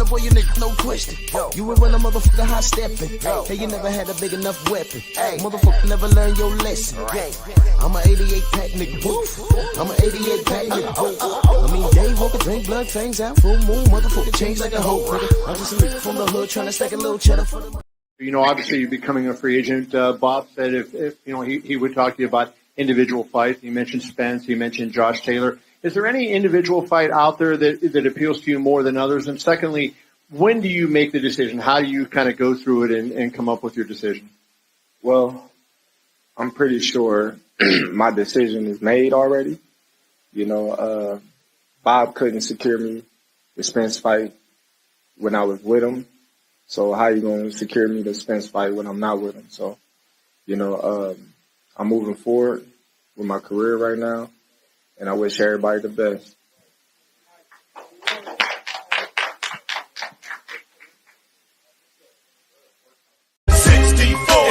boy, you nigga, no question. You were when a motherfucker hot stepping. Hey, you never had a big enough weapon. Motherfucker never learned your lesson. I'm an 88 pack nigga, woof. I'm an 88 pack nigga, woof. I mean, Dave Walker, drink blood, fangs out, full moon, motherfucker change like a hoe, nigga. I'm just a nigga from the hood trying to stack a little cheddar for the... You know, obviously you're becoming a free agent. Bob said if you know, he would talk to you about individual fights. He mentioned Spence. He mentioned Josh Taylor. Is there any individual fight out there that appeals to you more than others? And secondly, when do you make the decision? How do you kind of go through it and come up with your decision? Well, I'm pretty sure my decision is made already. You know, Bob couldn't secure me the Spence fight when I was with him. So how you going to secure me the Spence fight when I'm not with him? So, you know, I'm moving forward with my career right now, and I wish everybody the best.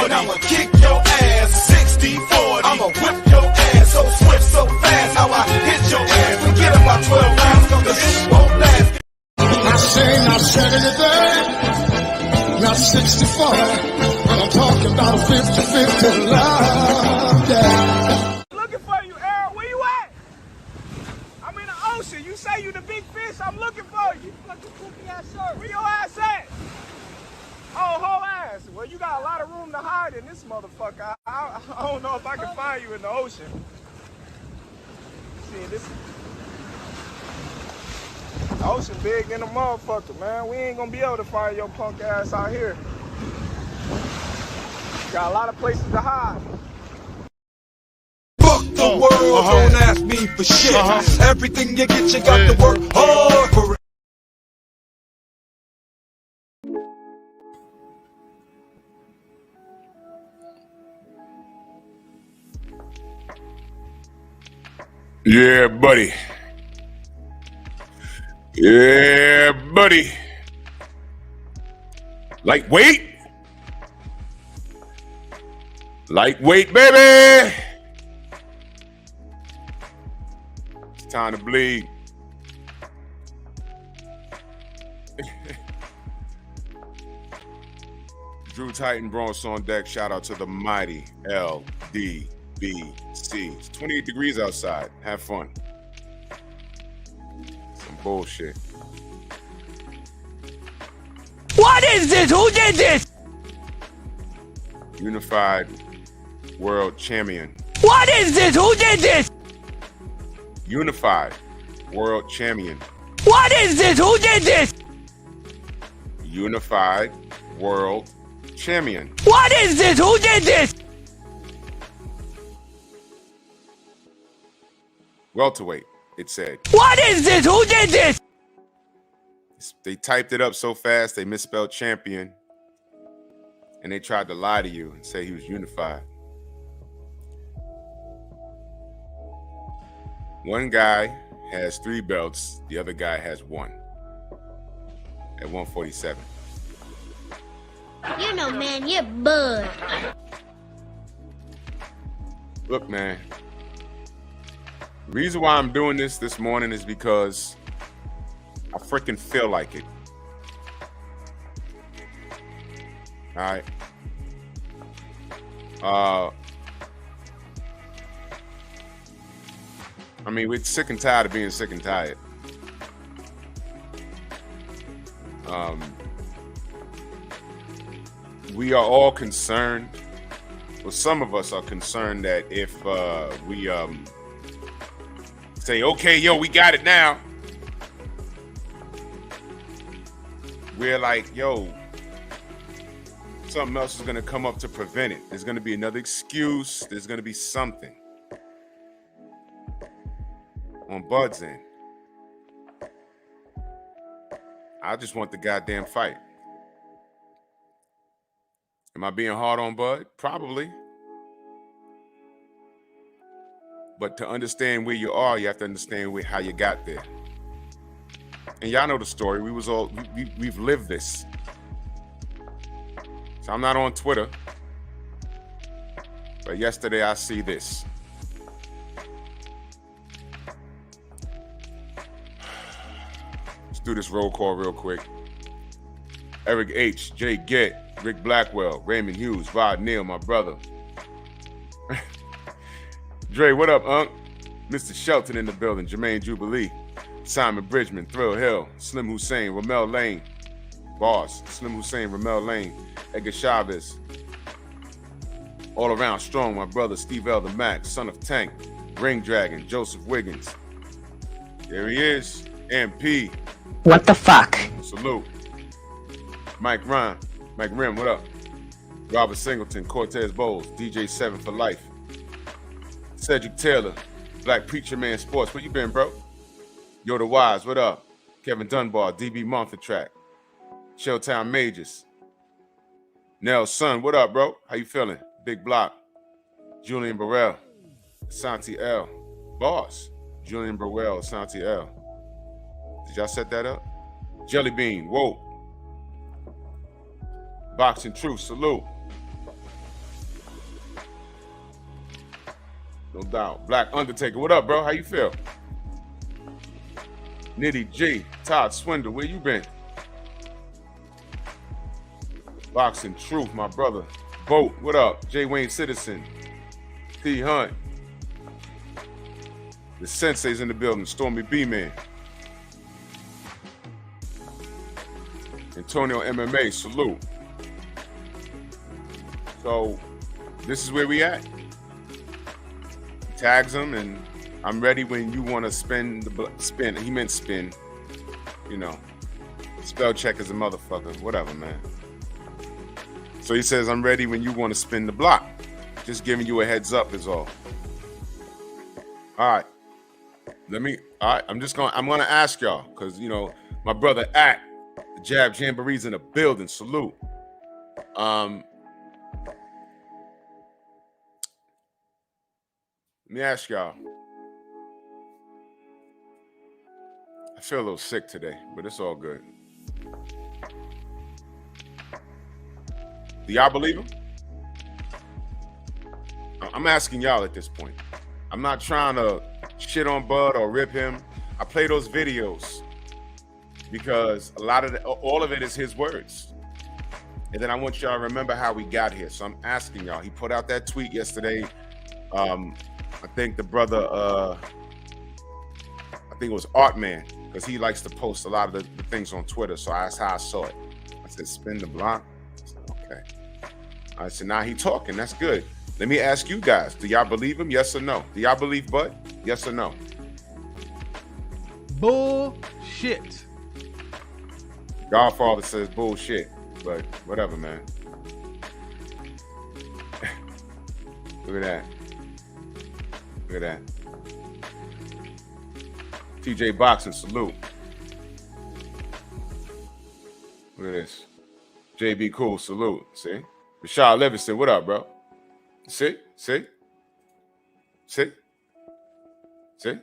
I'ma kick your ass, 60-40. I'ma whip your ass so swift, so fast. How I hit your ass. Forget about 12 rounds, cause the shit won't last. I say not 70-30, not 60-40, but I'm talking about a 50-50 love, yeah. Looking for you, Errol. Where you at? I'm in the ocean. You say you the big fish, I'm looking for you. Fucking cookie ass shirt. Where your ass at? Oh, whole ass. Well, you got a lot of room to hide in this motherfucker. I don't know if I can find you in the ocean. See, this the ocean big in the motherfucker, man. We ain't gonna be able to find your punk ass out here. Got a lot of places to hide. Fuck the world, don't ask me for shit. Everything you get, you got to work hard for it. Yeah, buddy. Yeah, buddy. Lightweight. Lightweight, baby. It's time to bleed. Drew Titan Bronx on deck. Shout out to the mighty LDBC. It's 28 degrees outside. Have fun. Some bullshit. What is this? Who did this? Unified World Champion. What is this? Who did this? Unified World Champion. What is this? Who did this? Unified World Champion. What is this? Who did this? Welterweight, it said. What is this? Who did this? They typed it up so fast they misspelled champion, and they tried to lie to you and say he was unified. One guy has 3 belts, the other guy has 1 at 147. You know, man, you're bud. Look, man, the reason why I'm doing this morning is because I freaking feel like it. All right. I mean, we're sick and tired of being sick and tired. We are all concerned. Well, some of us are concerned that if we say, okay, yo, we got it now, we're like, yo, something else is going to come up to prevent it. There's going to be another excuse. There's going to be something on Bud's end. I just want the goddamn fight. Am I being hard on Bud? Probably. But to understand where you are, you have to understand how you got there. And y'all know the story. We've lived this. So I'm not on Twitter. But yesterday I see this. Let's do this roll call real quick. Eric H, Jay Gett, Rick Blackwell, Raymond Hughes, Rod Neal, my brother. Dre, what up, Unc? Mr. Shelton in the building, Jermaine Jubilee, Simon Bridgman, Thrill Hill, Slim Hussein, Ramel Lane, Boss, Slim Hussein, Ramel Lane, Edgar Chavez, all around strong, my brother, Steve L. the Max, Son of Tank, Ring Dragon, Joseph Wiggins. There he is, MP. What the fuck? Salute. Mike Rim, what up? Robert Singleton, Cortez Bowles, DJ 7 for life. Cedric Taylor, Black Preacher Man Sports. Where you been, bro? Yoda Wise, what up? Kevin Dunbar, DB Monster Track. Shelltown Majors. Nell Son, what up, bro? How you feeling? Big Block. Julian Burrell, Santi L. Boss. Julian Burrell, Santi L. Did y'all set that up? Jelly Bean, whoa. Boxing Truth, salute. No doubt. Black Undertaker, what up, bro? How you feel? Nitty G, Todd Swindle, where you been? Boxing Truth, my brother. Boat, what up? J. Wayne Citizen. T. Hunt. The Sensei's in the building. Stormy B-Man. Antonio MMA, salute. So, this is where we at. Tags him, and I'm ready when you want to spin. He meant spin. You know, spell check is a motherfucker. Whatever, man. So he says, I'm ready when you want to spin the block. Just giving you a heads up is all. All right. I'm going to ask y'all, because, you know, my brother the Jab Jamboree's in the building. Salute. Let me ask y'all. I feel a little sick today, but it's all good. Do y'all believe him? I'm asking y'all at this point. I'm not trying to shit on Bud or rip him. I play those videos because all of it is his words. And then I want y'all to remember how we got here. So I'm asking y'all. He put out that tweet yesterday. I think the brother, I think it was Artman, because he likes to post a lot of the things on Twitter. So that's how I saw it. I said, spin the block. I said, okay. I said, now he talking. That's good. Let me ask you guys. Do y'all believe him? Yes or no? Do y'all believe Bud? Yes or no? Bullshit. Godfather says bullshit. But whatever, man. Look at that. Look at that. TJ Boxing, salute. Look at this. JB Cool, salute. See? Rashad Livingston, what up, bro? See? See? See? See?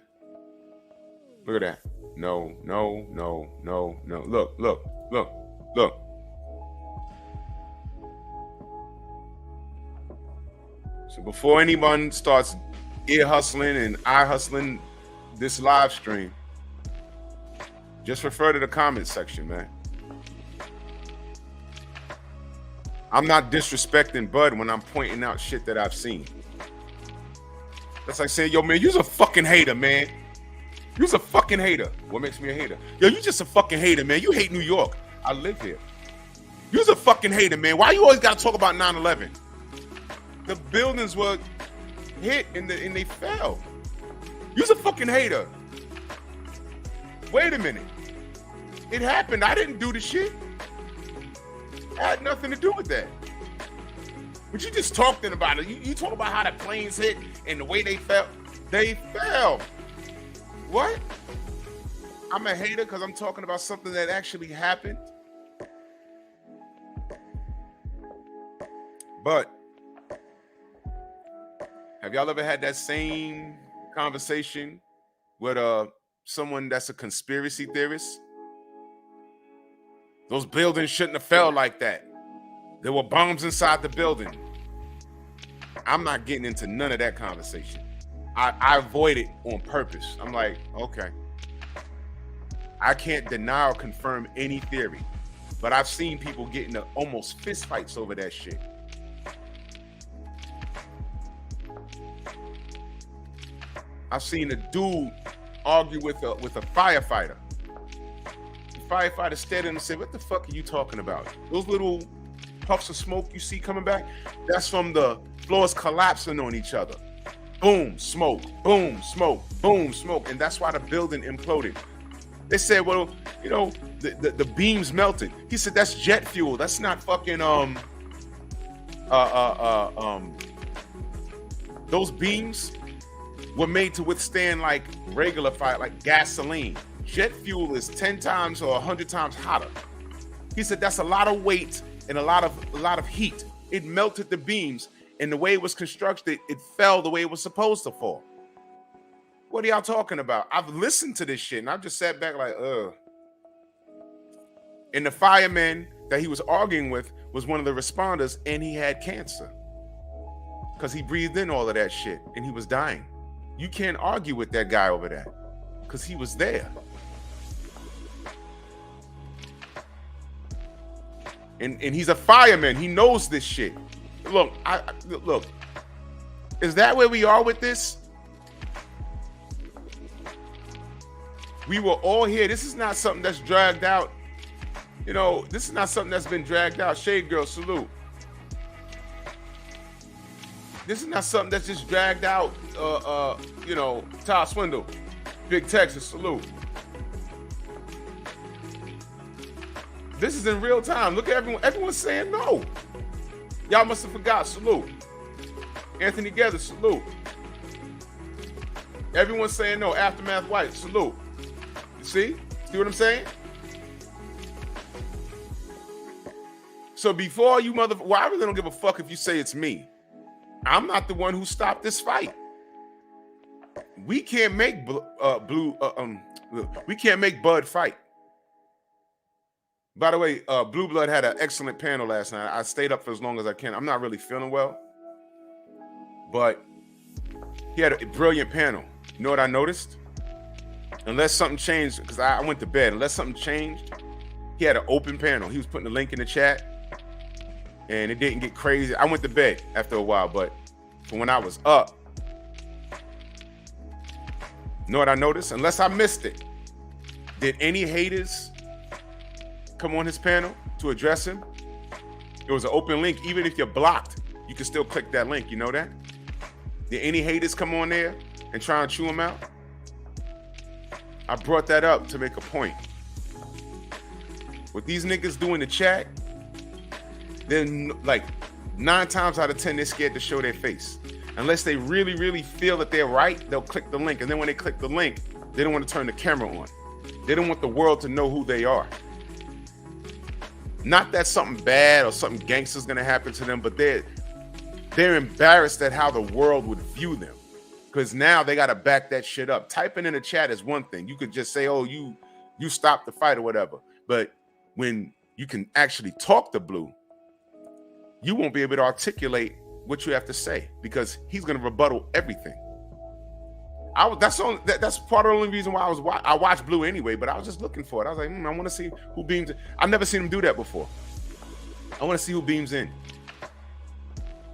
Look at that. No, no, no, no, no. Look, look, look, look. So before anyone starts ear hustling and eye hustling this live stream, just refer to the comment section, man. I'm not disrespecting Bud when I'm pointing out shit that I've seen. That's like saying, yo, man, you's a fucking hater, man. You's a fucking hater. What makes me a hater? Yo, you just a fucking hater, man. You hate New York. I live here. You's a fucking hater, man. Why you always gotta talk about 9/11? The buildings were hit and they fell. You's a fucking hater. Wait a minute. It happened. I didn't do the shit. I had nothing to do with that. But you just talking about it. You talk about how the planes hit and the way they fell. They fell. What? I'm a hater because I'm talking about something that actually happened. But have y'all ever had that same conversation with someone that's a conspiracy theorist? Those buildings shouldn't have fell like that. There were bombs inside the building. I'm not getting into none of that conversation. I avoid it on purpose. I'm like, okay. I can't deny or confirm any theory, but I've seen people get into almost fist fights over that shit. I've seen a dude argue with a firefighter. The firefighter stared at him and said, "What the fuck are you talking about? Those little puffs of smoke you see coming back, that's from the floors collapsing on each other. Boom, smoke, boom, smoke, boom, smoke." And that's why the building imploded. They said, well, you know, the beams melted. He said, that's jet fuel. That's not fucking those beams were made to withstand like regular fire, like gasoline. Jet fuel is 10 times or 100 times hotter. He said that's a lot of weight and a lot of heat. It melted the beams, and the way it was constructed, it fell the way it was supposed to fall. What are y'all talking about? I've listened to this shit and I've just sat back like, ugh. And the fireman that he was arguing with was one of the responders, and he had cancer because he breathed in all of that shit and he was dying. You can't argue with that guy over that because he was there. And he's a fireman. He knows this shit. Look, look. Is that where we are with this? We were all here. This is not something that's dragged out. You know, this is not something that's been dragged out. Shade Girl, salute. This is not something that's just dragged out. You know, Todd Swindle, Big Texas, salute. This is in real time. Look at everyone. Everyone's saying no. Y'all must have forgot. Salute. Anthony Gether, salute. Everyone's saying no. Aftermath White, salute. See what I'm saying? So before you well, I really don't give a fuck if you say it's me. I'm not the one who stopped this fight. We can't make we can't make Bud fight. By the way, Blue Blood had an excellent panel last night. I stayed up for as long as I can. I'm not really feeling well, but he had a brilliant panel. You know what I noticed? Unless something changed, because I went to bed. Unless something changed, he had an open panel. He was putting the link in the chat, and it didn't get crazy. I went to bed after a while, but from when I was up, you know what I noticed? Unless I missed it, did any haters come on his panel to address him? It was an open link. Even if you're blocked, you can still click that link. You know that? Did any haters come on there and try and chew him out? I brought that up to make a point. What these niggas do in the chat, then like 9 times out of 10, they're scared to show their face. Unless they really, really feel that they're right, they'll click the link. And then when they click the link, they don't want to turn the camera on. They don't want the world to know who they are. Not that something bad or something gangster's gonna happen to them, but they're embarrassed at how the world would view them. Because now they gotta back that shit up. Typing in the chat is one thing. You could just say, oh, you stopped the fight or whatever. But when you can actually talk to Blue, you won't be able to articulate what you have to say because he's gonna rebuttal everything. That's part of the only reason why I watched Blue anyway, but I was just looking for it. I was like, I want to see who beams in. I've never seen him do that before. I want to see who beams in.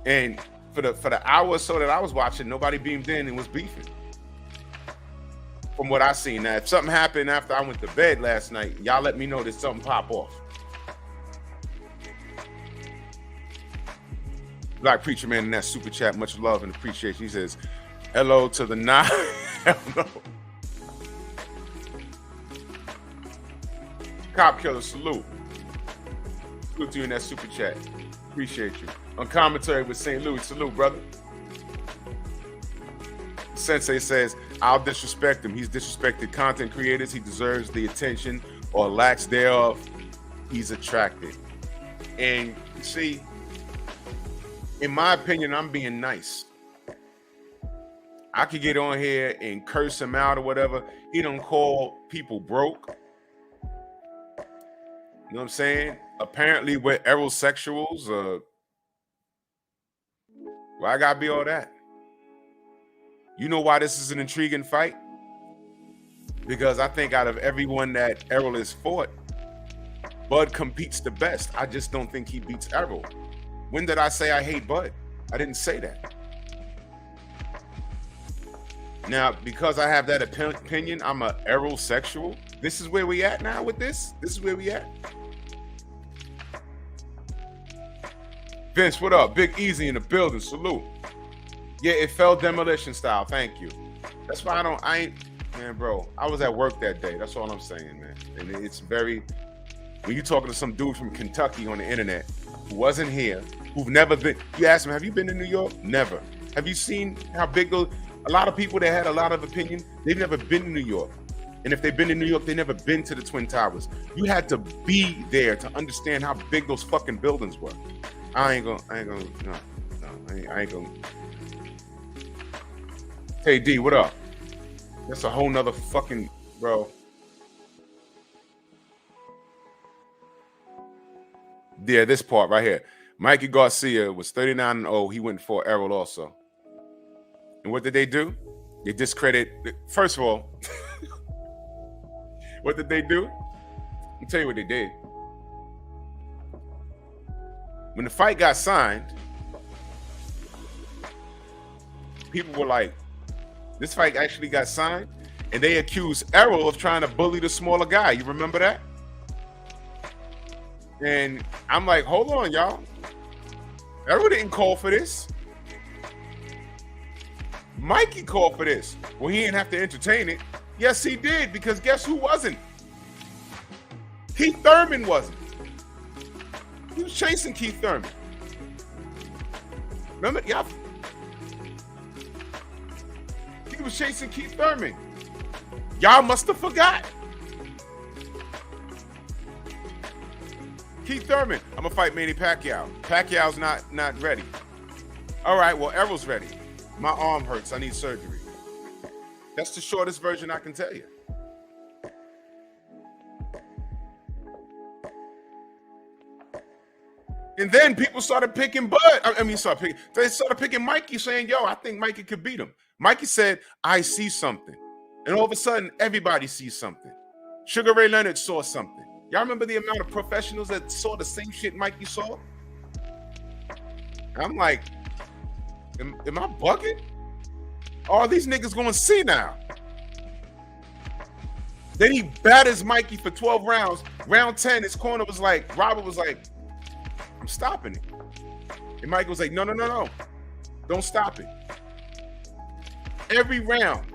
And for the hour or so that I was watching, nobody beamed in and was beefing. From what I seen. Now, if something happened after I went to bed last night, y'all let me know that something pop off. Black Preacher Man in that super chat, much love and appreciation. He says, hello to the nine. Hell no. Cop Killer, salute. Salute to you in that super chat. Appreciate you. On commentary with St. Louis, salute, brother. Sensei says, I'll disrespect him. He's disrespected content creators. He deserves the attention or lacks thereof. He's attracted. And you see, in my opinion, I'm being nice. I could get on here and curse him out or whatever. He don't call people broke. You know what I'm saying? Apparently we're Errol-sexuals. Why I gotta be all that? You know why this is an intriguing fight? Because I think out of everyone that Errol has fought, Bud competes the best. I just don't think he beats Errol. When did I say I hate Bud? I didn't say that. Now, because I have that opinion, I'm a Errol sexual. This is where we at now with this? This is where we at? Vince, what up? Big Easy in the building. Salute. Yeah, it fell demolition style. Thank you. That's why man, bro, I was at work that day. That's all I'm saying, man. And it's very, when you're talking to some dude from Kentucky on the internet who wasn't here, who've never been, you ask him, have you been to New York? Never. Have you seen how big those, a lot of people that had a lot of opinion, they've never been to New York. And if they've been to New York, they've never been to the Twin Towers. You had to be there to understand how big those fucking buildings were. I ain't gonna, Hey D, what up? That's a whole nother fucking, bro. Yeah, this part right here. Mikey Garcia was 39-0. He went for Errol also. And what did they do? They discredit, first of all, what did they do? I'll tell you what they did. When the fight got signed, people were like, this fight actually got signed, and they accused Errol of trying to bully the smaller guy. You remember that? And I'm like, hold on, y'all. Errol didn't call for this. Mikey called for this. Well, he didn't have to entertain it. Yes, he did, because guess who wasn't? Keith Thurman wasn't. He was chasing Keith Thurman. Remember? Y'all. He was chasing Keith Thurman. Y'all must have forgot. Keith Thurman. I'm gonna fight Manny Pacquiao. Pacquiao's not ready. All right, well, Errol's ready. My arm hurts. I need surgery. That's the shortest version I can tell you. And then people started picking Bud. They started picking Mikey, saying, yo, I think Mikey could beat him. Mikey said, I see something. And all of a sudden, everybody sees something. Sugar Ray Leonard saw something. Y'all remember the amount of professionals that saw the same shit Mikey saw? I'm like, am I bugging? All these niggas gonna see now. Then he batters Mikey for 12 rounds. Round 10, his corner was like, Robert was like, I'm stopping it. And Mikey was like, no. Don't stop it. Every round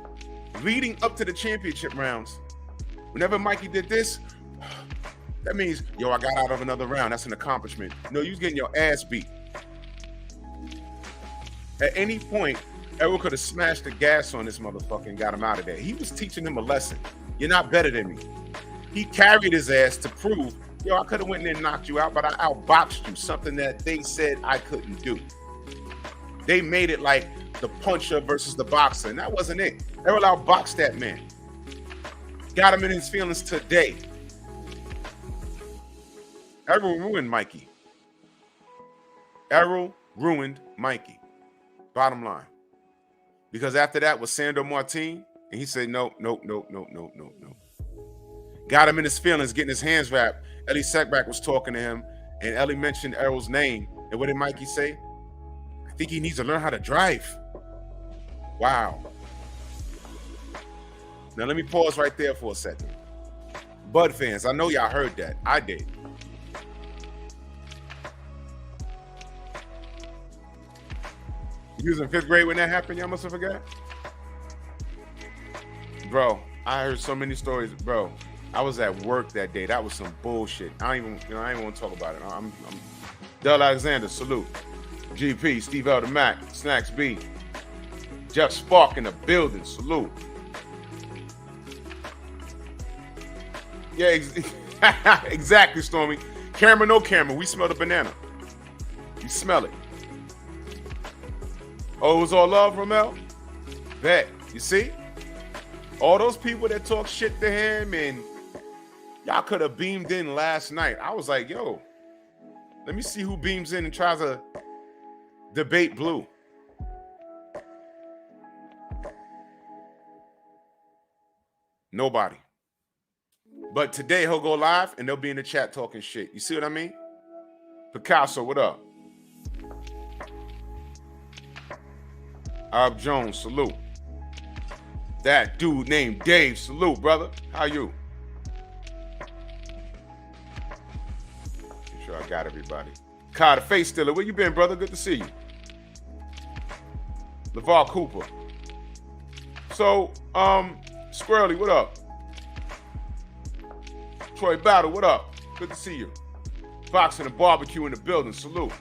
leading up to the championship rounds, whenever Mikey did this, that means, yo, I got out of another round. That's an accomplishment. No, you was getting your ass beat. At any point, Errol could have smashed the gas on this motherfucker and got him out of there. He was teaching him a lesson. You're not better than me. He carried his ass to prove, yo, I could have went in there and knocked you out, but I outboxed you, something that they said I couldn't do. They made it like the puncher versus the boxer, and that wasn't it. Errol outboxed that man. Got him in his feelings today. Errol ruined Mikey. Errol ruined Mikey. Bottom line. Because after that was Sandor Martin, and he said, no. Got him in his feelings, getting his hands wrapped. Ellie Sackback was talking to him, and Ellie mentioned Errol's name. And what did Mikey say? I think he needs to learn how to drive. Wow. Now let me pause right there for a second. Bud fans, I know y'all heard that. I did. You was in 5th grade when that happened? Y'all must have forgot. Bro, I heard so many stories. Bro, I was at work that day. That was some bullshit. I ain't even want to talk about it. I'm Del Alexander, salute. GP, Steve Elder Mac, Snacks B. Jeff Spark in the building, salute. Yeah, exactly, Stormy. Camera, no camera. We smell the banana. You smell it. Oh, it was all love, Ramel? Bet. You see? All those people that talk shit to him, and y'all could have beamed in last night. I was like, yo, let me see who beams in and tries to debate Blue. Nobody. But today he'll go live and they'll be in the chat talking shit. You see what I mean? Picasso, what up? Ab Jones, salute. That dude named Dave, salute, brother. How you? I'm sure I got everybody. Kyle, the face stealer, where you been, brother? Good to see you. LeVar Cooper. So, Squirrely, what up? Troy Battle, what up? Good to see you. Boxing and barbecue in the building, salute.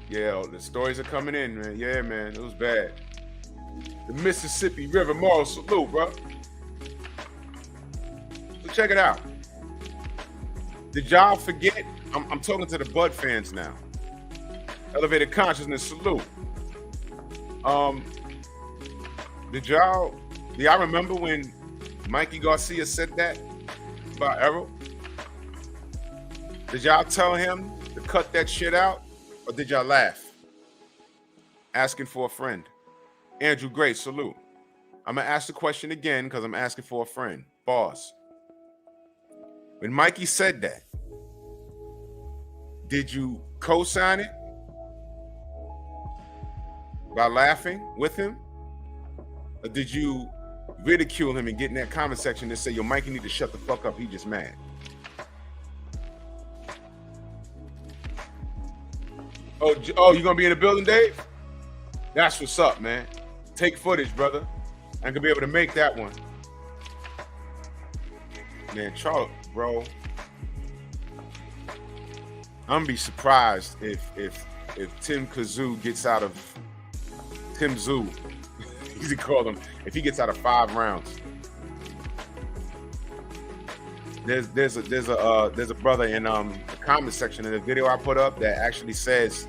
Yeah, the stories are coming in, man. Yeah, man, it was bad. The Mississippi River Moral, salute, bro. So check it out. Did y'all forget? I'm talking to the Bud fans now. Elevated Consciousness, salute. Do y'all remember when Mikey Garcia said that about Errol? Did y'all tell him to cut that shit out, or did y'all laugh? Asking for a friend. Andrew Gray, salute. I'm gonna ask the question again because I'm asking for a friend. Boss. When Mikey said that, did you co-sign it by laughing with him? Or did you ridicule him and get in that comment section and say, yo, Mikey need to shut the fuck up, he just mad? Oh, you gonna be in the building, Dave? That's what's up, man. Take footage, brother. I'm gonna be able to make that one. Man, Charles, bro. I'm gonna be surprised if Tim Tszyu gets out of Tim Tszyu. Easy call him. If he gets out of 5 rounds. There's a brother in the comment section in the video I put up that actually says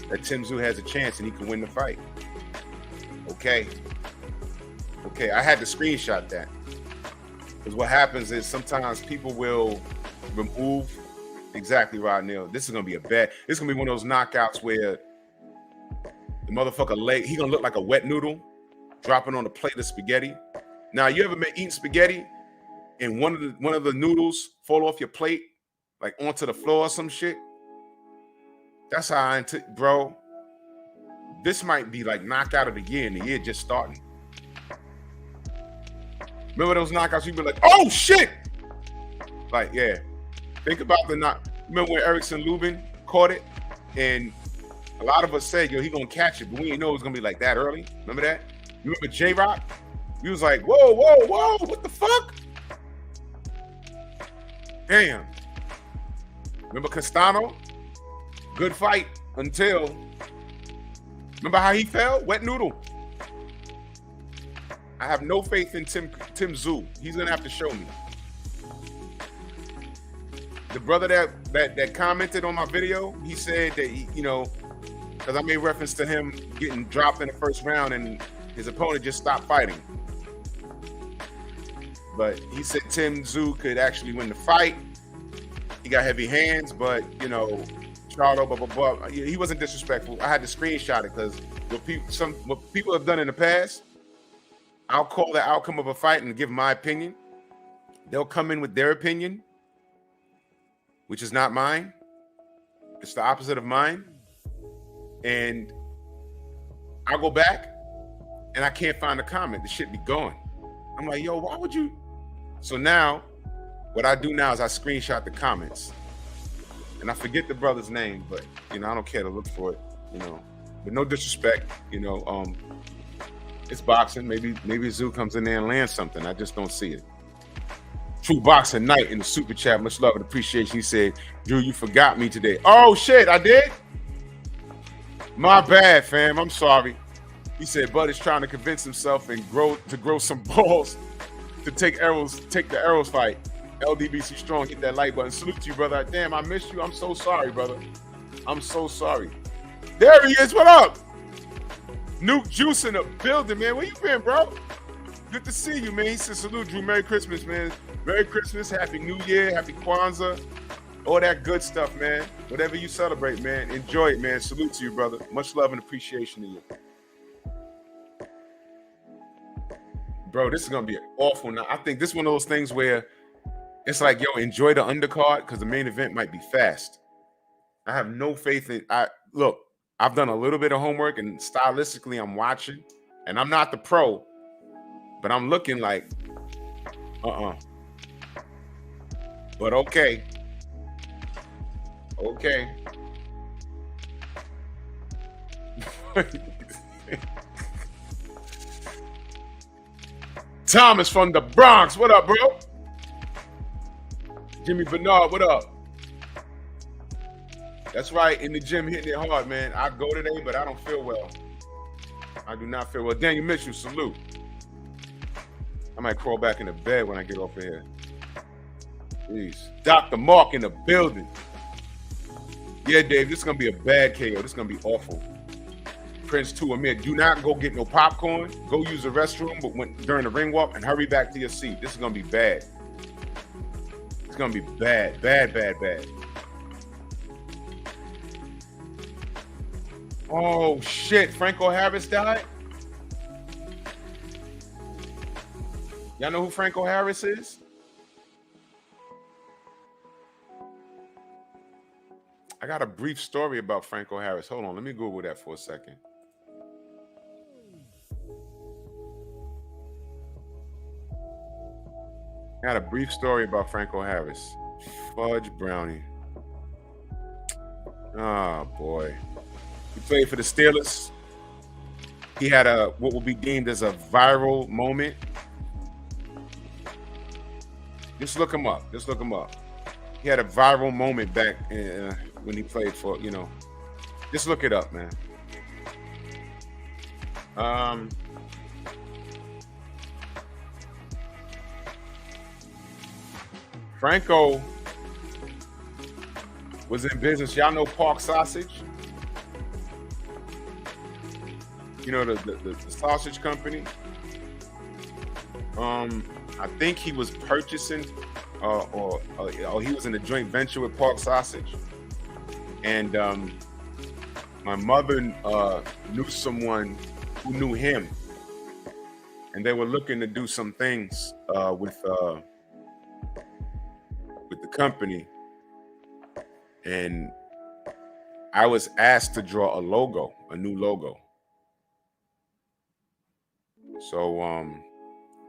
that Tim Tszyu has a chance and he can win the fight. Okay, I had to screenshot that because what happens is sometimes people will remove. Exactly right, Neil. This is gonna be This is gonna be one of those knockouts where the motherfucker he gonna look like a wet noodle dropping on a plate of spaghetti. Now, you ever been eating spaghetti and one of the noodles fall off your plate, like onto the floor or some shit? That's how bro. This might be like knockout of the year, and the year just starting. Remember those knockouts? You be like, oh shit! Like, yeah. Think about the knock. Remember when Erickson Lubin caught it, and a lot of us said, yo, he gonna catch it, but we didn't know it was gonna be like that early. Remember that? You remember J-Rock? He was like, whoa, what the fuck? Damn. Remember Castano? Good fight until. Remember how he fell? Wet noodle. I have no faith in Tim Tszyu. He's gonna have to show me. The brother that commented on my video, he said that because I made reference to him getting dropped in the first round and his opponent just stopped fighting. But he said Tim Tszyu could actually win the fight. He got heavy hands, but Charlo, blah, blah, blah. He wasn't disrespectful. I had to screenshot it because what people have done in the past, I'll call the outcome of a fight and give my opinion. They'll come in with their opinion, which is not mine. It's the opposite of mine. And I'll go back and I can't find a comment. The shit be gone. I'm like, yo, why would you? So now, what I do now is I screenshot the comments. And I forget the brother's name, but I don't care to look for it, But no disrespect, it's boxing. Maybe Tszyu comes in there and lands something. I just don't see it. True Boxing Night in the super chat. Much love and appreciation. He said, Drew, you forgot me today. Oh shit, I did? My bad, fam. I'm sorry. He said Bud is trying to convince himself and grow some balls to take the Errol's fight. LDBC strong, hit that like button. Salute to you, brother. Damn, I missed you. I'm so sorry, brother. I'm so sorry. There he is. What up? Nuke Juice in the building, man. Where you been, bro? Good to see you, man. He said, salute, Drew. Merry Christmas, man. Merry Christmas. Happy New Year. Happy Kwanzaa. All that good stuff, man. Whatever you celebrate, man. Enjoy it, man. Salute to you, brother. Much love and appreciation to you. Bro, this is gonna be awful. Now, I think this is one of those things where it's like, yo, enjoy the undercard because the main event might be fast. I have no faith in. I've done a little bit of homework and stylistically, I'm watching, and I'm not the pro, but I'm looking like, But okay. Thomas from the Bronx, what up, bro? Jimmy Bernard, what up? That's right, in the gym hitting it hard, man. I go today, but I don't feel well. I do not feel well. Daniel Mitchell, salute. I might crawl back in the bed when I get off of here. Please. Dr. Mark in the building. Yeah, Dave, this is going to be a bad KO. This is going to be awful. Prince 2 Amir, do not go get no popcorn. Go use the restroom but during the ring walk and hurry back to your seat. This is going to be bad. It's going to be bad. Bad. Oh, shit. Franco Harris died? Y'all know who Franco Harris is? I got a brief story about Franco Harris. Hold on, let me Google that for a second. I got a brief story about Franco Harris. Fudge brownie. Oh, boy. He played for the Steelers. He had what will be deemed as a viral moment. Just look him up. He had a viral moment back when he played for, just look it up, man. Franco was in business. Y'all know Park Sausage? You know, the sausage company? I think he was purchasing or he was in a joint venture with Park Sausage. And my mother knew someone who knew him. And they were looking to do some things with the company. And I was asked to draw a new logo. So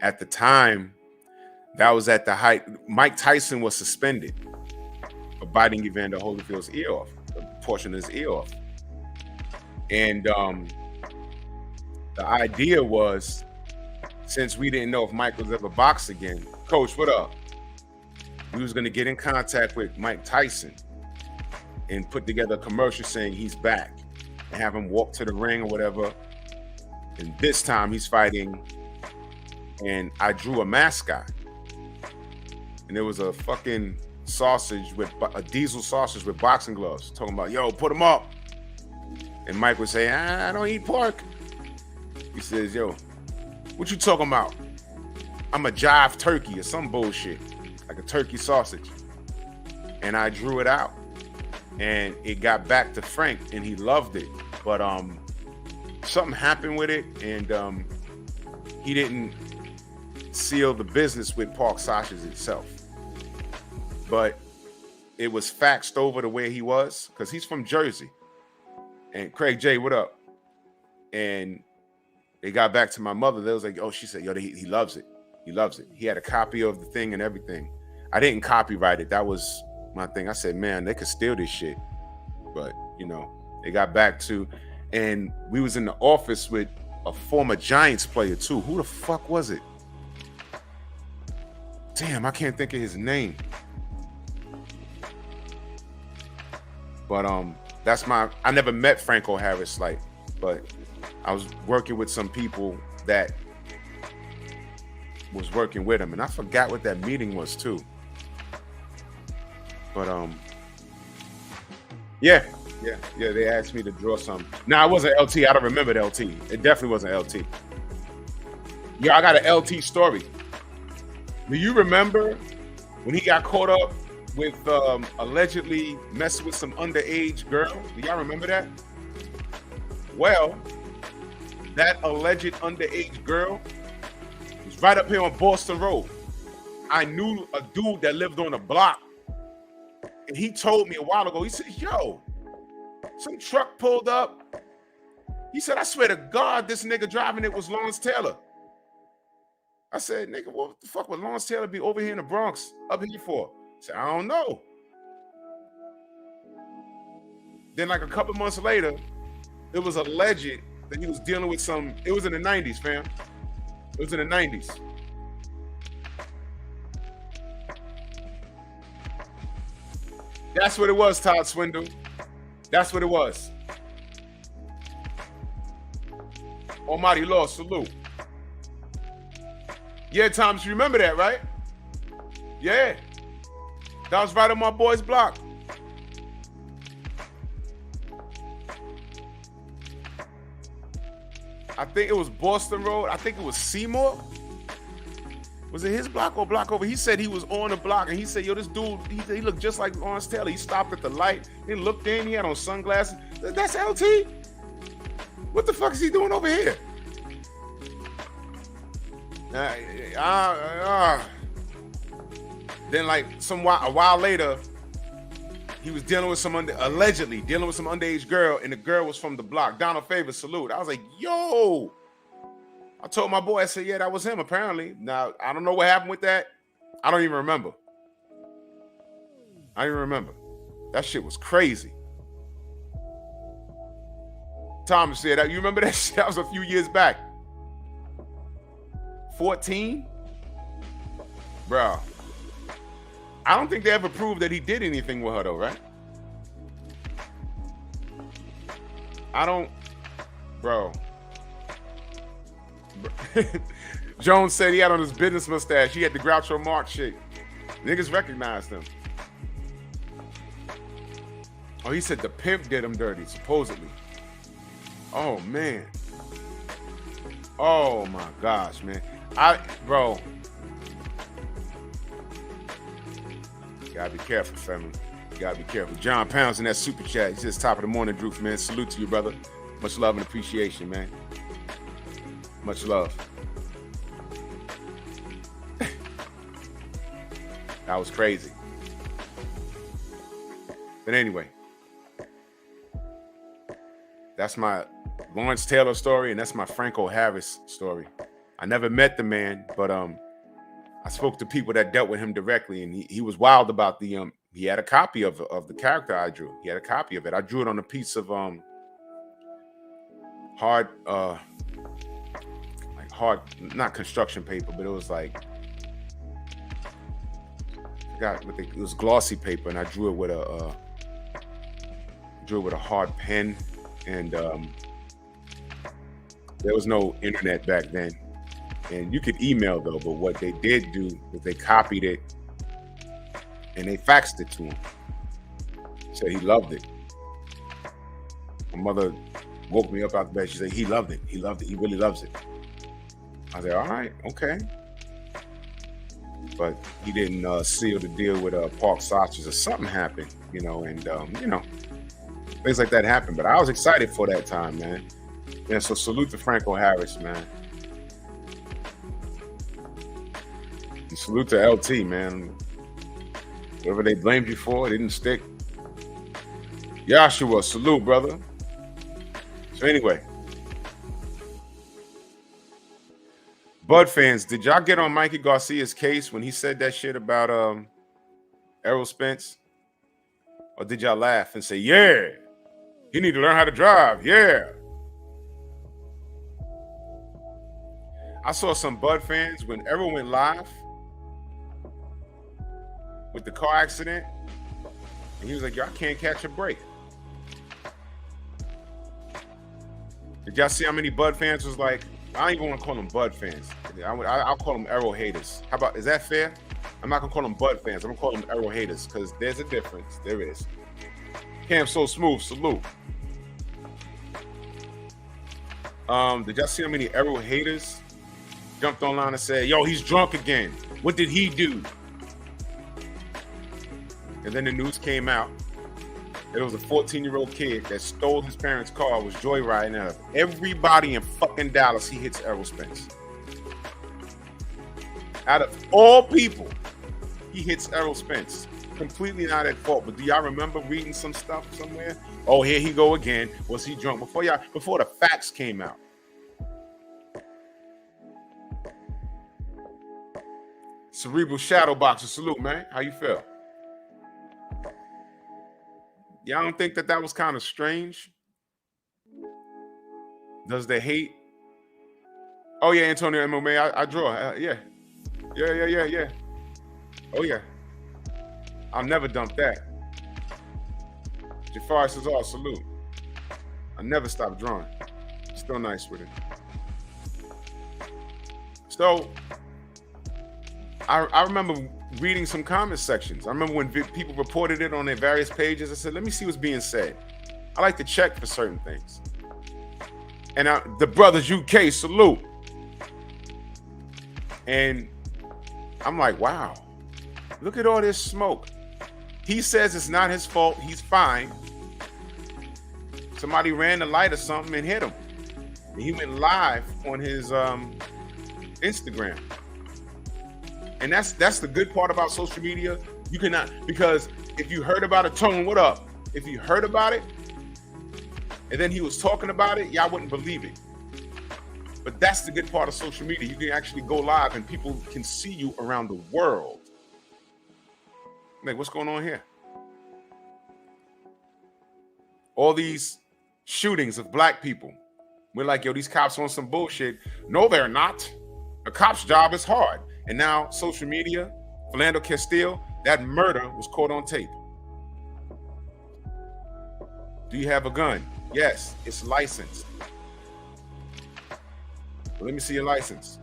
at the time, that was at the height. Mike Tyson was suspended for biting Evander Holyfield's ear off, a portion of his ear off. And the idea was, since we didn't know if Mike was ever boxed again, Coach, what up? We was going to get in contact with Mike Tyson and put together a commercial saying he's back and have him walk to the ring or whatever. And this time he's fighting, and I drew a mascot. And there was a fucking sausage with a diesel sausage with boxing gloves talking about, yo, put him up. And Mike would say, I don't eat pork. He says, yo, what you talking about? I'm a jive turkey or some bullshit, like a turkey sausage. And I drew it out. And it got back to Frank and he loved it. But something happened with it, and he didn't seal the business with Park Sausage itself. But it was faxed over to where he was, because he's from Jersey. And Craig J, what up? And they got back to my mother. They was like, oh, she said, yo, he loves it. He loves it. He had a copy of the thing and everything. I didn't copyright it. That was my thing. I said, man, they could steal this shit. But, they got back to, and we was in the office with a former Giants player too. Who the fuck was it? Damn, I can't think of his name. But I never met Franco Harris, but I was working with some people that was working with him, and I forgot what that meeting was too. But yeah, they asked me to draw something. Now, it wasn't LT. I don't remember the LT. It definitely wasn't LT. Yo, I got an LT story. Do you remember when he got caught up with allegedly messing with some underage girl? Do y'all remember that? Well, that alleged underage girl was right up here on Boston Road. I knew a dude that lived on the block, and he told me a while ago, he said, yo, some truck pulled up. He said, I swear to God, this nigga driving it was Lawrence Taylor. I said, nigga, what the fuck would Lawrence Taylor be over here in the Bronx up here for? I said, I don't know. Then like a couple months later, it was alleged that he was dealing with some, it was in the 90s, fam. It was in the 90s. That's what it was, Todd Swindle. That's what it was. Almighty Lord, salute. Yeah, Thomas, you remember that, right? Yeah. That was right on my boy's block. I think it was Boston Road. I think it was Seymour. Was it his block or block over? He said he was on the block, and he said, yo, this dude, he looked just like Lawrence Taylor. He stopped at the light. He looked in. He had on sunglasses. That's LT? What the fuck is he doing over here? Then like a while later, he was dealing with allegedly dealing with some underage girl, and the girl was from the block. Donald Favors, salute. I was like, yo. I told my boy, I said, yeah, that was him apparently. Now, I don't know what happened with that. I don't even remember. I don't even remember. That shit was crazy. Thomas said that. You remember that shit? That was a few years back. 14? Bro. I don't think they ever proved that he did anything with her though, right? I don't, bro. Jones said he had on his business mustache. He had the Groucho Marx shit. Niggas recognized him. Oh, he said the pimp did him dirty, supposedly. Oh, man. Oh, my gosh, man. Bro. You gotta be careful, family. You gotta be careful. John Pounds in that super chat. He says, top of the morning, Drew, man. Salute to you, brother. Much love and appreciation, man. Much love. That was crazy. But anyway, that's my Lawrence Taylor story, and that's my Franco Harris story. I never met the man, but I spoke to people that dealt with him directly, and he was wild about the he had a copy of the character I drew. He had a copy of it. I drew it on a piece of hard, not construction paper, but it was like, it was glossy paper, and I drew it with a hard pen, and there was no internet back then, and you could email though. But what they did do was they copied it and they faxed it to him. Said he loved it. My mother woke me up out of bed. She said he loved it. He loved it. He really loves it. I said, all right, okay. But he didn't seal the deal with Park Sausage, or something happened, and things like that happened. But I was excited for that time, man. Yeah, so salute to Franco Harris, man. And salute to LT, man. Whatever they blamed you for, it didn't stick. Joshua, salute, brother. So anyway, Bud fans, did y'all get on Mikey Garcia's case when he said that shit about Errol Spence? Or did y'all laugh and say, yeah, he need to learn how to drive, yeah? I saw some Bud fans when Errol went live with the car accident, and he was like, yo, I can't catch a break. Did y'all see how many Bud fans was like, I don't even want to call them Bud fans. I'll call them Errol haters. How about, is that fair? I'm not going to call them Bud fans. I'm going to call them Errol haters, because there's a difference. There is. Cam So Smooth, salute. Did y'all see how many Errol haters jumped online and said, yo, he's drunk again. What did he do? And then the news came out. There was a 14-year-old kid that stole his parents' car, was joyriding out of everybody in fucking Dallas. He hits Errol Spence. Out of all people, he hits Errol Spence. Completely not at fault. But do y'all remember reading some stuff somewhere? Oh, here he go again. Was he drunk? Before the facts came out. Cerebral Shadow Boxer, salute, man. How you feel? Y'all don't think that was kind of strange? Does the hate? Oh yeah, Antonio MMA, I draw. Yeah. Oh yeah. I'll never dump that. Jafar says, "Oh, salute." I never stop drawing. Still nice with it. So I remember reading some comment sections. I remember when people reported it on their various pages. I said, let me see what's being said. I like to check for certain things. And the brothers UK, salute. And I'm like, wow, look at all this smoke. He says it's not his fault. He's fine. Somebody ran the light or something and hit him. And he went live on his Instagram. And that's the good part about social media. You cannot, because if you heard about it, Tone, what up? If you heard about it, and then he was talking about it, y'all wouldn't believe it. But that's the good part of social media. You can actually go live and people can see you around the world. Like, what's going on here? All these shootings of black people. We're like, yo, these cops on some bullshit. No, they're not. A cop's job is hard. And now social media, Philando Castile, that murder was caught on tape. Do you have a gun? Yes, it's licensed. Well, let me see your license.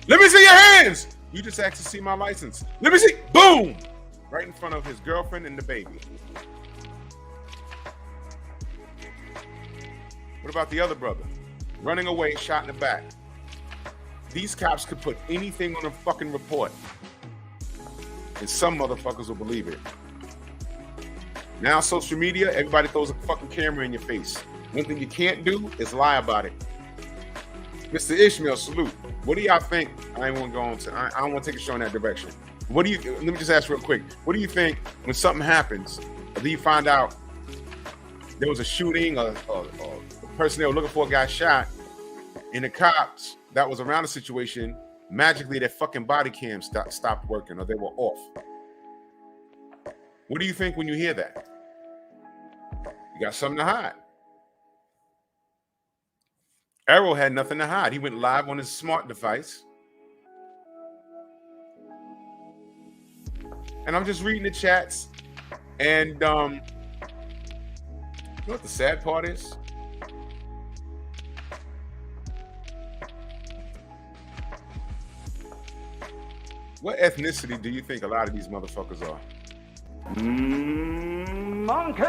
Let me see your hands. You just asked to see my license. Let me see. Boom! Right in front of his girlfriend and the baby. What about the other brother? Running away, shot in the back. These cops could put anything on a fucking report. And some motherfuckers will believe it. Now social media, everybody throws a fucking camera in your face. One thing you can't do is lie about it. Mr. Ishmael, salute. What do y'all think? I ain't want to go on to, I don't want to take a show in that direction. What do you, let me just ask real quick. What do you think when something happens, or do you find out there was a shooting, or the person they were looking for got shot, and the cops that was around the situation, magically their fucking body cams stopped working, or they were off? What do you think when you hear that? You got something to hide. Errol had nothing to hide. He went live on his smart device. And I'm just reading the chats. And you know what the sad part is? What ethnicity do you think a lot of these motherfuckers are? Monkey!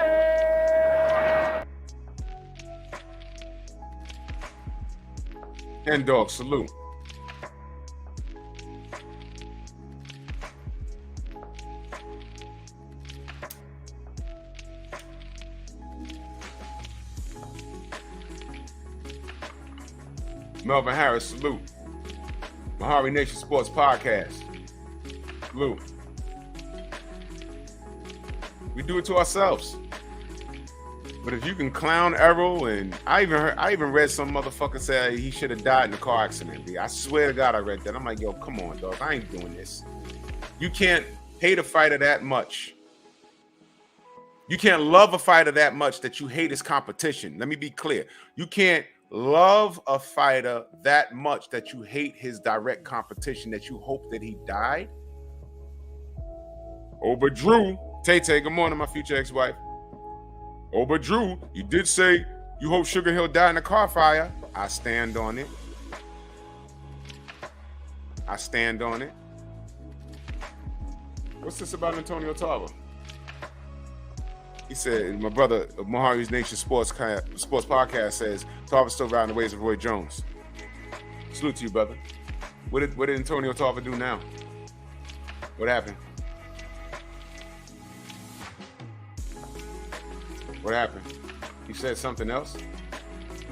And dog, salute. Melvin Harris, salute. Mahari Nation Sports Podcast. Salute. We do it to ourselves. But if you can clown Errol, and I even read some motherfucker say he should have died in a car accident. I swear to God I read that. I'm like, yo, come on, dog. I ain't doing this. You can't hate a fighter that much. You can't love a fighter that much that you hate his competition. Let me be clear. You can't love a fighter that much that you hate his direct competition, that you hope that he died. Oh, but Drew, Tay-Tay, good morning, my future ex-wife. Oh, but Drew, you did say you hope Sugar Hill died in a car fire. I stand on it. I stand on it. What's this about Antonio Tarver? He said, my brother, Mahari's Nation Sports Podcast says, Tarver's still riding the ways of Roy Jones. Salute to you, brother. What did Antonio Tarver do now? What happened? What happened? He said something else?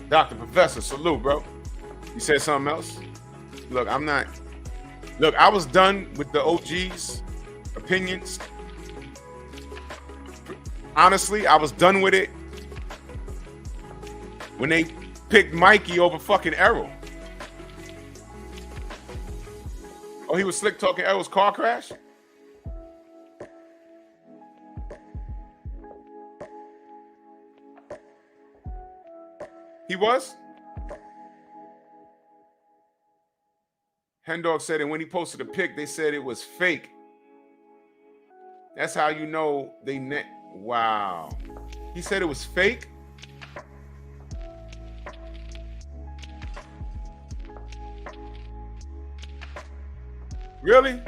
Dr. Professor, salute, bro. You said something else? Look, I'm not. Look, I was done with the OG's opinions. Honestly, I was done with it when they picked Mikey over fucking Errol. Oh, he was slick talking Errol's car crash? He was? Hendog said, and when he posted a pic, they said it was fake. That's how you know they net. Wow. He said it was fake? Really?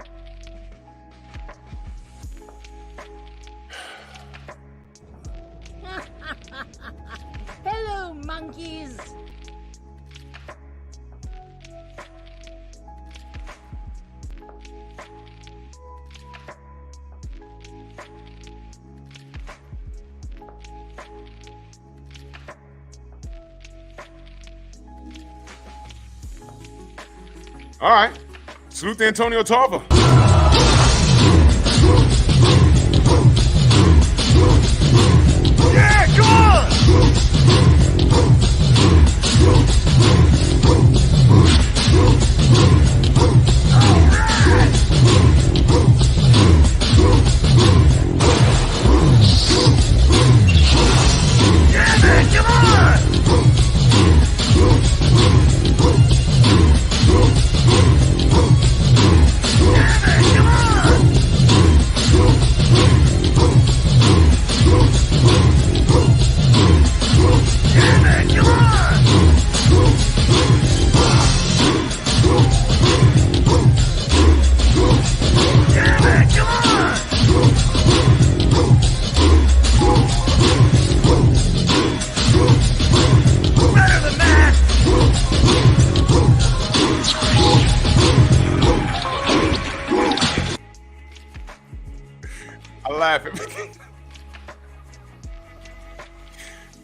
Hello, monkeys. All right. Salute to Antonio Tarver. Yeah, come on! Yeah, man, come on!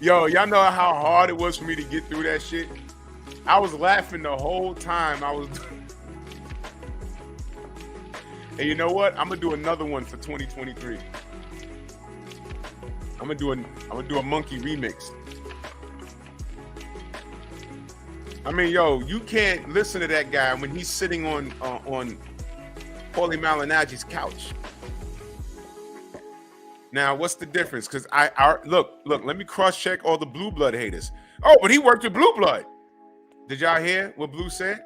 Yo, y'all know how hard it was for me to get through that shit? I was laughing the whole time I was. And you know what? I'm gonna do another one for 2023. I'm gonna do a monkey remix. I mean, yo, you can't listen to that guy when he's sitting on Paulie Malignaggi's couch. Now, what's the difference? Because I look, let me cross-check all the Blue Blood haters. Oh, but he worked with Blue Blood. Did y'all hear what Blue said?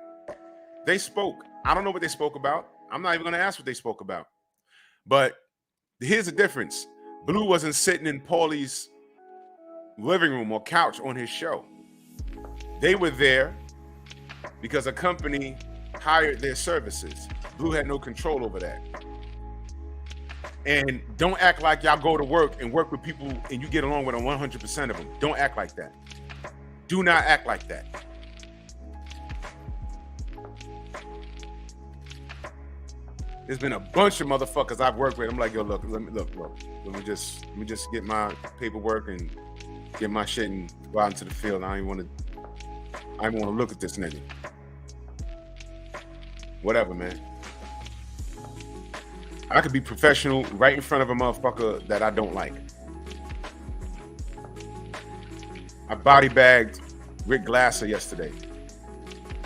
They spoke. I don't know what they spoke about. I'm not even going to ask what they spoke about. But here's the difference. Blue wasn't sitting in Paulie's living room or couch on his show. They were there because a company hired their services. Blue had no control over that. And don't act like y'all go to work and work with people and you get along with them 100% of them. Don't act like that. Do not act like that. There's been a bunch of motherfuckers I've worked with. I'm like, yo, look. Let me just get my paperwork and get my shit and go out into the field. I don't even want to look at this nigga. Whatever, man. I could be professional right in front of a motherfucker that I don't like. I body bagged Rick Glasser yesterday.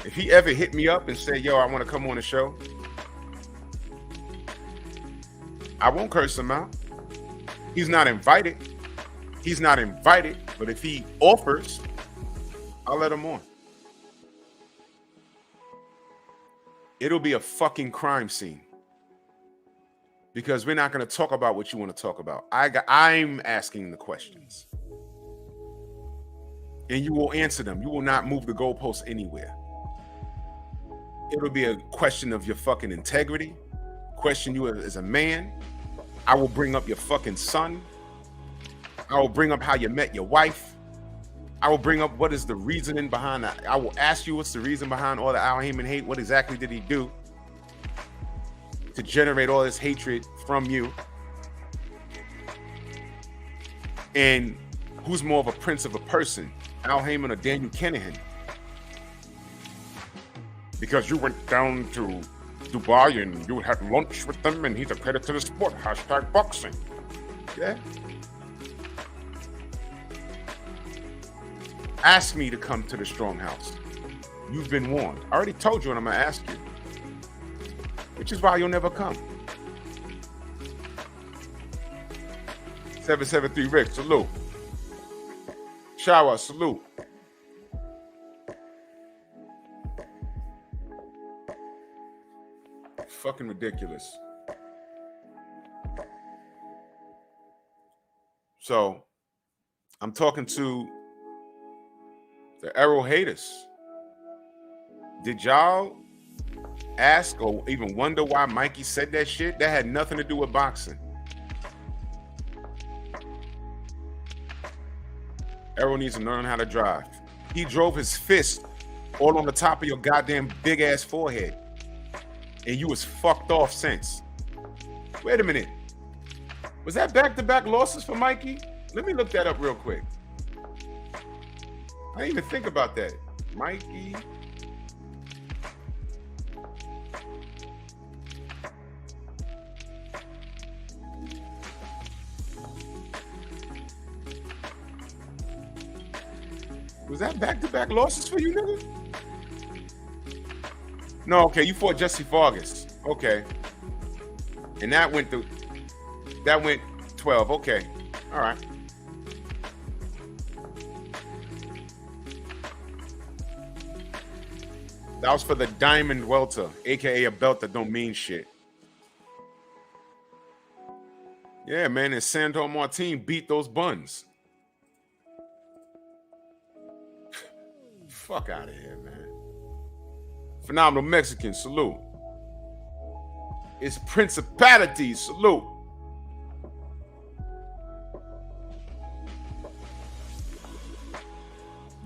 If he ever hit me up and said, yo, I want to come on the show, I won't curse him out. He's not invited. But if he offers, I'll let him on. It'll be a fucking crime scene. Because we're not going to talk about what you want to talk about. I'm asking the questions. And you will answer them. You will not move the goalposts anywhere. It'll be a question of your fucking integrity. Question you as a man. I will bring up your fucking son. I will bring up how you met your wife. I will bring up what is the reasoning behind that. I will ask you what's the reason behind all the Al Heyman hate. What exactly did he do to generate all this hatred from you? And who's more of a prince of a person, Al Heyman or Daniel Kinahan? because you went down to Dubai and you had lunch with them and he's a credit to the sport. Hashtag boxing. Yeah. Ask me to come to the Strong House. You've been warned. I already told you and I'm going to ask you. Which is why you'll never come. 773 Rick, salute. Shower, salute. Fucking ridiculous. So, I'm talking to the Errol haters. Did y'all ask or even wonder why Mikey said that shit? That had nothing to do with boxing. Errol needs to learn how to drive. He drove his fist all on the top of your goddamn big ass forehead. And you was fucked off since. Wait a minute. Was that back-to-back losses for Mikey? Let me look that up real quick. I didn't even think about that. Mikey. Was that back-to-back losses for you, nigga? No, okay, you fought Jesse Vargas. Okay. And that went 12. Okay. All right. That was for the Diamond Welter, aka a belt that don't mean shit. Yeah, man, and Sandor Martin beat those buns. Fuck out of here, man. Phenomenal Mexican, salute. It's Principality, salute.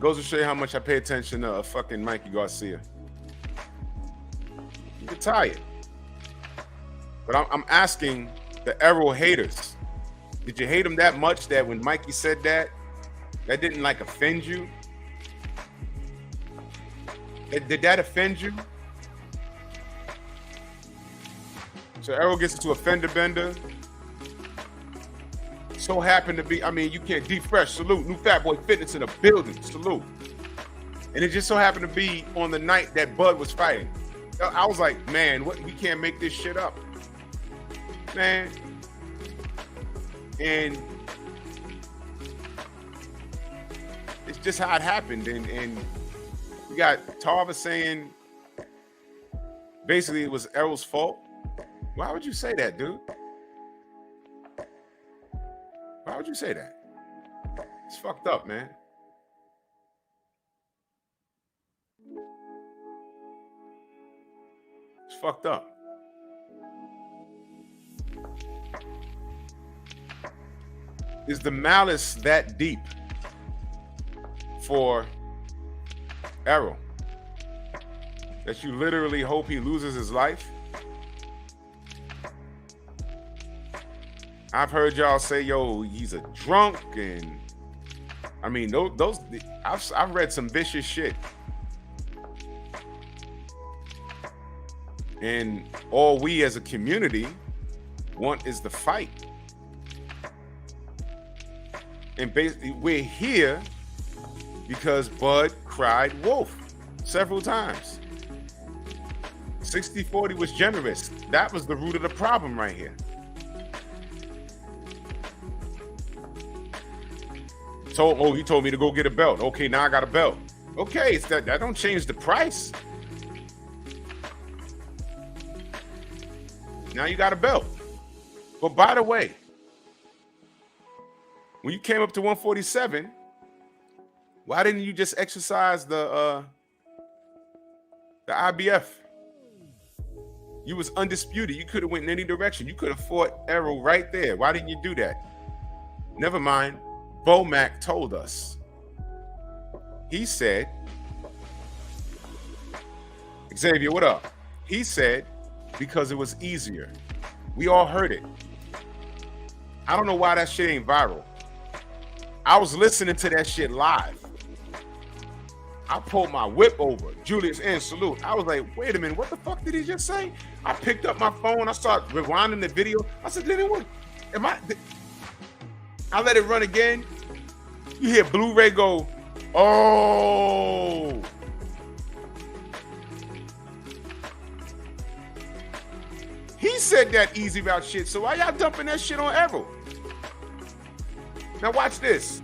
Goes to show you how much I pay attention to fucking Mikey Garcia. You get tired. But I'm asking the Errol haters. Did you hate him that much that when Mikey said that didn't like offend you? Did that offend you? So Errol gets into a fender bender. So happened to be, I mean, you can't defresh, salute. New Fat Boy Fitness in the building, salute. And it just so happened to be on the night that Bud was fighting. I was like, man, we can't make this shit up. Man. And it's just how it happened. And we got Tarver saying basically it was Errol's fault. Why would you say that, dude? Why would you say that? It's fucked up, man. It's fucked up. Is the malice that deep for Errol that you literally hope he loses his life? I've heard y'all say, yo, he's a drunk, and I mean, those I've read some vicious shit. And all we as a community want is the fight. And basically, we're here because Bud cried wolf several times. 60-40 was generous. That was the root of the problem right here. He told me to go get a belt. Okay, now I got a belt. Okay, it's that don't change the price. Now you got a belt. But by the way, when you came up to 147, why didn't you just exercise the IBF? You was undisputed. You could have went in any direction. You could have fought Errol right there. Why didn't you do that? Never mind. Bomac told us. He said, Xavier, what up? He said, because it was easier. We all heard it. I don't know why that shit ain't viral. I was listening to that shit live. I pulled my whip over. Julius and salute. I was like, wait a minute, what the fuck did he just say? I picked up my phone. I started rewinding the video. I said, did it work? I let it run again. You hear Blu-ray go, oh. He said that easy route shit, so why y'all dumping that shit on Errol? Now watch this.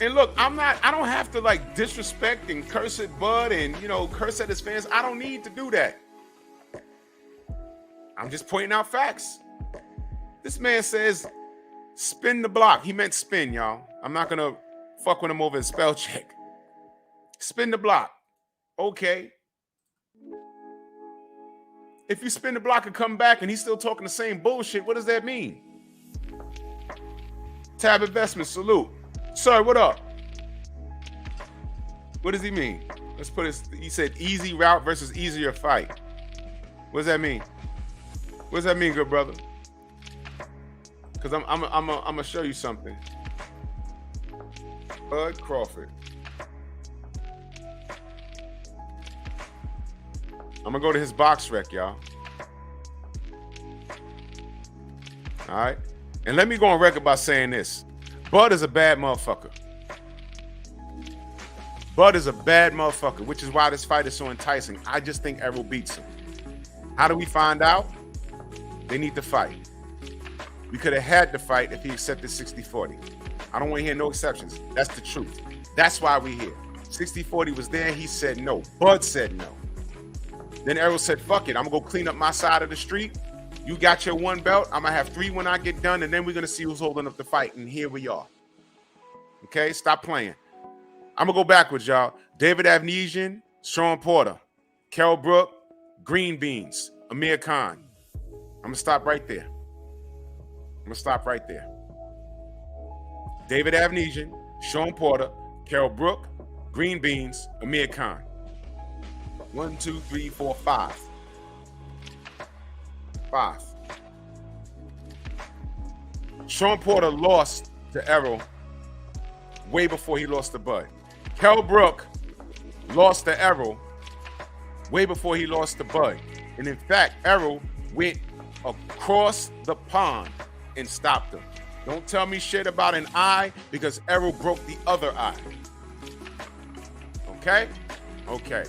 And look, I don't have to like disrespect and curse at Bud and, you know, curse at his fans. I don't need to do that. I'm just pointing out facts. This man says, spin the block. He meant spin, y'all. I'm not going to fuck with him over his spell check. Spin the block. Okay. If you spin the block and come back and he's still talking the same bullshit, what does that mean? Tab Investment, salute. Sir, what up? What does he mean? Let's put it, he said easy route versus easier fight. What does that mean? What does that mean, good brother? Because I'm gonna show you something. Bud Crawford. I'm gonna go to his box rec, y'all. All right. And let me go on record by saying this. Bud is a bad motherfucker. Bud is a bad motherfucker, which is why this fight is so enticing. I just think Errol beats him. How do we find out? They need to fight. We could have had the fight if he accepted 60-40. I don't want to hear no exceptions. That's the truth. That's why we're here. 60-40 was there. He said no. Bud said no. Then Errol said, fuck it. I'm going to go clean up my side of the street. You got your one belt. I'm going to have 3 when I get done, and then we're going to see who's holding up the fight. And here we are. Okay? Stop playing. I'm going to go backwards, y'all. David Avnesian, Sean Porter, Kell Brook, Green Beans, Amir Khan. I'm going to stop right there. David Avnesian, Sean Porter, Kell Brook, Green Beans, Amir Khan. 1, 2, 3, 4, 5. 5. Sean Porter lost to Errol way before he lost to Bud. Kell Brook lost to Errol way before he lost to Bud. And in fact, Errol went across the pond and stopped him. Don't tell me shit about an eye because Errol broke the other eye. Okay? Okay.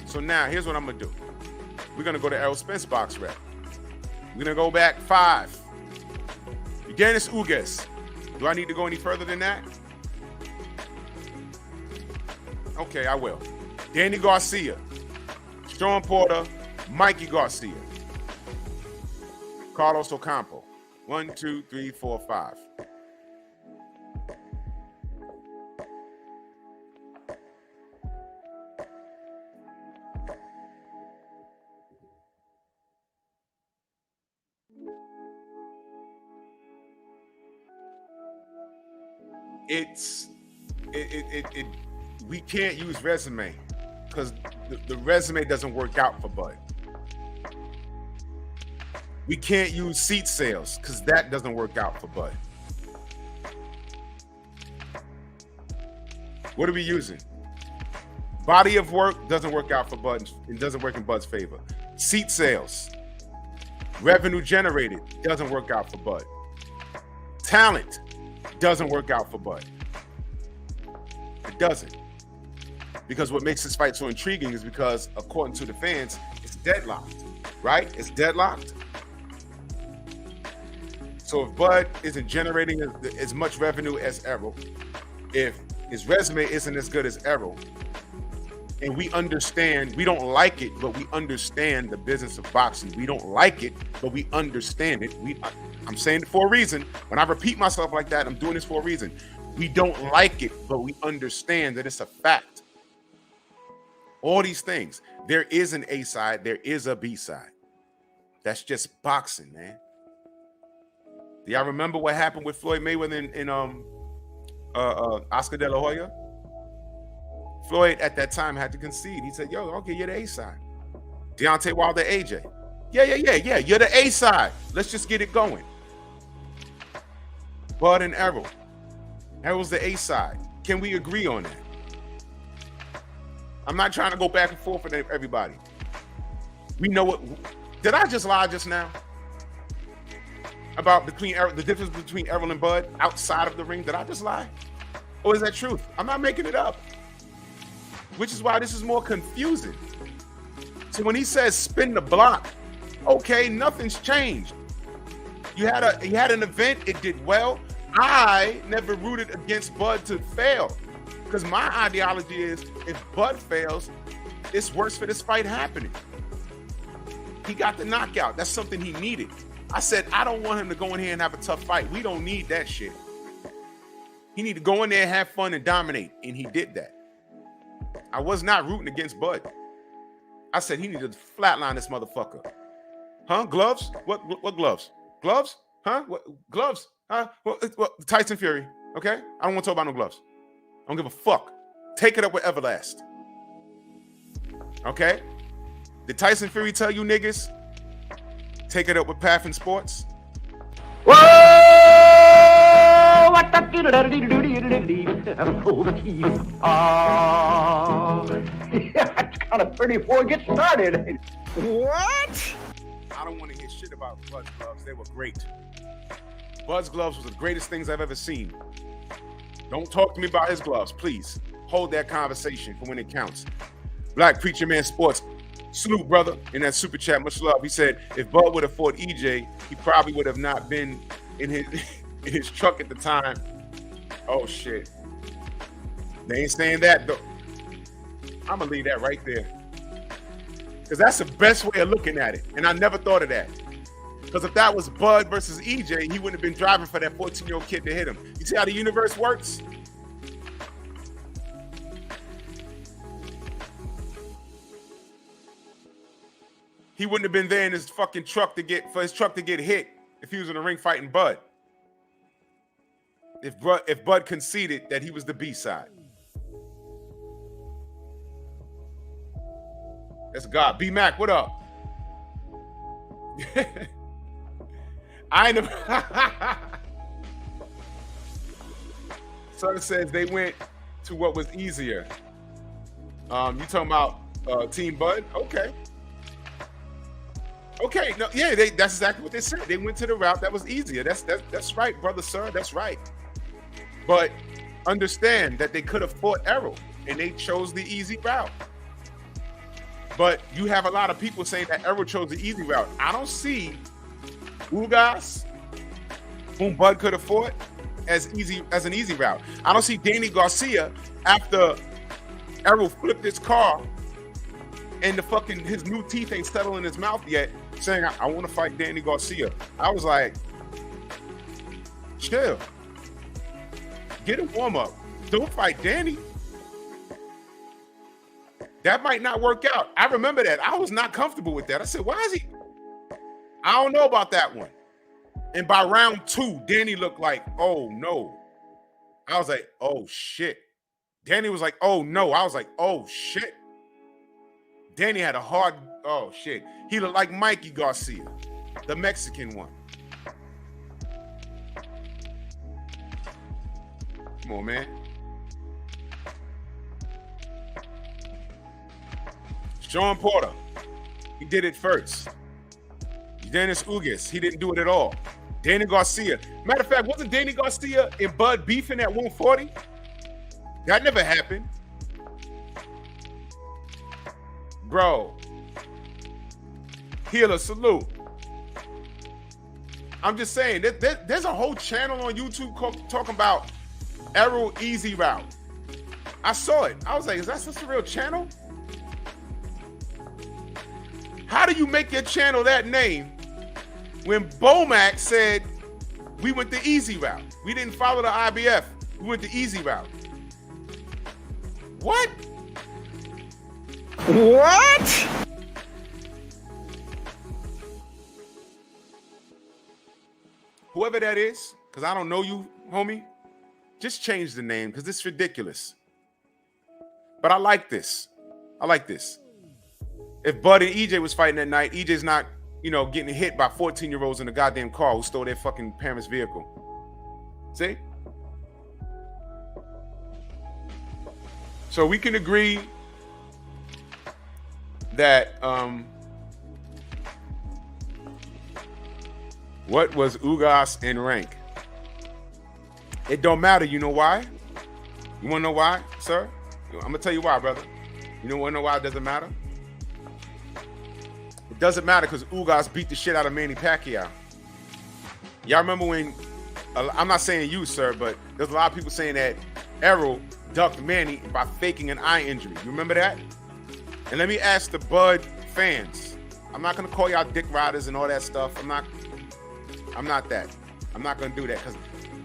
So now, here's what I'm going to do. We're going to go to Errol Spence box rep. We're going to go back 5. Yanis Ugas. Do I need to go any further than that? Okay, I will. Danny Garcia. Sean Porter. Mikey Garcia. Carlos Ocampo. 1, 2, 3, 4, 5. We can't use resume because the resume doesn't work out for Bud. We can't use seat sales because that doesn't work out for Bud. What are we using? Body of work doesn't work out for Bud. It doesn't work in Bud's favor. Seat sales, revenue generated doesn't work out for Bud. Talent doesn't work out for Bud. It doesn't. Because what makes this fight so intriguing is because, according to the fans, it's deadlocked, right? It's deadlocked. So if Bud isn't generating as much revenue as Errol, if his resume isn't as good as Errol, and we understand, we don't like it, but we understand the business of boxing. We don't like it, but we understand it. I'm saying it for a reason. When I repeat myself like that, I'm doing this for a reason. We don't like it, but we understand that it's a fact. All these things. There is an A side. There is a B side. That's just boxing, man. Do y'all remember what happened with Floyd Mayweather and Oscar De La Hoya? Floyd at that time had to concede. He said, yo, okay, you're the A side. Deontay Wilder, AJ. Yeah. You're the A side. Let's just get it going. Bud and Errol. Errol's the A side. Can we agree on that? I'm not trying to go back and forth with everybody. We know what. Did I just lie just now about the difference between Errol and Bud outside of the ring? Did I just lie? Or is that truth? I'm not making it up. Which is why this is more confusing. So when he says spin the block, okay, nothing's changed. You had an event, it did well. I never rooted against Bud to fail because my ideology is if Bud fails, it's worse for this fight happening. He got the knockout. That's something he needed. I said, I don't want him to go in here and have a tough fight. We don't need that shit. He need to go in there, have fun, and dominate, and he did that. I was not rooting against Bud. I said he needed to flatline this motherfucker. Huh? Gloves? What gloves? Gloves? Huh? What gloves? Huh? What, Tyson Fury. Okay? I don't want to talk about no gloves. I don't give a fuck. Take it up with Everlast. Okay? Did Tyson Fury tell you niggas? Take it up with Paffin Sports? Whoa! What the it's kind of pretty before it gets started. What? I don't want to hear shit about Bud's gloves. They were great. Bud's gloves was the greatest things I've ever seen. Don't talk to me about his gloves, please. Hold that conversation for when it counts. Black Preacher Man Sports. Salute, brother, in that super chat. Much love. He said if Bud would have fought EJ, he probably would have not been in his truck at the time. Oh shit. They ain't saying that though. I'm gonna leave that right there. Because that's the best way of looking at it. And I never thought of that. Because if that was Bud versus EJ, he wouldn't have been driving for that 14-year-old kid to hit him. You see how the universe works? He wouldn't have been there in his fucking truck to get hit if he was in the ring fighting Bud. If Bud conceded that he was the B-side. That's God. B-Mac, what up? I ain't Son says they went to what was easier. You talking about Team Bud? Okay. Okay, no, yeah, that's exactly what they said. They went to the route that was easier. That's right, brother, sir. That's right. But understand that they could have fought Errol, and they chose the easy route. But you have a lot of people saying that Errol chose the easy route. I don't see Ugas, whom Bud could have fought, as an easy route. I don't see Danny Garcia after Errol flipped his car and his new teeth ain't settled in his mouth yet, saying, I want to fight Danny Garcia. I was like, chill. Get a warm-up. Don't fight Danny. That might not work out. I remember that. I was not comfortable with that. I said, why is he? I don't know about that one. And by round 2, Danny looked like, oh, no. I was like, oh, shit. Danny was like, oh, no. I was like, oh, shit. Danny had a hard, oh, shit. He looked like Mikey Garcia, the Mexican one. Come on, man. Sean Porter, he did it first. Dennis Ugas, he didn't do it at all. Danny Garcia. Matter of fact, wasn't Danny Garcia and Bud beefing at 140? That never happened. Bro. Healer, salute. I'm just saying, there's a whole channel on YouTube talking about Errol Easy Route. I saw it. I was like, is that such a real channel? How do you make your channel that name when Bomac said we went the easy route? We didn't follow the IBF. We went the easy route. What? What? Whoever that is, because I don't know you, homie, just change the name because it's ridiculous. But I like this. I like this. If Bud and EJ was fighting that night, EJ's not, getting hit by 14-year-olds in a goddamn car who stole their fucking parents' vehicle. See? So we can agree that what was Ugas in rank? It don't matter. You know why? You want to know why, sir? I'm going to tell you why, brother. You want to know why it doesn't matter? It doesn't matter because Ugas beat the shit out of Manny Pacquiao. Y'all remember when, I'm not saying you, sir, but there's a lot of people saying that Errol ducked Manny by faking an eye injury. You remember that? And let me ask the Bud fans. I'm not going to call y'all dick riders and all that stuff. I'm not that. I'm not going to do that because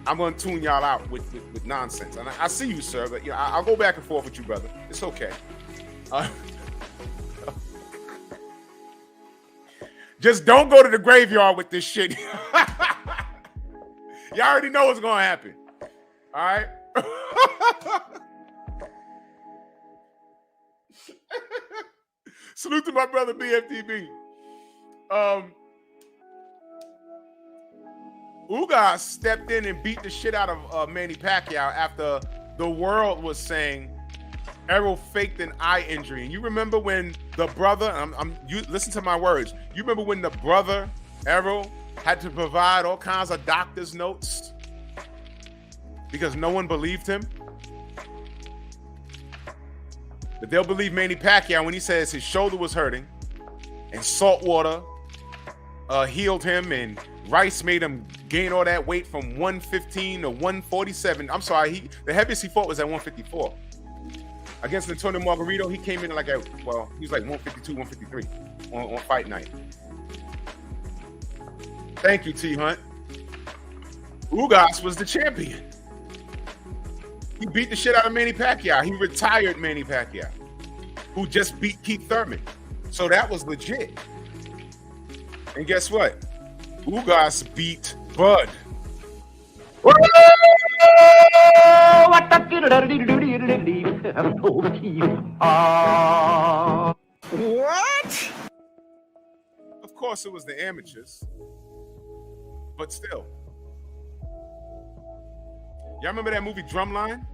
I'm going to tune y'all out with nonsense. And I see you, sir, but I'll go back and forth with you, brother. It's okay. Just don't go to the graveyard with this shit. Y'all already know what's going to happen. All right? Salute to my brother BFTB. Ugas stepped in and beat the shit out of Manny Pacquiao after the world was saying Errol faked an eye injury. And you remember when the brother, you listen to my words. You remember when the brother Errol had to provide all kinds of doctor's notes because no one believed him? But they'll believe Manny Pacquiao when he says his shoulder was hurting and salt water healed him and rice made him gain all that weight from 115 to 147. I'm sorry, the heaviest he fought was at 154. Against Antonio Margarito, he came in he was like 152, 153 on fight night. Thank you, T. Hunt. Ugas was the champion. He beat the shit out of Manny Pacquiao. He retired Manny Pacquiao, who just beat Keith Thurman. So that was legit. And guess what? Ugas beat Bud. What? Of course, it was the amateurs, but still. Y'all remember that movie Drumline?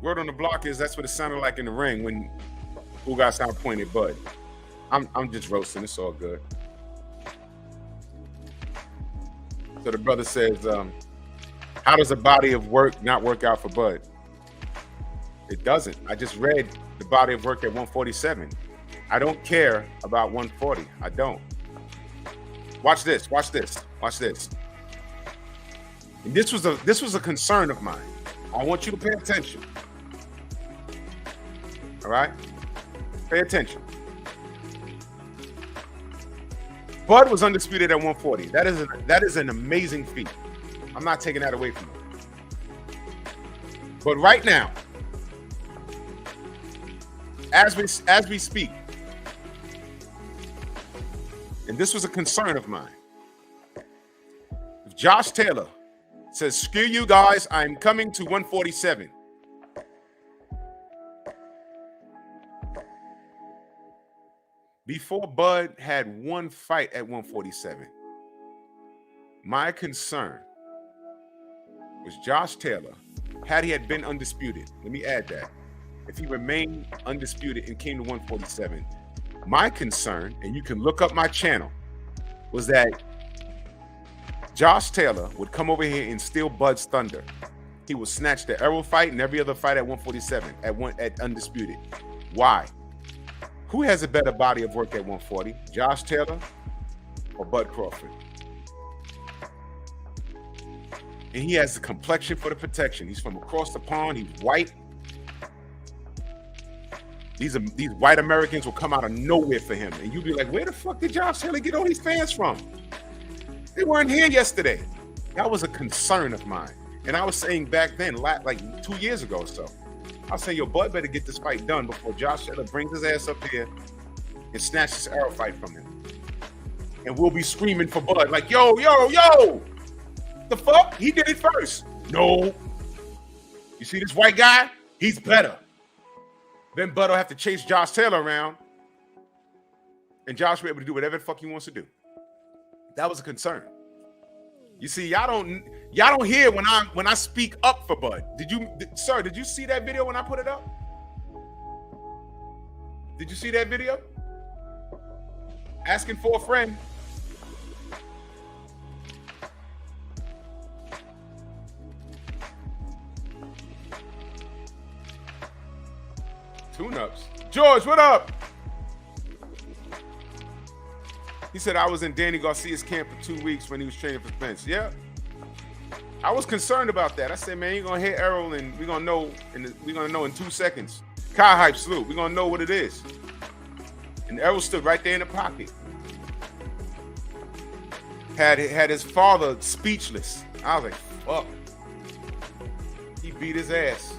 Word on the block is that's what it sounded like in the ring when Ugas outpointed Bud. I'm just roasting. It's all good. So the brother says, how does a body of work not work out for Bud? It doesn't. I just read the body of work at 147. I don't care about 140. I don't. Watch this. Watch this. Watch this. And this was a concern of mine. I want you to pay attention. All right? Pay attention. Bud was undisputed at 140. That is an amazing feat. I'm not taking that away from him. But right now, as we speak, and this was a concern of mine, if Josh Taylor says, screw you guys, I'm coming to 147. Before Bud had one fight at 147, my concern was Josh Taylor, had he had been undisputed, let me add that, if he remained undisputed and came to 147, my concern, and you can look up my channel, was that Josh Taylor would come over here and steal Bud's thunder. He would snatch the Errol fight and every other fight at 147, at undisputed. Why? Who has a better body of work at 140? Josh Taylor or Bud Crawford? And he has the complexion for the protection. He's from across the pond. He's white. These white Americans will come out of nowhere for him. And you'll be like, where the fuck did Josh Taylor get all these fans from? They weren't here yesterday. That was a concern of mine. And I was saying back then, like 2 years ago or so, I was saying, yo, Bud better get this fight done before Josh Taylor brings his ass up here and snatches this Errol fight from him. And we'll be screaming for Bud like, yo, the fuck? He did it first. No. You see this white guy? He's better. Then Bud will have to chase Josh Taylor around and Josh will be able to do whatever the fuck he wants to do. That was a concern. You see, y'all Y'all don't hear when I speak up for Bud. Sir, did you see that video when I put it up? Did you see that video? Asking for a friend. Tune-ups. George, what up? He said I was in Danny Garcia's camp for 2 weeks when he was training for Spence. Yeah. I was concerned about that. I said, man, you're gonna hit Errol and we're gonna know in 2 seconds. Kai hype salute. We're gonna know what it is. And Errol stood right there in the pocket. Had his father speechless. I was like, fuck. He beat his ass.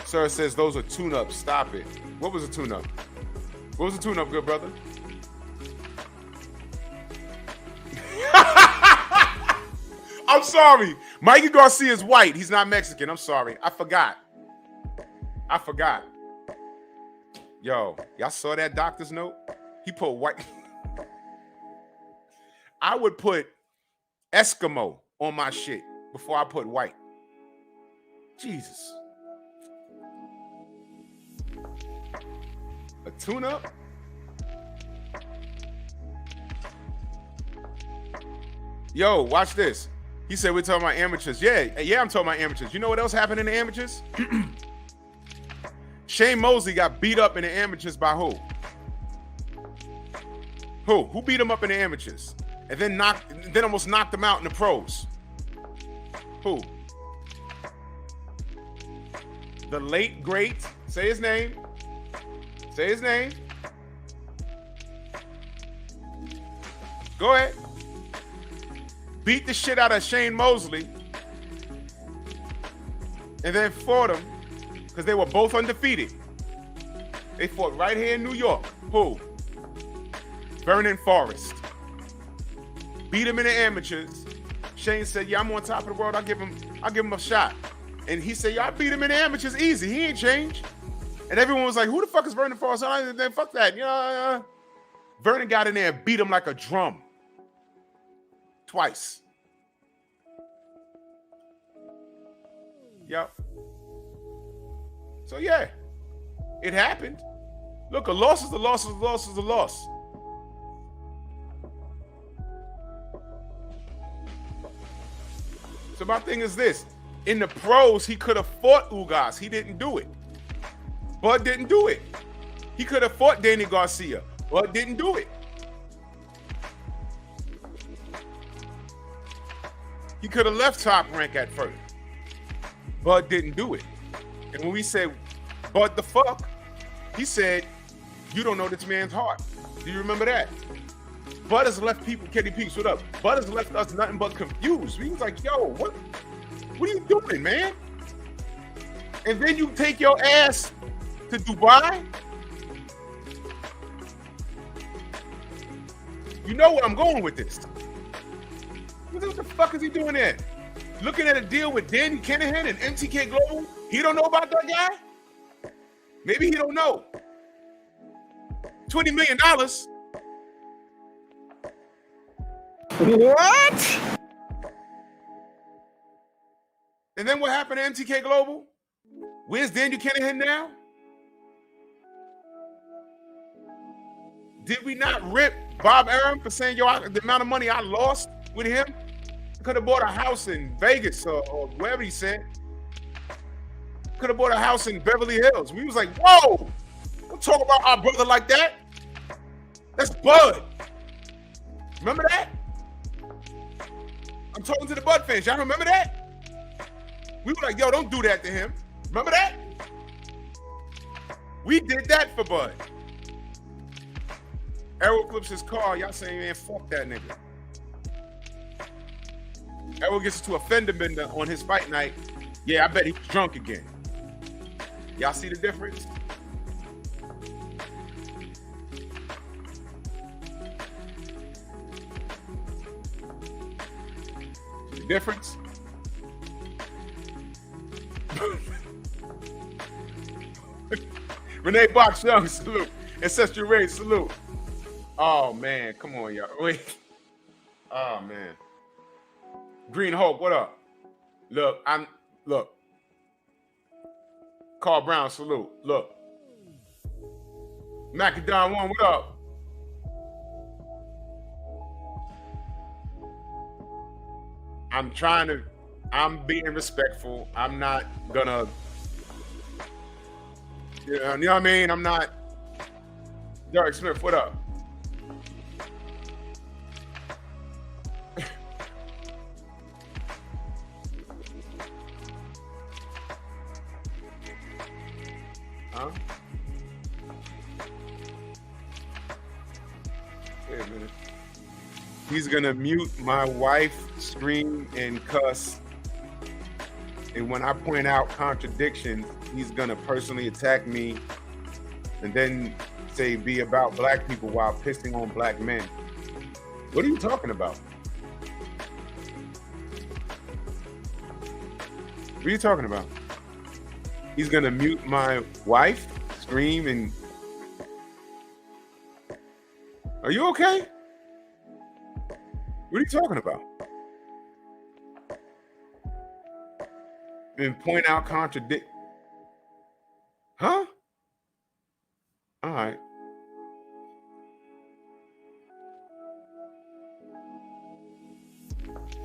Sir says those are tune-ups. Stop it. What was a tune-up? What was a tune-up, good brother? I'm sorry. Mikey Garcia is white. He's not Mexican. I'm sorry. I forgot. Yo, y'all saw that doctor's note? He put white. I would put Eskimo on my shit before I put white. Jesus. A tune-up? Yo, watch this. He said we're talking about amateurs. Yeah, I'm talking about amateurs. You know what else happened in the amateurs? Shane Mosley got beat up in the amateurs by who? Who beat him up in the amateurs? And then almost knocked him out in the pros? Who? The late, great, say his name. Say his name. Go ahead. Beat the shit out of Shane Mosley. And then fought him because they were both undefeated. They fought right here in New York. Who? Vernon Forrest. Beat him in the amateurs. Shane said, yeah, I'm on top of the world. I'll give him a shot. And he said, yeah, I beat him in the amateurs easy. He ain't changed. And everyone was like, who the fuck is Vernon Forrest? Then fuck that. Vernon got in there and beat him like a drum. Twice. Yep. So yeah, it happened. Look, a loss is a loss is a loss is a loss. So my thing is this. In the pros, he could have fought Ugas. He didn't do it. Bud didn't do it. He could have fought Danny Garcia. Bud didn't do it. He could have left Top Rank at first. Bud didn't do it. And when we said, Bud the fuck, he said, you don't know this man's heart. Do you remember that? Bud has left people, Kenny Peaks, what up? Bud has left us nothing but confused. We was like, yo, what are you doing, man? And then you take your ass to Dubai? You know where I'm going with this. What the fuck is he doing there? Looking at a deal with Danny Kinahan and MTK Global? He don't know about that guy? Maybe he don't know. $20 million. What? And then what happened to MTK Global? Where's Daniel Kinahan now? Did we not rip Bob Arum for saying, yo, the amount of money I lost with him? Could have bought a house in Vegas or wherever he said. Could have bought a house in Beverly Hills. We was like, whoa, don't talk about our brother like that. That's Bud. Remember that? I'm talking to the Bud fans. Y'all remember that? We were like, yo, don't do that to him. Remember that? We did that for Bud. Errol clips his car. Y'all saying, man, fuck that nigga. Errol gets to a fender bender on his fight night. Yeah, I bet he's drunk again. Y'all see the difference? The difference? Renee Box Young, salute. Ancestral Race, salute. Oh, man. Come on, y'all. Wait. Oh, man. Green Hope, what up? Look. Carl Brown, salute. Look. Macadon 1, what up? I'm being respectful. I'm not gonna, you know what I mean? I'm not. Derek Smith, what up? Huh? Wait a minute. He's gonna mute my wife, scream, and cuss. And when I point out contradiction, he's gonna personally attack me and then say be about black people while pissing on black men. What are you talking about? What are you talking about? He's gonna mute my wife, scream, and are you okay? What are you talking about? And point out contradict. Huh? All right.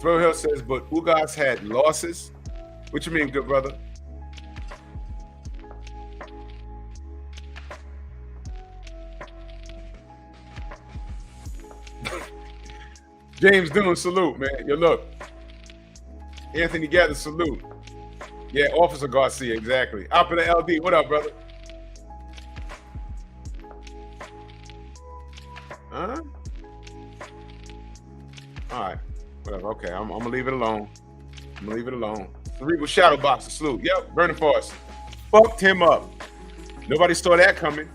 Throw Hill says, but Ugas had losses. What you mean, good brother? James Doon, salute, man. Yo, look. Anthony Gather, salute. Yeah, Officer Garcia, exactly. Up in the LD, what up, brother? Huh? All right, whatever. Okay, I'm gonna leave it alone. I'm gonna leave it alone. Cerebral Shadow Boxer, salute. Yep, Burning Force. Fucked him up. Nobody saw that coming.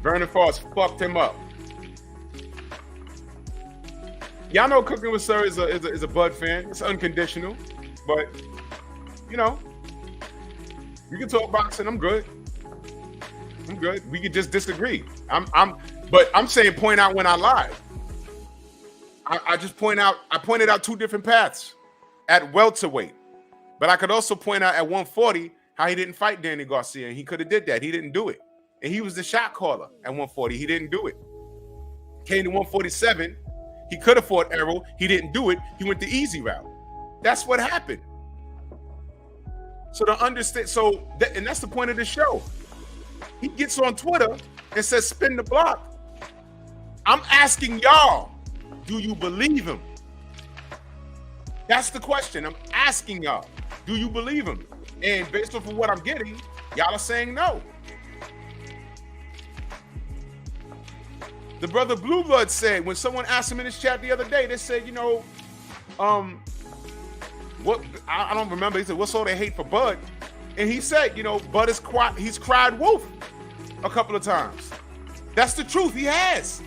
Burning Force fucked him up. Y'all know Cooking with Sir is a Bud fan. It's unconditional, but you know, you can talk boxing. I'm good. I'm good. We could just disagree. But I'm saying point out when I lie. I just pointed out two different paths at welterweight, but I could also point out at 140 how he didn't fight Danny Garcia, and he could have did that. He didn't do it, and he was the shot caller at 140. He didn't do it. Came to 147. He could have fought Errol. He didn't do it. He went the easy route. That's what happened. So to understand, and that's the point of the show. He gets on Twitter and says, spin the block. I'm asking y'all, do you believe him? That's the question. I'm asking y'all, do you believe him? And based off of what I'm getting, y'all are saying no. The brother Blue Blood said, when someone asked him in his chat the other day, they said, you know, what, I don't remember. He said, what's all they hate for Bud? And he said, you know, Bud he's cried wolf a couple of times. That's the truth. He has.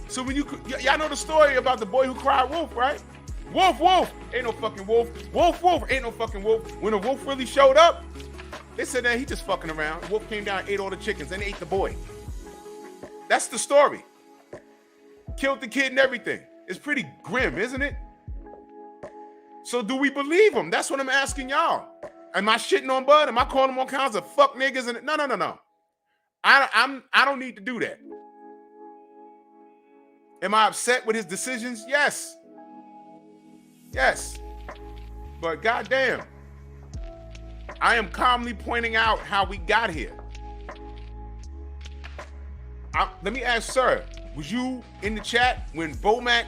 So when y'all know the story about the boy who cried wolf, right? Wolf, wolf, ain't no fucking wolf. Wolf, wolf, ain't no fucking wolf. When the wolf really showed up, they said that he just fucking around. Wolf came down, ate all the chickens, and ate the boy. That's the story. Killed the kid and everything. It's pretty grim, isn't it? So do we believe him? That's what I'm asking y'all. Am I shitting on Bud? Am I calling him all kinds of fuck niggas? And no. I don't need to do that. Am I upset with his decisions? Yes. Yes. But goddamn, I am calmly pointing out how we got here. Let me ask, sir, was you in the chat when Bomac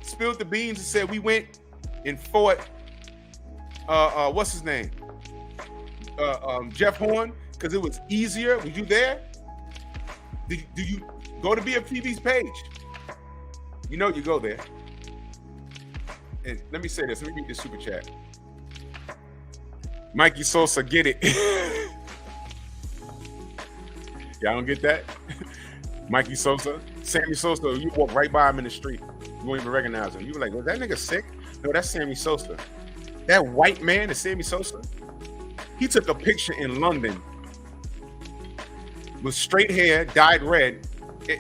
spilled the beans and said we went and fought, what's his name? Jeff Horn, because it was easier? Was you there? Do you go to BFTV's page? You know you go there. And let me say this. Let me read this super chat. Mikey Sosa, get it. Y'all don't get that? Mikey Sosa, Sammy Sosa, you walk right by him in the street. You won't even recognize him. You were like, was that nigga sick? No, that's Sammy Sosa. That white man is Sammy Sosa. He took a picture in London with straight hair, dyed red.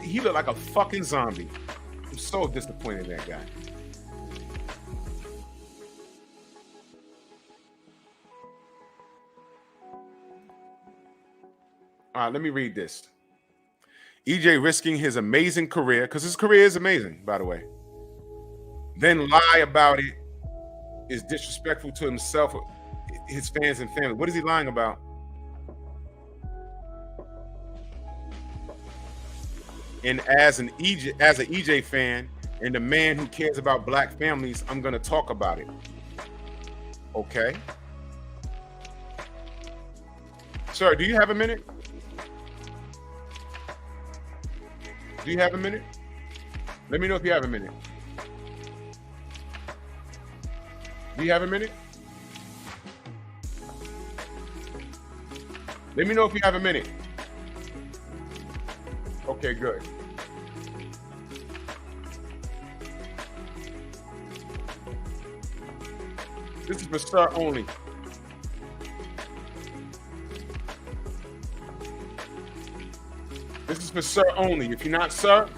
He looked like a fucking zombie. I'm so disappointed in that guy. All right, let me read this. EJ risking his amazing career, because his career is amazing, by the way, then lie about it is disrespectful to himself, his fans, and family. What is he lying about? And as an EJ fan and a man who cares about black families, I'm going to talk about it. Okay. Sir, do you have a minute? Do you have a minute? Let me know if you have a minute. Do you have a minute? Let me know if you have a minute. Okay, good. This is for sir only. This is for sir only. If you're not sir,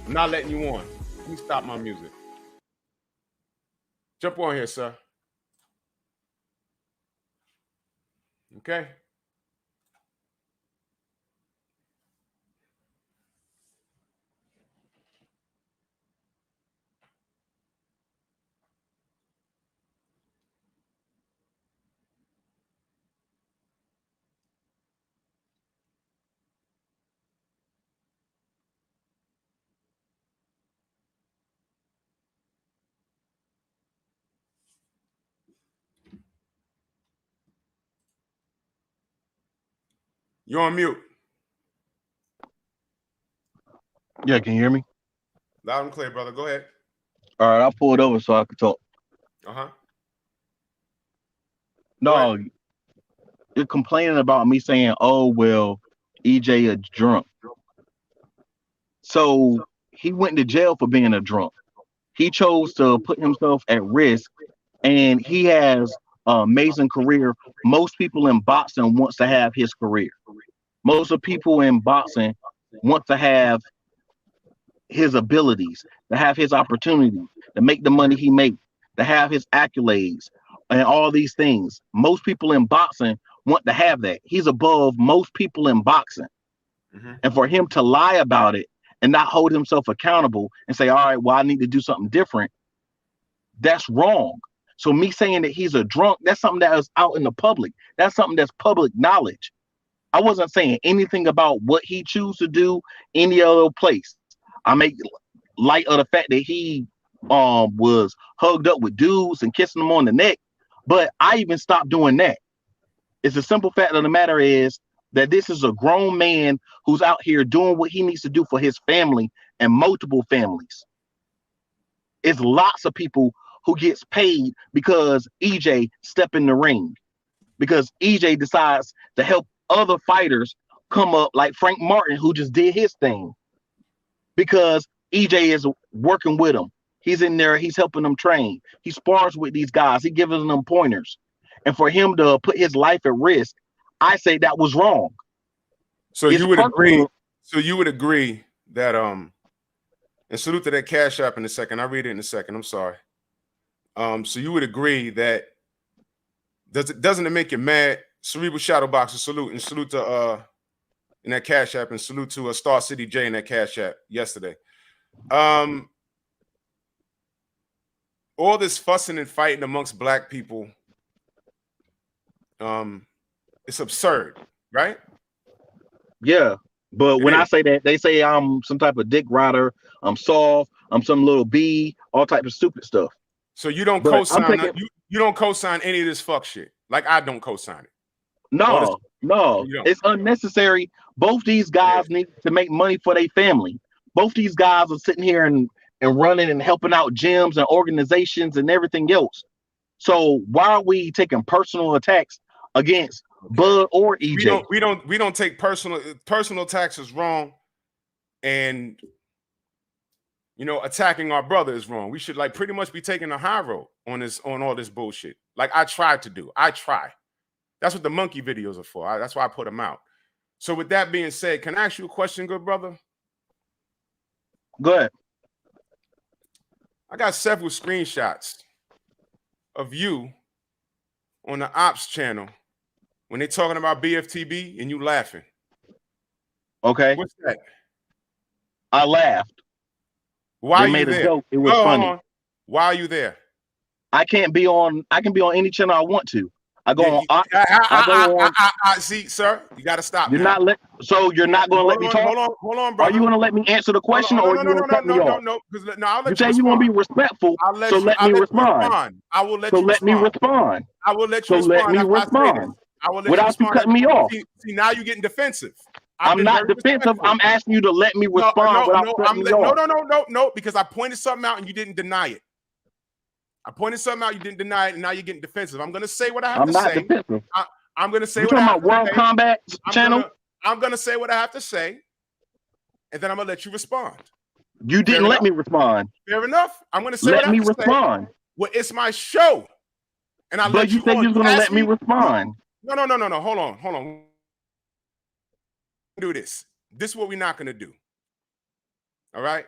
I'm not letting you on. Let me stop my music. Jump on here, sir. Okay. You're on mute. Yeah, can you hear me? Loud and clear, brother. Go ahead. All right, I'll pull it over so I can talk. Uh-huh. No, you're complaining about me saying, oh, well, EJ a drunk. So he went to jail for being a drunk. He chose to put himself at risk, and he has an amazing career. Most people in boxing wants to have his career. Most of people in boxing want to have his abilities, to have his opportunity, to make the money he makes, to have his accolades, and all these things. Most people in boxing want to have that. He's above most people in boxing. Mm-hmm. And for him to lie about it and not hold himself accountable and say, all right, well, I need to do something different, that's wrong. So me saying that he's a drunk, that's something that is out in the public. That's something that's public knowledge. I wasn't saying anything about what he chooses to do any other place. I make light of the fact that he was hugged up with dudes and kissing them on the neck, but I even stopped doing that. It's a simple fact of the matter is that this is a grown man who's out here doing what he needs to do for his family and multiple families. It's lots of people who gets paid because EJ step in the ring, because EJ decides to help other fighters come up, like Frank Martin, who just did his thing, because EJ is working with him. He's in there. He's helping them train. He spars with these guys. He gives them pointers. And for him to put his life at risk, I say that was wrong. So you would agree. So you would agree that and salute to that Cash App in a second. I'll read it in a second. I'm sorry. So you would agree that doesn't it make you mad? Cerebral Shadow Boxer, salute, and salute to in that Cash App, and salute to Star City J in that Cash App yesterday. All this fussing and fighting amongst black people, it's absurd, right? Yeah, but when I say that, they say I'm some type of dick rider, I'm soft, I'm some little B, all types of stupid stuff. So you don't co-sign you don't co-sign any of this fuck shit. Like I don't co-sign it. No, it's unnecessary. Both these guys need to make money for their family. Both these guys are sitting here and running and helping out gyms and organizations and everything else. So why are we taking personal attacks against Bud or EJ? We don't take personal attacks is wrong, and attacking our brother is wrong. We should pretty much be taking a high road on all this bullshit. Like I tried to do. I try. That's what the monkey videos are for. That's why I put them out. So with that being said, can I ask you a question, good brother? Go ahead. I got several screenshots of you on the Ops channel when they're talking about BFTB and you laughing. Okay. What's that? I laughed. Why they are made you a there? joke. It was funny. Why are you there? I can be on any channel I want to. I go on. See, sir, you got to stop. You're now. not so you're not going to let me talk. Hold on, brother. Are you going to let me answer the question, or are you going to cut me off? No. I'll let you say you want to be respectful, so let me respond. I will let so you let respond. me respond. I will let you so respond. let me respond. I will let without you cutting me off. See, now you're getting defensive. I'm not defensive. Respectful. I'm asking you to let me respond without cutting me off. No, because I pointed something out and you didn't deny it. I pointed something out, you didn't deny it, and now you're getting defensive. I'm going to say what I have to say. I'm not defensive. I'm going to say what I have to say. World Combat channel? I'm going to say what I have to say, and then I'm going to let you respond. You didn't let me respond. Fair enough. I'm going to say what I have to say. Let me respond. Well, it's my show. And I let you said you was going to let me respond. No. Hold on. Do this. This is what we're not going to do. All right?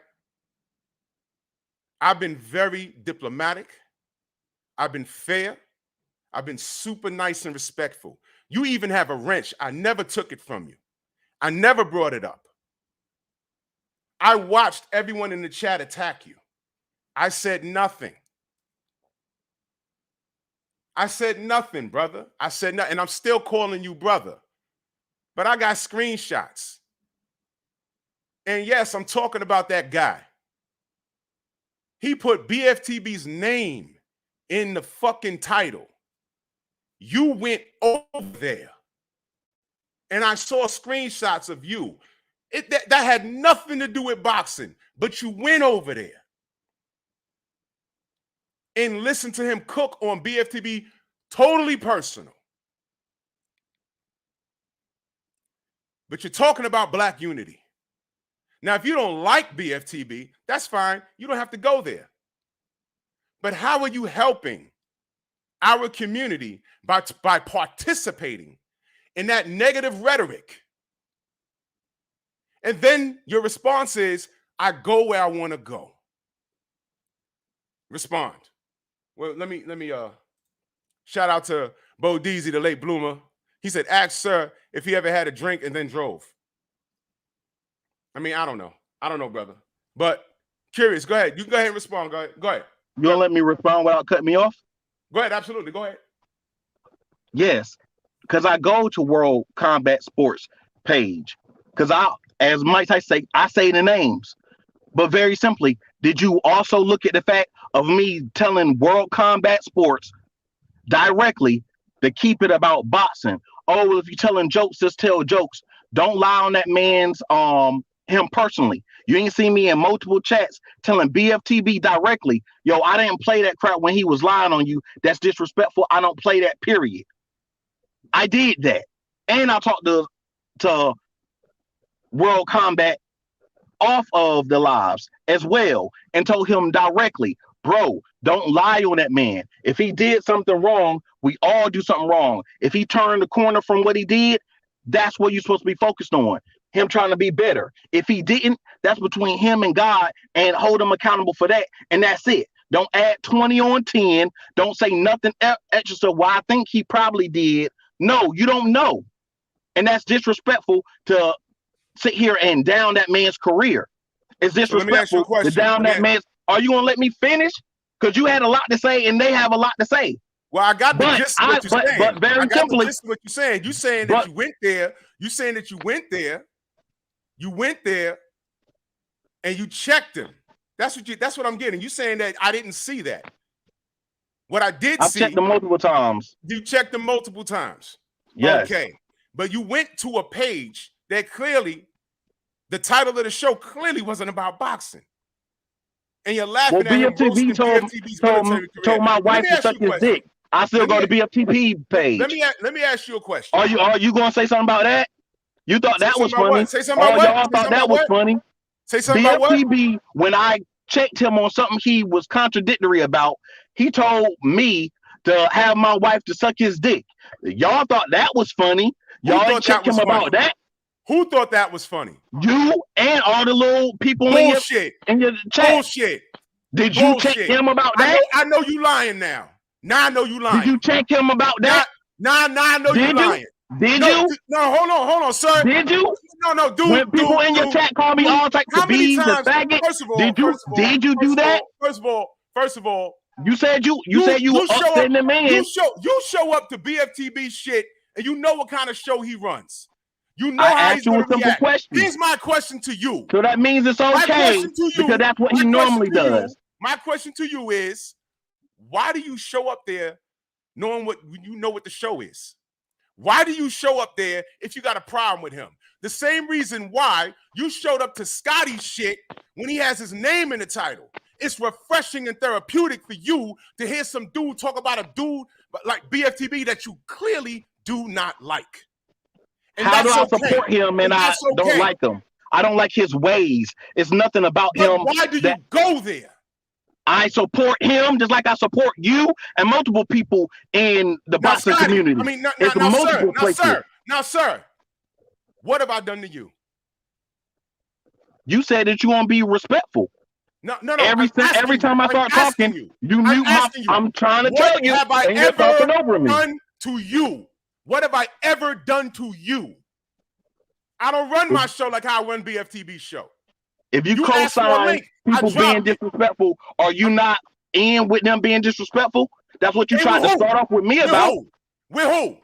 I've been very diplomatic. I've been fair. I've been super nice and respectful. You even have a wrench. I never took it from you. I never brought it up. I watched everyone in the chat attack you. I said nothing. I said nothing, brother. I said nothing, and I'm still calling you brother. But I got screenshots. And yes, I'm talking about that guy. He put BFTB's name in the fucking title. You went over there. And I saw screenshots of you. That had nothing to do with boxing, but you went over there and listened to him cook on BFTB, totally personal. But you're talking about black unity. Now, if you don't like BFTB, that's fine. You don't have to go there. But how are you helping our community by participating in that negative rhetoric? And then your response is, I go where I want to go. Respond. Well, let me shout out to Bo Deasy, the late bloomer. He said, ask sir if he ever had a drink and then drove. I mean, I don't know, brother. But curious, go ahead. You can go ahead and respond. Go ahead. You gonna let me respond without cutting me off? Go ahead, absolutely. Go ahead. Yes, because I go to World Combat Sports page. Because as Mike Tyson say, I say the names. But very simply, did you also look at the fact of me telling World Combat Sports directly to keep it about boxing? Oh, well, if you're telling jokes, just tell jokes. Don't lie on that man's him personally. You ain't seen me in multiple chats telling BFTB directly, yo, I didn't play that crap when he was lying on you. That's disrespectful. I don't play that, period. I did that. And I talked to World Combat off of the lives as well and told him directly, bro, don't lie on that man. If he did something wrong, we all do something wrong. If he turned the corner from what he did, that's what you're supposed to be focused on. Him trying to be better. If he didn't, that's between him and God, and hold him accountable for that. And that's it. Don't add 20 on 10. Don't say nothing extra. So, well, I think he probably did. No, you don't know. And that's disrespectful to sit here and down that man's career. It's disrespectful to down that man's. Are you going to let me finish? Because you had a lot to say and they have a lot to say. Well, I got the gist of what you're saying. But very simply, the gist of what you're saying. You're saying that you went there. You're saying that you went there. You went there and you checked him. That's what I'm getting. You saying that I didn't see that. What I did see. I checked them multiple times. You checked them multiple times. Yes. Okay. But you went to a page that clearly, the title of the show clearly wasn't about boxing. And you're laughing at him roasting BFTB's military career. Told my wife to suck his dick. I still go to BFTP page. Let me ask you a question. Are you going to say something about that? You thought that was funny. Say something about what? Y'all thought that was funny. Say something about what? BFTB, when I checked him on something he was contradictory about, he told me to have my wife to suck his dick. Y'all thought that was funny. Y'all ain't checked him about that. Who thought that was funny? You and all the little people in your chat. Bullshit. Did you check him about that? I know you lying now. Now I know you lying. Did you check him about that? Now I know you lying. Did you? No, hold on, sir. Did you? No, dude. When people in your chat call me all types of bees and faggots, did you do that? First of all, you said you upsetting the man. You show up to BFTB shit, and you know what kind of show he runs. You know I how asked you a simple question. Here's my question to you. So that means it's okay because that's what he normally does. My question to you is, why do you show up there knowing what you know what the show is? Why do you show up there if you got a problem with him? The same reason why you showed up to Scotty's shit when he has his name in the title. It's refreshing and therapeutic for you to hear some dude talk about a dude like BFTB that you clearly do not like. And how do I support him and I don't like him? I don't like his ways. It's nothing about him. Why do you go there? I support him just like I support you and multiple people in the boxing community. I mean, now, sir, what have I done to you? You said that you want to be respectful. No. Every time I start talking, you mute my. I'm trying to tell you. What have I ever done to you? What have I ever done to you? I don't run my show like how I run BFTB's show. If you co-sign people being disrespectful, are you not in with them being disrespectful? That's what you tried to start off with me about. With who?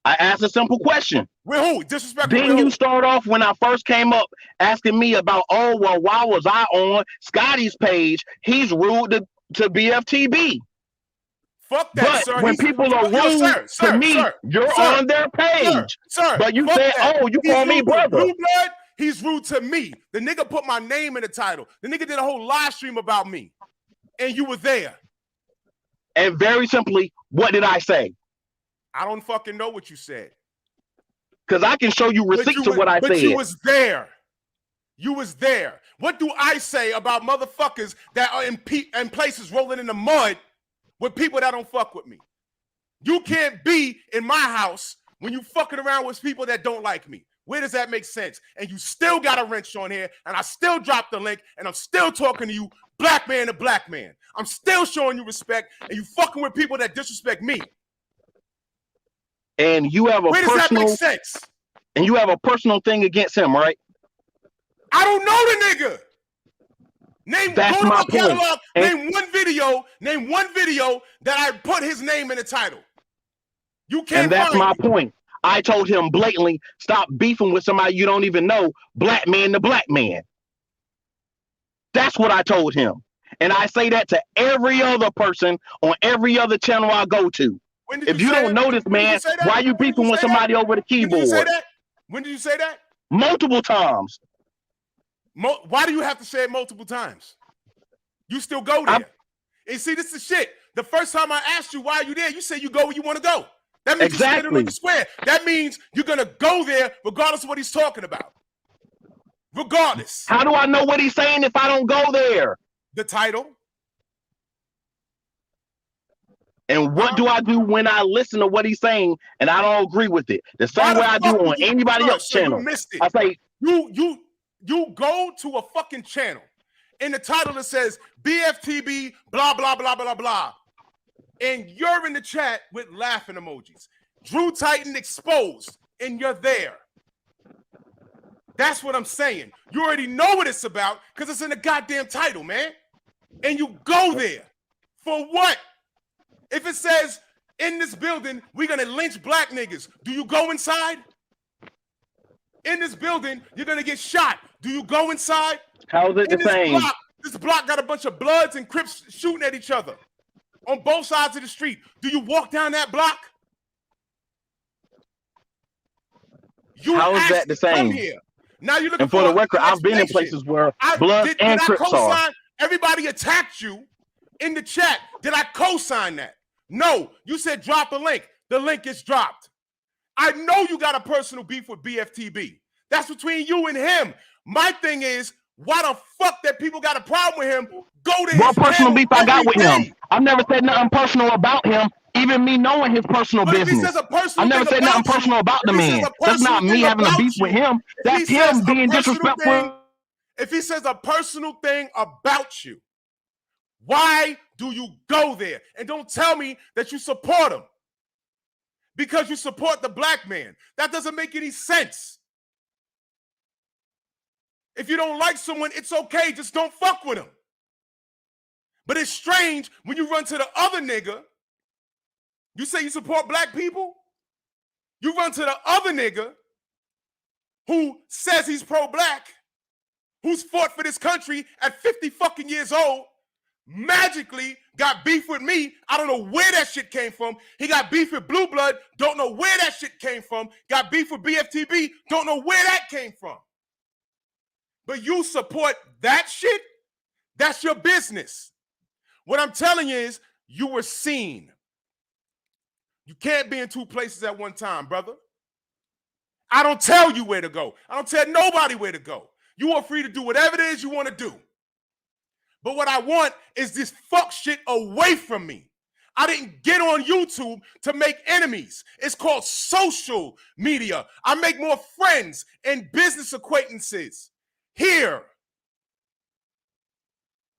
I asked a simple question. With who? Disrespectful. Then you start off when I first came up asking me about, oh, well, why was I on Scotty's page? He's rude to BFTB. Fuck that, but when people are rude to me, you're on their page. But you said, oh, you call me brother. Blue blood, he's rude to me. The nigga put my name in the title. The nigga did a whole live stream about me. And you were there. And very simply, what did I say? I don't fucking know what you said. Because I can show you receipts of what I said. But you was there. You was there. What do I say about motherfuckers that are in places rolling in the mud with people that don't fuck with me? You can't be in my house when you fucking around with people that don't like me. Where does that make sense? And you still got a wrench on here, and I still dropped the link, and I'm still talking to you, black man to black man. I'm still showing you respect, and you fucking with people that disrespect me. And you have a Where does that make sense? And you have a personal thing against him, right? I don't know the nigga. Go to my catalog. Name one video that I put his name in the title. You can't. And that's my point. I told him blatantly, stop beefing with somebody you don't even know, black man to black man. That's what I told him. And I say that to every other person on every other channel I go to. If you don't know this man, why are you beefing with somebody over the keyboard? When did you say that? Multiple times. Why do you have to say it multiple times? You still go there. And see, this is shit. The first time I asked you why are you there, you said you go where you want to go. That means you're standing on the square. That means you're going to go there regardless of what he's talking about. Regardless. How do I know what he's saying if I don't go there? The title. And what do I do when I listen to what he's saying and I don't agree with it? The same way I do on anybody else's channel. I say, you go to a fucking channel. In the title it says BFTB blah blah blah blah blah. And you're in the chat with laughing emojis. Drew Titan exposed, and you're there. That's what I'm saying. You already know what it's about because it's in the goddamn title, man. And you go there. For what? If it says, in this building, we're going to lynch black niggas, do you go inside? In this building, you're going to get shot. Do you go inside? How is it the same? This block got a bunch of Bloods and Crips shooting at each other on both sides of the street. Do you walk down that block? How is that the same? Here. Now you're looking and for the record, I've been in places where Bloods and Crips are. Everybody attacked you in the chat. Did I co-sign that? No. You said drop the link. The link is dropped. I know you got a personal beef with BFTB. That's between you and him. My thing is, why the fuck that people got a problem with him? Go to his what personal beef I got with day. him? I've never said nothing personal about him, even me knowing his personal business. I never said nothing personal about the man. That's not me having a beef with him. That's him being disrespectful. If he says a personal thing about you, Why do you go there? And don't tell me that you support him because you support the black man. That doesn't make any sense. If you don't like someone, it's okay. Just don't fuck with him. But it's strange when you run to the other nigga. You say you support black people? You run to the other nigga who says he's pro-black, who's fought for this country at 50 fucking years old, magically got beef with me. I don't know where that shit came from. He got beef with Blue Blood. Don't know where that shit came from. Got beef with BFTB. Don't know where that came from. But you support that shit? That's your business. What I'm telling you is you were seen. You can't be in two places at one time, brother. I don't tell you where to go. I don't tell nobody where to go. You are free to do whatever it is you want to do. But what I want is this fuck shit away from me. I didn't get on YouTube to make enemies. It's called social media. I make more friends and business acquaintances here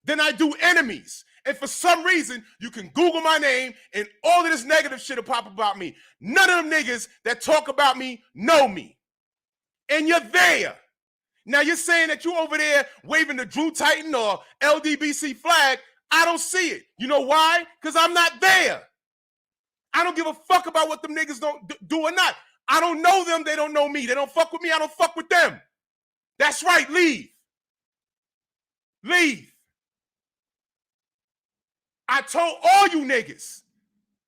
than I do enemies. And for some reason, you can Google my name and all of this negative shit will pop about me. None of them niggas that talk about me know me. And you're there. Now you're saying that you over there waving the Drew Titan or LDBC flag. I don't see it. You know why? Because I'm not there. I don't give a fuck about what them niggas don't do or not. I don't know them. They don't know me. They don't fuck with me. I don't fuck with them. That's right. Leave. Leave. I told all you niggas,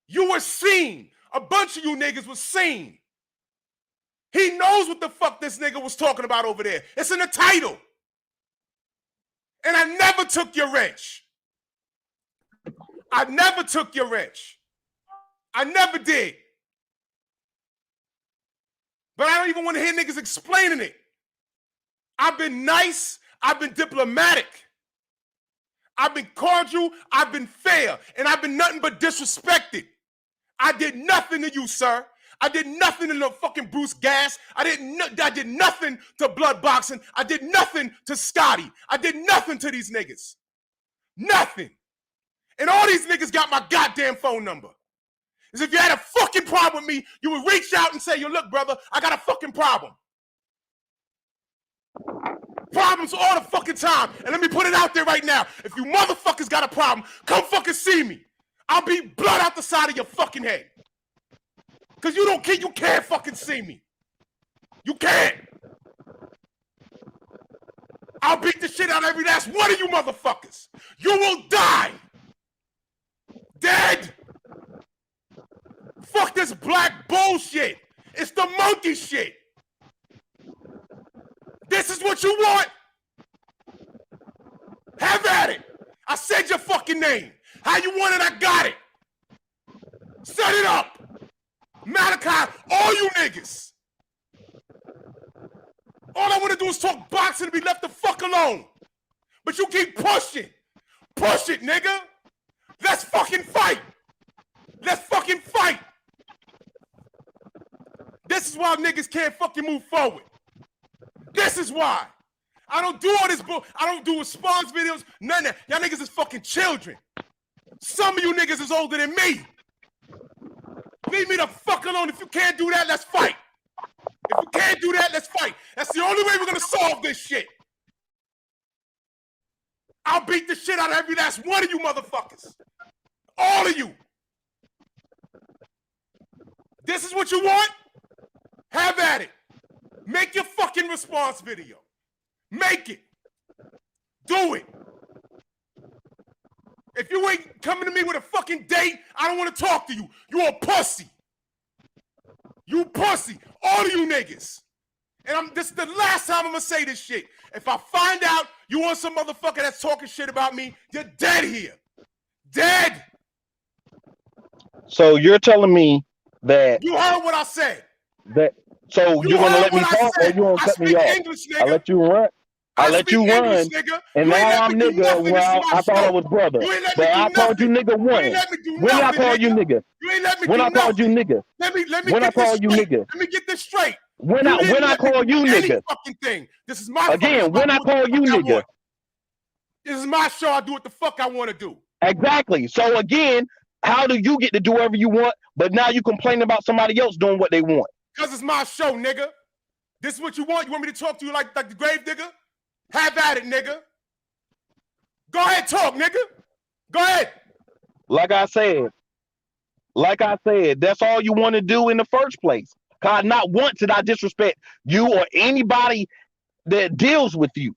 you were seen. A bunch of you niggas was seen. He knows what the fuck this nigga was talking about over there. It's in the title. And I never took your wrench. I never took your wrench. I never did. But I don't even want to hear niggas explaining it. I've been nice. I've been diplomatic. I've been cordial, I've been fair, and I've been nothing but disrespected. I did nothing to you, sir. I did nothing to no fucking Bruce Gas. I did nothing to Blood Boxing. I did nothing to Scotty. I did nothing to these niggas. Nothing. And all these niggas got my goddamn phone number. As if you had a fucking problem with me, you would reach out and say, yo, look, brother, I got a fucking problem. Problems all the fucking time. And let me put it out there right now. If you motherfuckers got a problem, come fucking see me. I'll beat blood out the side of your fucking head. Because you can't fucking see me. You can't. I'll beat the shit out of every last one of you motherfuckers. You will die. Dead. Fuck this black bullshit. It's the monkey shit. This is what you want? Have at it. I said your fucking name. How you want it, I got it. Set it up. Malachi, all you niggas. All I want to do is talk boxing and be left the fuck alone. But you keep pushing. Push it, nigga. Let's fucking fight. Let's fucking fight. This is why niggas can't fucking move forward. This is why. I don't do all this bull. I don't do response videos. None of that. Y'all niggas is fucking children. Some of you niggas is older than me. Leave me the fuck alone. If you can't do that, let's fight. If you can't do that, let's fight. That's the only way we're gonna solve this shit. I'll beat the shit out of every last one of you motherfuckers. All of you. This is what you want? Have at it. Make your fucking response video. Make it. Do it. If you ain't coming to me with a fucking date, I don't want to talk to you. You a pussy. You pussy. All of you niggas. And this is the last time I'm going to say this shit. If I find out you want some motherfucker that's talking shit about me, you're dead here. Dead. So you're telling me that... You heard what I said. So you're going to let me talk or you going to cut me off? English, I let you run. I let you run, and now I'm nigga. Well, I thought I was brother, but I called you nigga one. When I called you nigga? When I called you nigga? When I called you nigga? Let me get this straight. When I call you nigga? Fucking thing. This is my again. When I call you nigga? This it's my show. I do what the fuck I want to do. Exactly. So again, how do you get to do whatever you want, but now you complain about somebody else doing what they want? Because it's my show, nigga. This is what you want? You want me to talk to you like the grave digger? Have at it, nigga. Go ahead, talk, nigga. Go ahead. Like I said, that's all you want to do in the first place. Cause not once did I disrespect you or anybody that deals with you.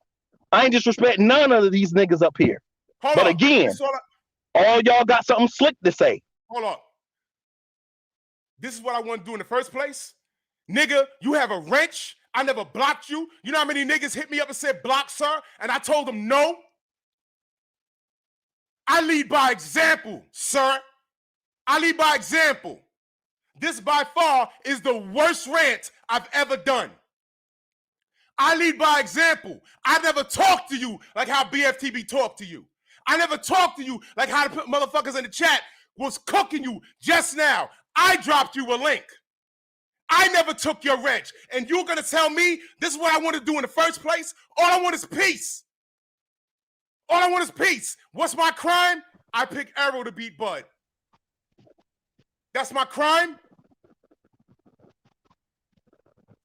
I ain't disrespect none of these niggas up here. But again, all y'all got something slick to say. Hold on. This is what I want to do in the first place. Nigga, you have a wrench. I never blocked you. You know how many niggas hit me up and said, block, sir? And I told them no. I lead by example, sir. I lead by example. This by far is the worst rant I've ever done. I lead by example. I never talked to you like how BFTB talked to you. I never talked to you like how the motherfuckers in the chat was cooking you just now. I dropped you a link. I never took your wrench. And you're going to tell me this is what I want to do in the first place? All I want is peace. All I want is peace. What's my crime? I pick Errol to beat Bud. That's my crime?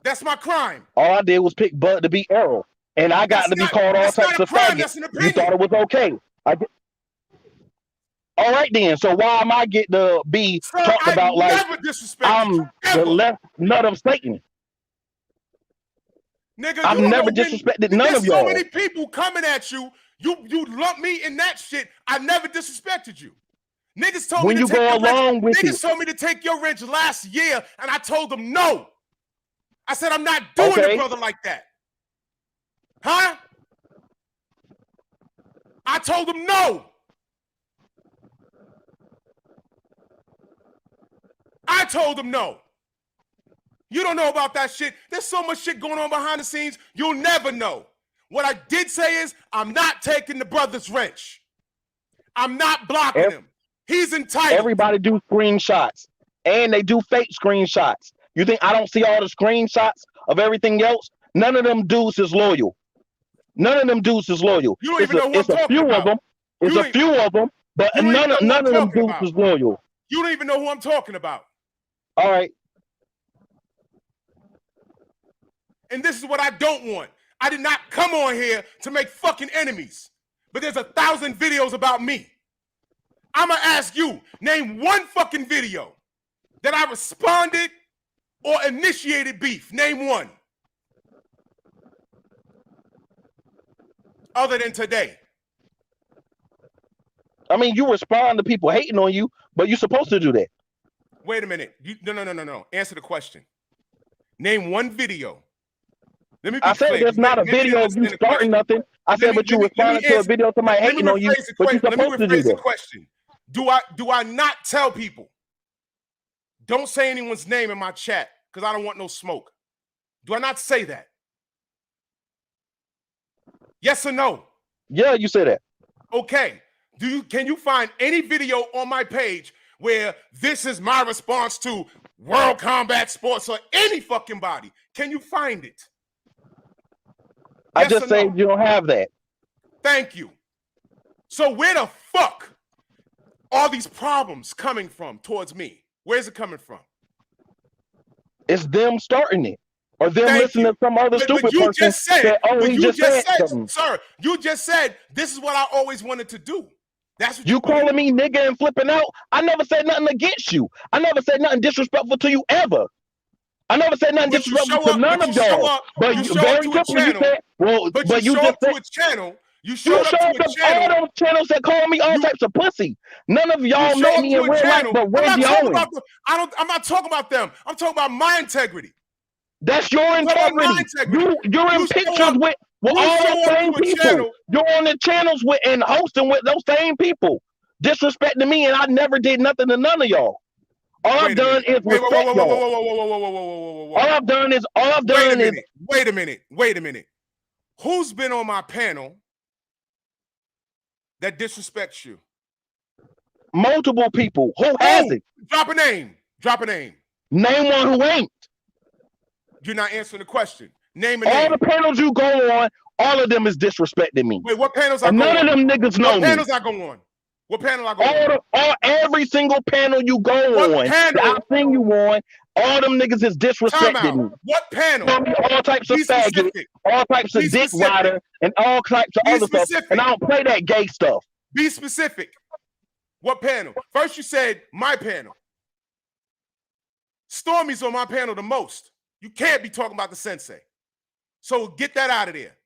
That's my crime. All I did was pick Bud to beat Errol. And I got to be called all types of faggots. You thought it was okay. All right then. So why am I get to be talked about like I'm the left nut of Satan? Nigga, I've never disrespected none of y'all. So many people coming at you. You lump me in that shit. I never disrespected you. Niggas told me to take your wrench. Niggas told me to take your wrench last year, and I told them no. I said I'm not doing it, brother, like that. Huh? I told them no. I told them no. You don't know about that shit. There's so much shit going on behind the scenes, you'll never know. What I did say is, I'm not taking the brother's wrench. I'm not blocking him. He's entitled. Everybody do screenshots, and they do fake screenshots. You think I don't see all the screenshots of everything else? None of them dudes is loyal. None of them dudes is loyal. You don't even know who I'm talking about. It's a few of them, but none of them dudes is loyal. You don't even know who I'm talking about. All right. And this is what I don't want. I did not come on here to make fucking enemies. But there's 1,000 videos about me. I'm going to ask you, name one fucking video that I responded or initiated beef. Name one. Other than today. I mean, you respond to people hating on you, but you're supposed to do that. Wait a minute. No. Answer the question. Name one video. Let me be I said clear. there's not a video of you starting nothing. I said, but you responded to a video of somebody hating on you, but you're supposed to do that. Question. Do I not tell people? Don't say anyone's name in my chat because I don't want no smoke. Do I not say that? Yes or no? Yeah, you say that. Okay. Can you find any video on my page where this is my response to World Combat Sports or any fucking body? Can you find it? I just say you don't have that. Thank you. So where the fuck are these problems coming from towards me? Where's it coming from? It's them starting it. Or them listening to some other stupid you person just said, something. Sir, you just said, this is what I always wanted to do. That's what you calling me nigga and flipping out. I never said nothing against you. I never said nothing disrespectful to you ever. I never said nothing disrespectful to none of y'all. But you very simple, you said, well, but you just said, channel. You showed up to all those channels that call me all types of pussy. None of y'all met me in real life, but Randy Owens. I'm not talking about them. I'm talking about my integrity. That's your integrity. You're in pictures with all the same people. You're on the channels with and hosting with those same people. Disrespecting me, and I never did nothing to none of y'all. All I've done is respect y'all. All I've done is Wait a minute. Who's been on my panel that disrespects you? Multiple people. Who has it? Drop a name. Name one who ain't. You're not answering the question. Name a name. All the panels you go on, All of them is disrespecting me. Wait, what panels I And go on? none of them niggas know What me. panels I go on? What panel I go on? Every single panel you go What on, panel? I've seen you on, all them niggas is disrespecting me. What panel? Tell me all types of faggot, all types of dick rider, and all types of other stuff. And I don't play that gay stuff. Be specific. What panel? First you said my panel. Stormy's on my panel the most. You can't be talking about the sensei. So get that out of there.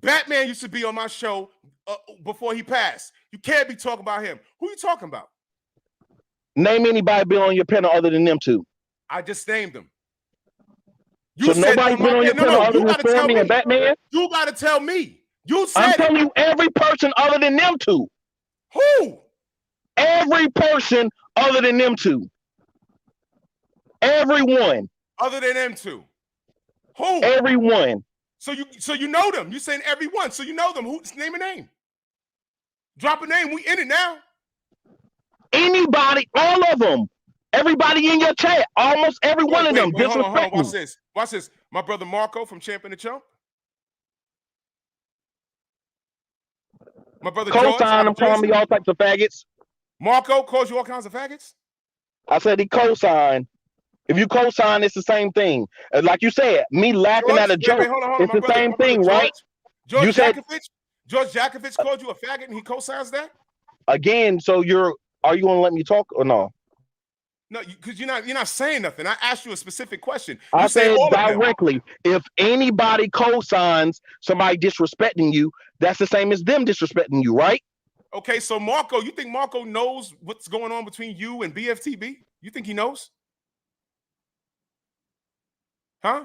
Batman used to be on my show before he passed. You can't be talking about him. Who you talking about? Name anybody been on your panel other than them two. I just named them. So nobody's been on your panel other than Stormy and Batman? You got to tell me. You said I'm telling you every person other than them two. Who? Every person other than them two. Everyone. Other than them two. Who? Everyone. So you know them. You saying everyone. So you know them. Who? Name a name. Drop a name. We in it now. Anybody, all of them. Everybody in your chat. Almost every one of them. Hold on. Watch this. Watch this. My brother Marco from Champion the Chump. My brother Co-sign him calling me all types of faggots. Marco calls you all kinds of faggots? I said he co-signed. If you co-sign, it's the same thing. Like you said, me laughing at a joke, it's the same thing, right? George Jakovich called you a faggot and he co-signs that? Again, so are you gonna let me talk or no? No, because you're not saying nothing. I asked you a specific question. I said directly, if anybody co-signs somebody disrespecting you, that's the same as them disrespecting you, right? Okay, so Marco, you think Marco knows what's going on between you and BFTB? You think he knows? Huh?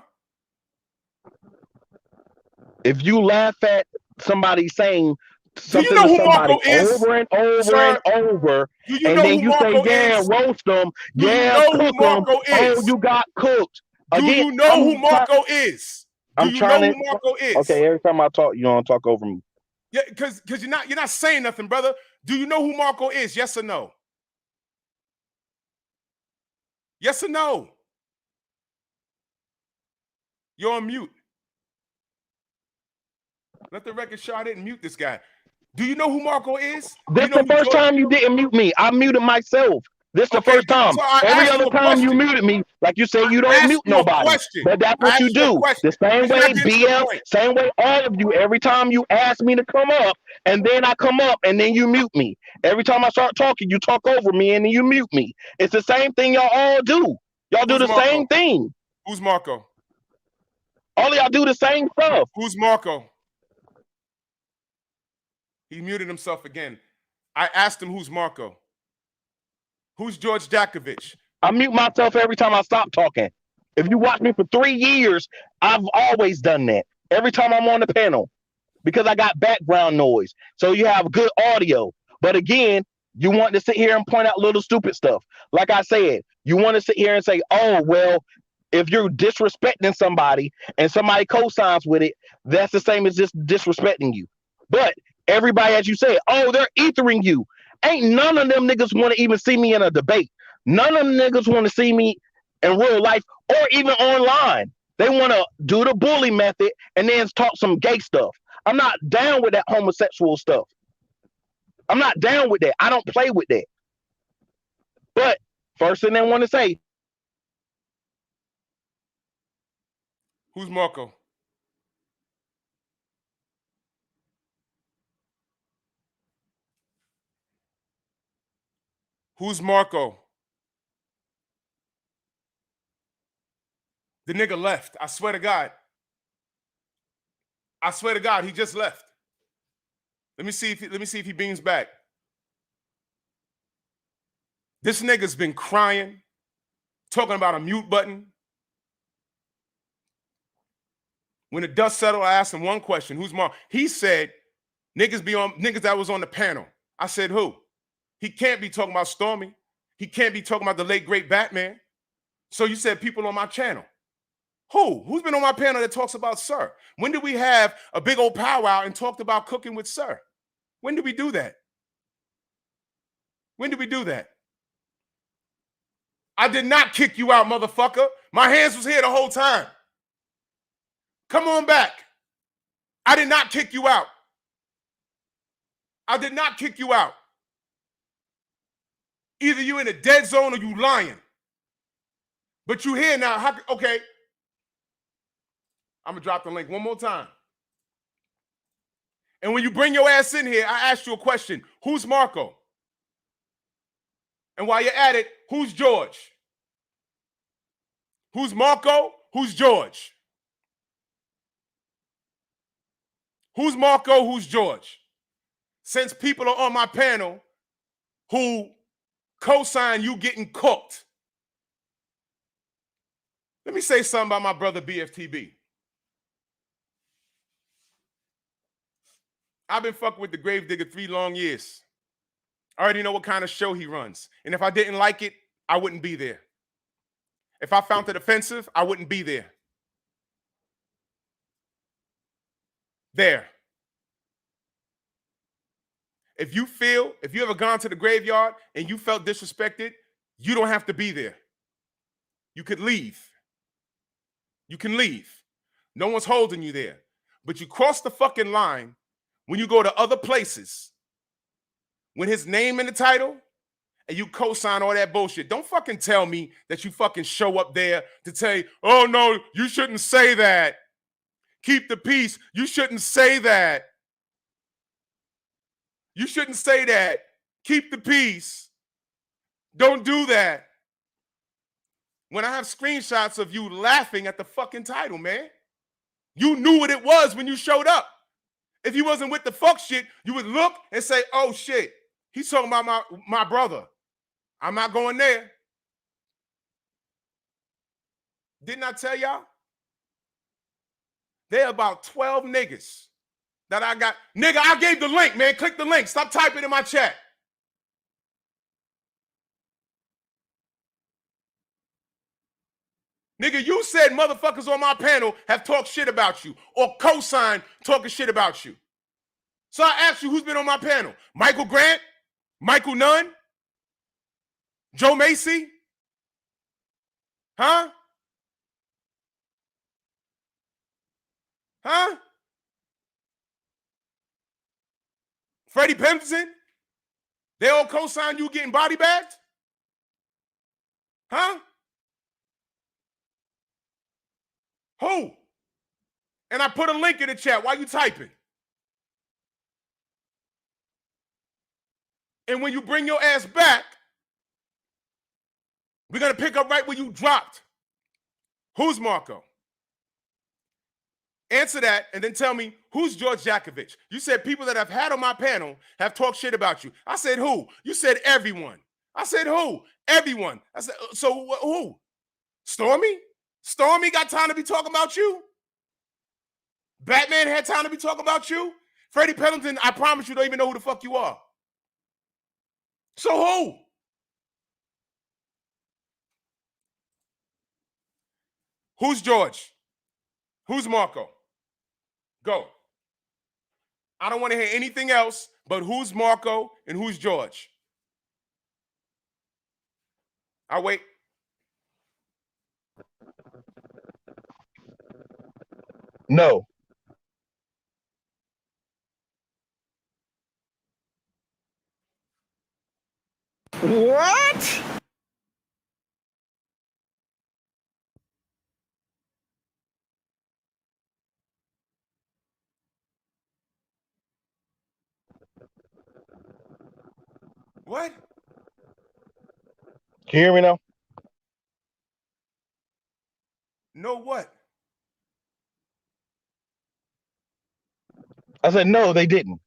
If you laugh at somebody saying something do you know to who somebody Marco is? over and over Sir, and over, do you and know then who you Marco say, yeah, is? roast them, Do yeah, you know cook who Marco them, is? oh, you got cooked. Do Again, you know who Marco is? Do you know who Marco is? Okay, every time I talk, you don't talk over me. Yeah, because you're not saying nothing, brother. Do you know who Marco is? Yes or no? Yes or no? You're on mute. Let the record show I didn't mute this guy. Do you know who Marco is? This the first time you didn't mute me. I muted myself. This the first time. So Every other time you muted me, like you say, you don't mute nobody. But that's what you do. The same way BM, same way all of you. Every time you ask me to come up, and then I come up, and then you mute me. Every time I start talking, you talk over me, and then you mute me. It's the same thing y'all all do. Y'all do the same thing. Who's Marco? All of y'all do the same stuff. Who's Marco? He muted himself again. I asked him who's Marco. Who's George Jakovich? I mute myself every time I stop talking. If you watch me for 3 years, I've always done that. Every time I'm on the panel. Because I got background noise. So you have good audio. But again, you want to sit here and point out little stupid stuff. Like I said, you want to sit here and say, oh, well, if you're disrespecting somebody and somebody co-signs with it, that's the same as just disrespecting you. But everybody, as you said, oh, they're ethering you. Ain't none of them niggas want to even see me in a debate. None of them niggas want to see me in real life or even online. They want to do the bully method and then talk some gay stuff. I'm not down with that homosexual stuff. I'm not down with that. I don't play with that. But first thing they want to say. Who's Marco? Who's Marco? The nigga left. I swear to God. I swear to God, he just left. Let me see if he beams back. This nigga's been crying, talking about a mute button. When the dust settled, I asked him one question. Who's Marco? He said, niggas that was on the panel. I said, who? He can't be talking about Stormy. He can't be talking about the late, great Batman. So you said people on my channel. Who? Who's been on my panel that talks about Sir? When did we have a big old powwow and talked about cooking with Sir? When did we do that? When did we do that? I did not kick you out, motherfucker. My hands was here the whole time. Come on back. I did not kick you out. I did not kick you out. Either you in a dead zone or you lying. But you here now. Okay. I'm going to drop the link one more time. And when you bring your ass in here, I asked you a question. Who's Marco? And while you're at it, who's George? Who's Marco? Who's George? Who's Marco? Who's George? Since people are on my panel who co-sign you getting cooked. Let me say something about my brother BFTB. I've been fucking with the Gravedigger 3 long years. I already know what kind of show he runs. And if I didn't like it, I wouldn't be there. If I found it offensive, I wouldn't be there. There. If you ever gone to the graveyard and you felt disrespected, you don't have to be there. You could leave. You can leave. No one's holding you there. But you cross the fucking line when you go to other places, when his name in the title, and you co-sign all that bullshit. Don't fucking tell me that you fucking show up there to say, oh no, you shouldn't say that. Keep the peace. You shouldn't say that. You shouldn't say that. Keep the peace. Don't do that. When I have screenshots of you laughing at the fucking title, man. You knew what it was when you showed up. If you wasn't with the fuck shit, you would look and say, oh shit, he's talking about my brother. I'm not going there. Didn't I tell y'all? There are about 12 niggas that I got. Nigga, I gave the link, man. Click the link. Stop typing in my chat. Nigga, you said motherfuckers on my panel have talked shit about you or co-signed talking shit about you. So I asked you who's been on my panel. Michael Grant? Michael Nunn? Joe Macy? Huh? Huh? Freddie Pimpson? They all co-signed you getting body bagged? Huh? Who? And I put a link in the chat. Why you typing? And when you bring your ass back, we're going to pick up right where you dropped. Who's Marco? Answer that and then tell me, who's George Jakovich? You said people that I've had on my panel have talked shit about you. I said who? You said everyone. I said who? Everyone. I said, so who? Stormy? Stormy got time to be talking about you? Batman had time to be talking about you? Freddie Pendleton, I promise you don't even know who the fuck you are. So who? Who's George? Who's Marco? Go. I don't want to hear anything else but who's Marco and who's George. I'll wait. No. What? What? Can you hear me now? No what? I said, no, they didn't.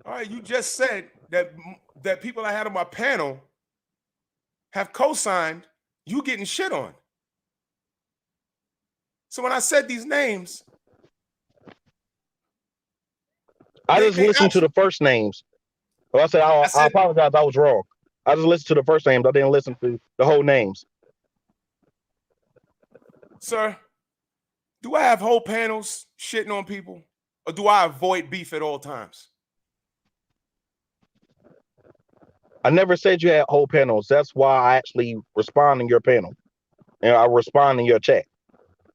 All right, you just said that people I had on my panel have co-signed you getting shit on. So when I said these names, I just listened to the first names. So I said, I apologize, I was wrong. I just listened to the first names. I didn't listen to the whole names. Sir, do I have whole panels shitting on people? Or do I avoid beef at all times? I never said you had whole panels. That's why I actually respond in your panel. And I respond in your chat.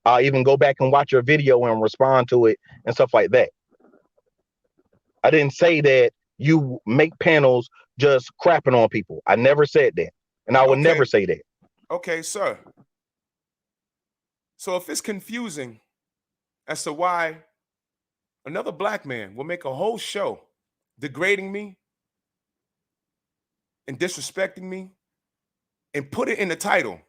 I'll even go back and watch your video and respond to it and stuff like that. I didn't say that you make panels just crapping on people. I never said that. And I would never say that. Okay, sir. So if it's confusing as to why another black man will make a whole show degrading me and disrespecting me and put it in the title,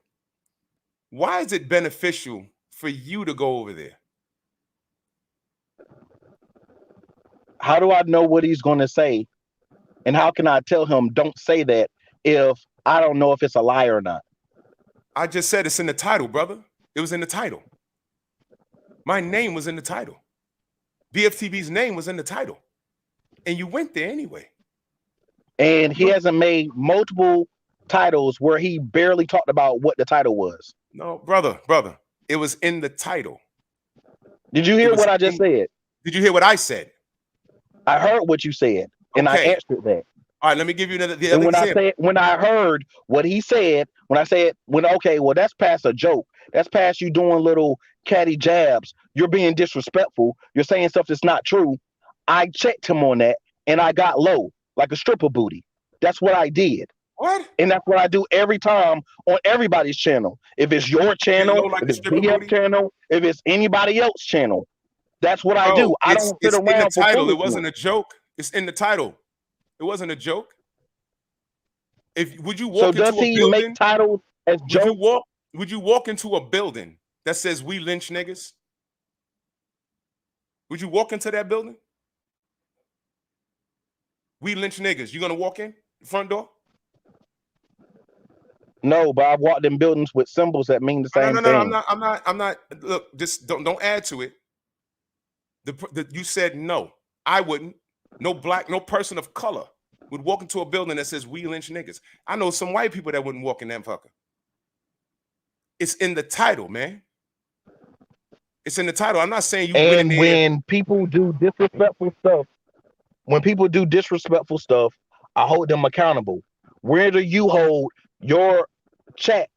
why is it beneficial for you to go over there? How do I know what he's going to say? And how can I tell him don't say that if I don't know if it's a lie or not? I just said it's in the title, brother. It was in the title. My name was in the title. BFTB's name was in the title. And you went there anyway. And he hasn't made multiple titles where he barely talked about what the title was. No, brother, it was in the title. Did you hear what I just said? Did you hear what I said? I heard what you said, and I answered that. All right, let me give you the other example. When I heard what he said, okay, well, that's past a joke. That's past you doing little catty jabs. You're being disrespectful. You're saying stuff that's not true. I checked him on that, and I got low, like a stripper booty. That's what I did. What? And that's what I do every time on everybody's channel. If it's your channel, if it's BF channel, if it's anybody else's channel, that's what I do. I don't sit around. It's in the title. It wasn't a joke. It's in the title. It wasn't a joke. Would you walk into a building? So does he make titles as jokes? Would you walk into a building that says "We lynch niggas"? Would you walk into that building? "We lynch niggas." You gonna walk in the front door? No, but I've walked in buildings with symbols that mean the same thing. No, I'm not. Look, just don't add to it. You said no. I wouldn't. No person of color would walk into a building that says "We lynch niggas." I know some white people that wouldn't walk in that fucker. It's in the title, man. It's in the title. I'm not saying you. And when people do disrespectful stuff, I hold them accountable. Where do you hold your chat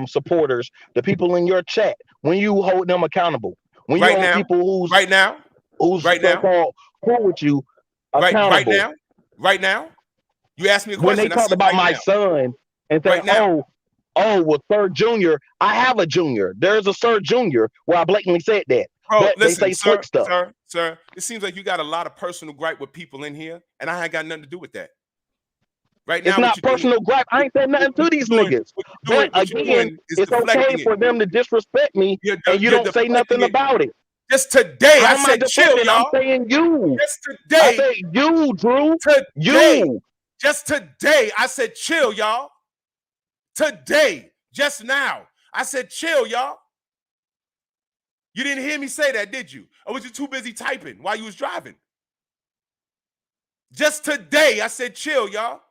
supporters, the people in your chat, when you hold them accountable? When you hold people who's so-called cool with you accountable. Right now, you asked me a question. When they talked about my son and said, well, Sir Junior, I have a junior. There's a Sir Junior where I blatantly said that. Bro, but listen, they say slick stuff. Sir, it seems like you got a lot of personal gripe with people in here, and I ain't got nothing to do with that. Right now, it's not personal gripe. I ain't said nothing to these niggas. But again, it's okay for them to disrespect me, and you don't say nothing about it. Just today, I said chill, y'all. I'm saying you. Just today. I said you, Drew. You. Just today, I said chill, y'all. Today, just now, I said chill, y'all. You didn't hear me say that, did you? Or was you too busy typing while you was driving? Just today, I said chill, y'all.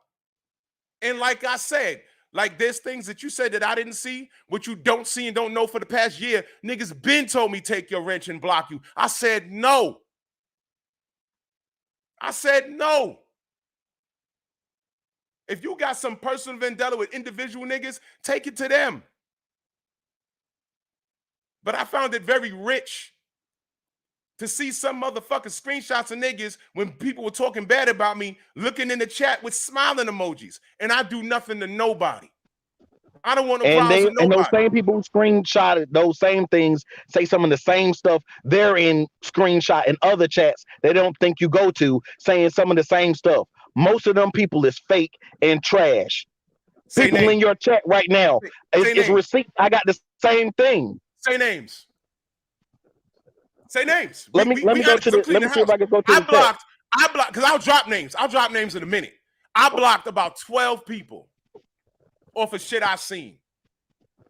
And like I said, like there's things that you said that I didn't see, what you don't see and don't know for the past year. Niggas been told me take your wrench and block you. I said no. I said no. If you got some personal vendetta with individual niggas, take it to them. But I found it very rich to see some motherfucking screenshots of niggas when people were talking bad about me, looking in the chat with smiling emojis, and I do nothing to nobody. I don't want to problems with nobody. And those same people who screenshotted those same things, say some of the same stuff, they're in screenshot in other chats they don't think you go to, saying some of the same stuff. Most of them people is fake and trash. People in your chat right now, it's receipts. I got the same thing. Say names. Say names. Let me see if I can go to the chat. I blocked, because I'll drop names. I'll drop names in a minute. I blocked about 12 people off of shit I've seen.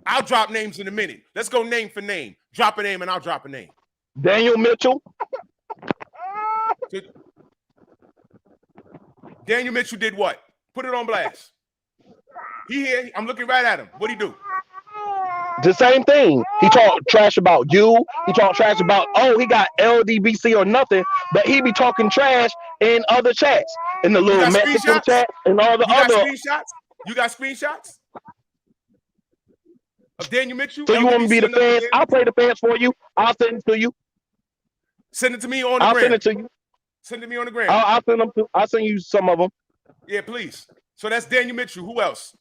I'll drop names in a minute. Let's go name for name. Drop a name and I'll drop a name. Daniel Mitchell. Daniel Mitchell did what? Put it on blast. He here. I'm looking right at him. What'd he do? The same thing. He talked trash about you. He talked trash about, he got LDBC or nothing, but he be talking trash in other chats, in the little Mexican chat and all the other. You got screenshots? You got screenshots? Of Daniel Mitchell? So you want me to be the send up fans? again? I'll play the fans for you. I'll send it to you. Send it to me on the I'll gram. send it to you. Send it to me on the gram. I'll send them to. I'll send you some of them. Yeah, please. So that's Daniel Mitchell. Who else?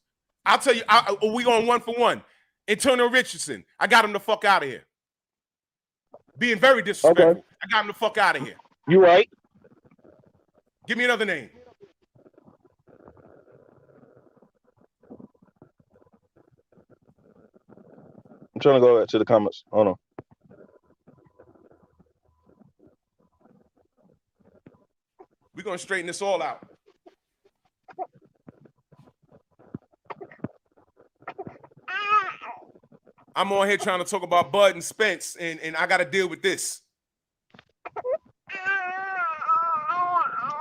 I'll tell you. We going 1 for 1. Antonio Richardson. I got him the fuck out of here. Being very disrespectful. Okay. I got him the fuck out of here. You right? Give me another name. I'm trying to go back to the comments. Hold on. We're gonna straighten this all out. I'm on here trying to talk about Bud and Spence, and I got to deal with this.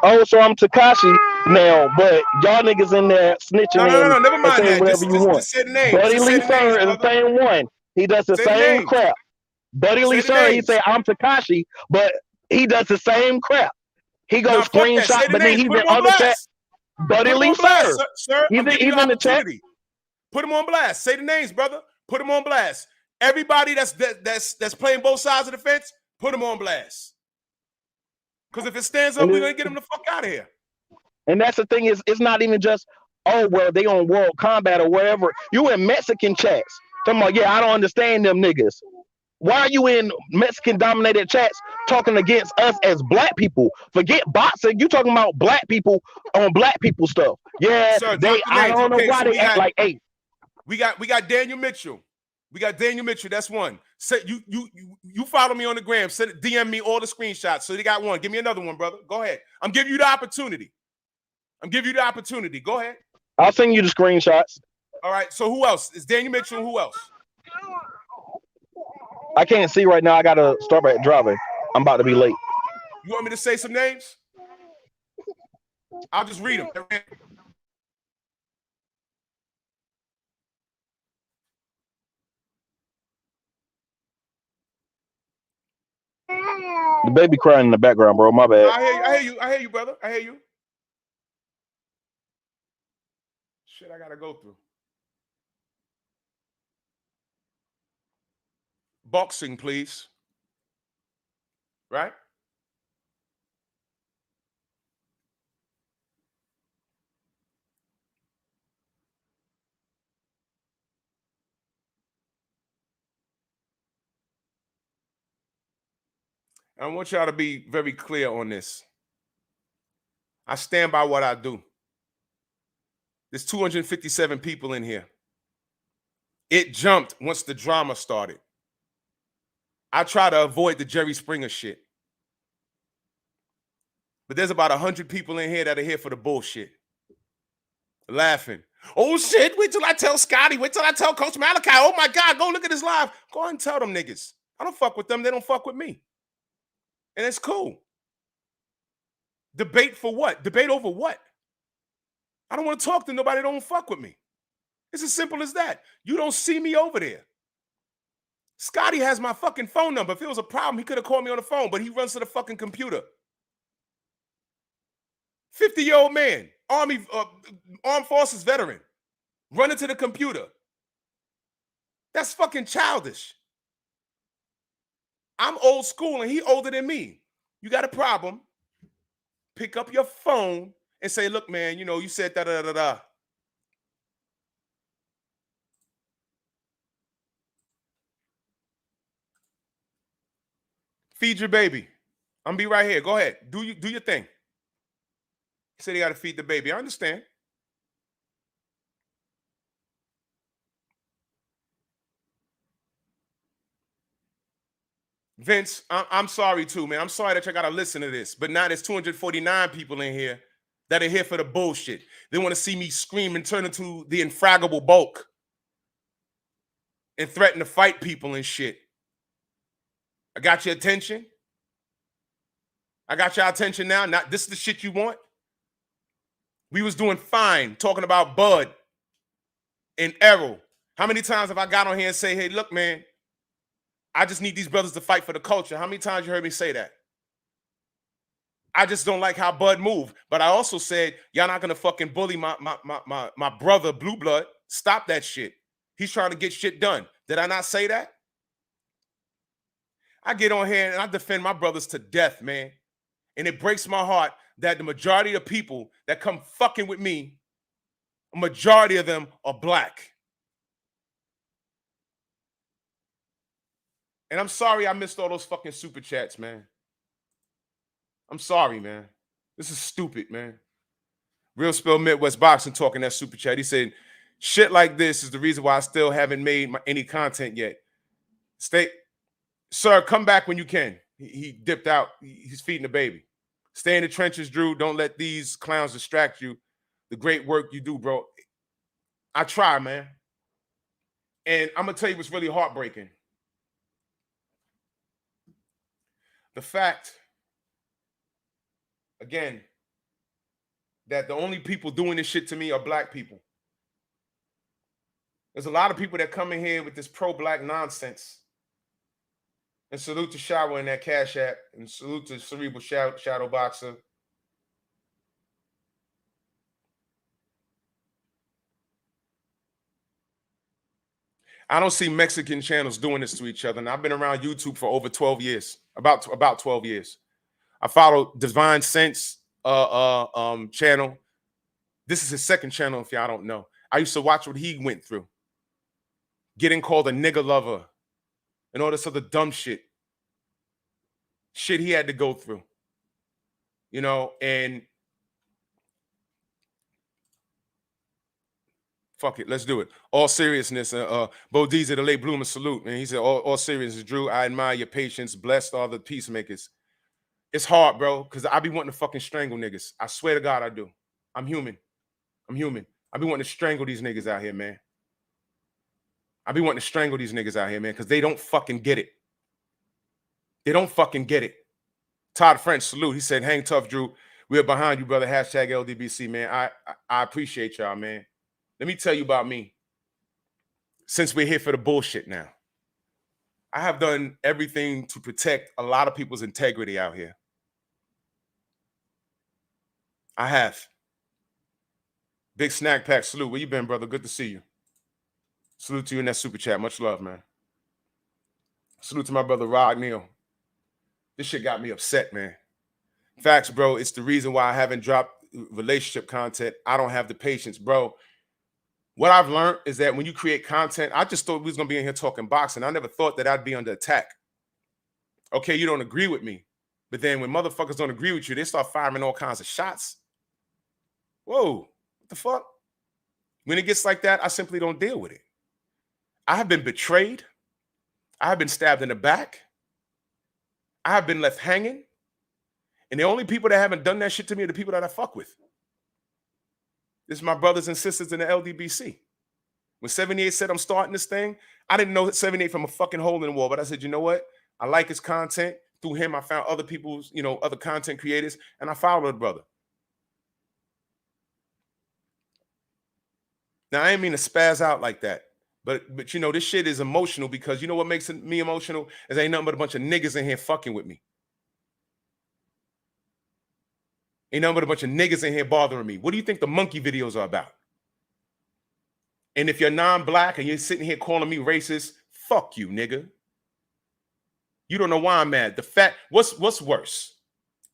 Oh, so I'm Tekashi now, but y'all niggas in there snitching No, never and mind saying that. whatever Just, you just, want. just say the name. Buddy Just Lee say the names, Sir is the brother. same one. He does the Say the same names. crap. Buddy Say Lee the Sir, he names. say I'm Tekashi, but he does the same crap. He Nah, goes fuck that. Say screenshot, the but then names. he's Put in him on other chat. blast. Buddy Put him Lee on blast, Sir. sir. He's I'm giving you the in the chat. opportunity. Put him on blast. Say the names, brother. Put him on blast. Everybody that's playing both sides of the fence, put him on blast. Because if it stands up, we're gonna get him the fuck out of here. And that's the thing is, it's not even just, oh, well, they on World Combat or wherever. You in Mexican chats. Talking about, yeah, I don't understand them niggas. Why are you in Mexican-dominated chats talking against us as black people? Forget boxing. You talking about black people on black people stuff. Yeah, Sir, I don't know why they act like, hey. We got Daniel Mitchell. We got Daniel Mitchell. That's one. Say you follow me on the gram. Send DM me all the screenshots. So they got one. Give me another one, brother. Go ahead. I'm giving you the opportunity. Go ahead. I'll send you the screenshots. All right. So who else? It's Daniel Mitchell. Who else? I can't see right now. I gotta start back driving. I'm about to be late. You want me to say some names? I'll just read them. The baby crying in the background, bro. My bad. I hear you, brother. I hear you. Shit, I gotta go through. Boxing, please. Right? I want y'all to be very clear on this. I stand by what I do. There's 257 people in here. It jumped once the drama started. I try to avoid the Jerry Springer shit. But there's about 100 people in here that are here for the bullshit. Laughing. Oh shit, wait till I tell Scotty. Wait till I tell Coach Malachi. Oh my God, go look at this live. Go ahead and tell them niggas. I don't fuck with them. They don't fuck with me. And it's cool. Debate for what? Debate over what? I don't want to talk to nobody that don't fuck with me. It's as simple as that. You don't see me over there. Scotty has my fucking phone number. If it was a problem, he could have called me on the phone, but he runs to the fucking computer. 50-year-old man, Army, Armed Forces veteran, running to the computer. That's fucking childish. I'm old school and he older than me. You got a problem, pick up your phone and say, look, man, you know, you said da-da-da-da-da. Feed your baby. I'm gonna be right here. Go ahead. Do your thing. He said he got to feed the baby. I understand. Vince, I'm sorry too, man. I'm sorry that you got to listen to this. But now there's 249 people in here that are here for the bullshit. They want to see me scream and turn into the infraggable bulk and threaten to fight people and shit. I got your attention. I got your attention now. Not this is the shit you want. We was doing fine talking about Bud and Errol. How many times have I got on here and say, hey, look, man, I just need these brothers to fight for the culture. How many times you heard me say that? I just don't like how Bud moved. But I also said, y'all not going to fucking bully my brother, Blue Blood. Stop that shit. He's trying to get shit done. Did I not say that? I get on here and I defend my brothers to death, man. And it breaks my heart that the majority of people that come fucking with me, a majority of them are black. And I'm sorry I missed all those fucking super chats, man. I'm sorry, man. This is stupid, man. Real Spill Midwest Boxing talking that super chat. He said, shit like this is the reason why I still haven't made any content yet. Sir, come back when you can. He dipped out. He's feeding the baby. Stay in the trenches, Drew. Don't let these clowns distract you. The great work you do, bro. I try, man. And I'm going to tell you what's really heartbreaking. The fact, again, that the only people doing this shit to me are black people. There's a lot of people that come in here with this pro-black nonsense. And salute to Shower in that Cash App. And salute to Cerebral Shadow Boxer. I don't see Mexican channels doing this to each other. And I've been around YouTube for over 12 years. About 12 years. I follow Divine Sense channel. This is his second channel, if y'all don't know. I used to watch what he went through. Getting called a nigger lover and all this other dumb shit. Shit he had to go through. You know, and fuck it, let's do it. All seriousness, Bo D's the late bloomer salute, man. He said, all seriousness, Drew, I admire your patience. Blessed are the peacemakers. It's hard, bro, because I be wanting to fucking strangle niggas. I swear to God I do. I'm human. I'm human. I be wanting to strangle these niggas out here, man. I be wanting to strangle these niggas out here, man, because they don't fucking get it. They don't fucking get it. Todd French, salute. He said, hang tough, Drew. We're behind you, brother. Hashtag LDBC, man. I appreciate y'all, man. Let me tell you about me. Since we're here for the bullshit now, I have done everything to protect a lot of people's integrity out here. I have. Big Snack Pack, salute. Where you been, brother? Good to see you. Salute to you in that super chat. Much love, man. Salute to my brother, Rod Neal. This shit got me upset, man. Facts, bro. It's the reason why I haven't dropped relationship content. I don't have the patience, bro. What I've learned is that when you create content, I just thought we was going to be in here talking boxing. I never thought that I'd be under attack. Okay, you don't agree with me. But then when motherfuckers don't agree with you, they start firing all kinds of shots. Whoa, what the fuck? When it gets like that, I simply don't deal with it. I have been betrayed. I have been stabbed in the back. I have been left hanging. And the only people that haven't done that shit to me are the people that I fuck with. This is my brothers and sisters in the LDBC. When 78 said I'm starting this thing, I didn't know 78 from a fucking hole in the wall, but I said, you know what? I like his content. Through him, I found other people's, other content creators, and I followed the brother. Now, I ain't mean to spaz out like that, but this shit is emotional because you know what makes me emotional is ain't nothing but a bunch of niggas in here fucking with me. Ain't nothing but a bunch of niggas in here bothering me. What do you think the monkey videos are about? And if you're non-black and you're sitting here calling me racist, fuck you, nigga. You don't know why I'm mad. The fact, what's worse?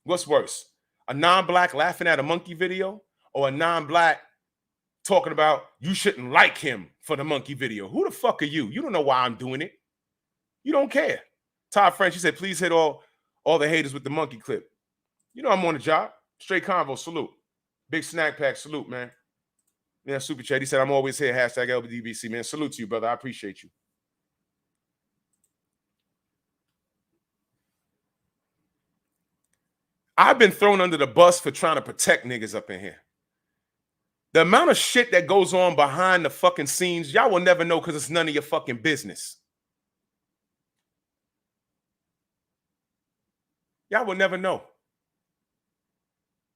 What's worse? A non-black laughing at a monkey video or a non-black talking about you shouldn't like him for the monkey video? Who the fuck are you? You don't know why I'm doing it. You don't care. Todd French, he said, please hit all the haters with the monkey clip. You know I'm on the job. Straight convo, salute. Big Snack Pack, salute, man. Yeah, super chat. He said, I'm always here. Hashtag LBDBC, man. Salute to you, brother. I appreciate you. I've been thrown under the bus for trying to protect niggas up in here. The amount of shit that goes on behind the fucking scenes, y'all will never know because it's none of your fucking business. Y'all will never know.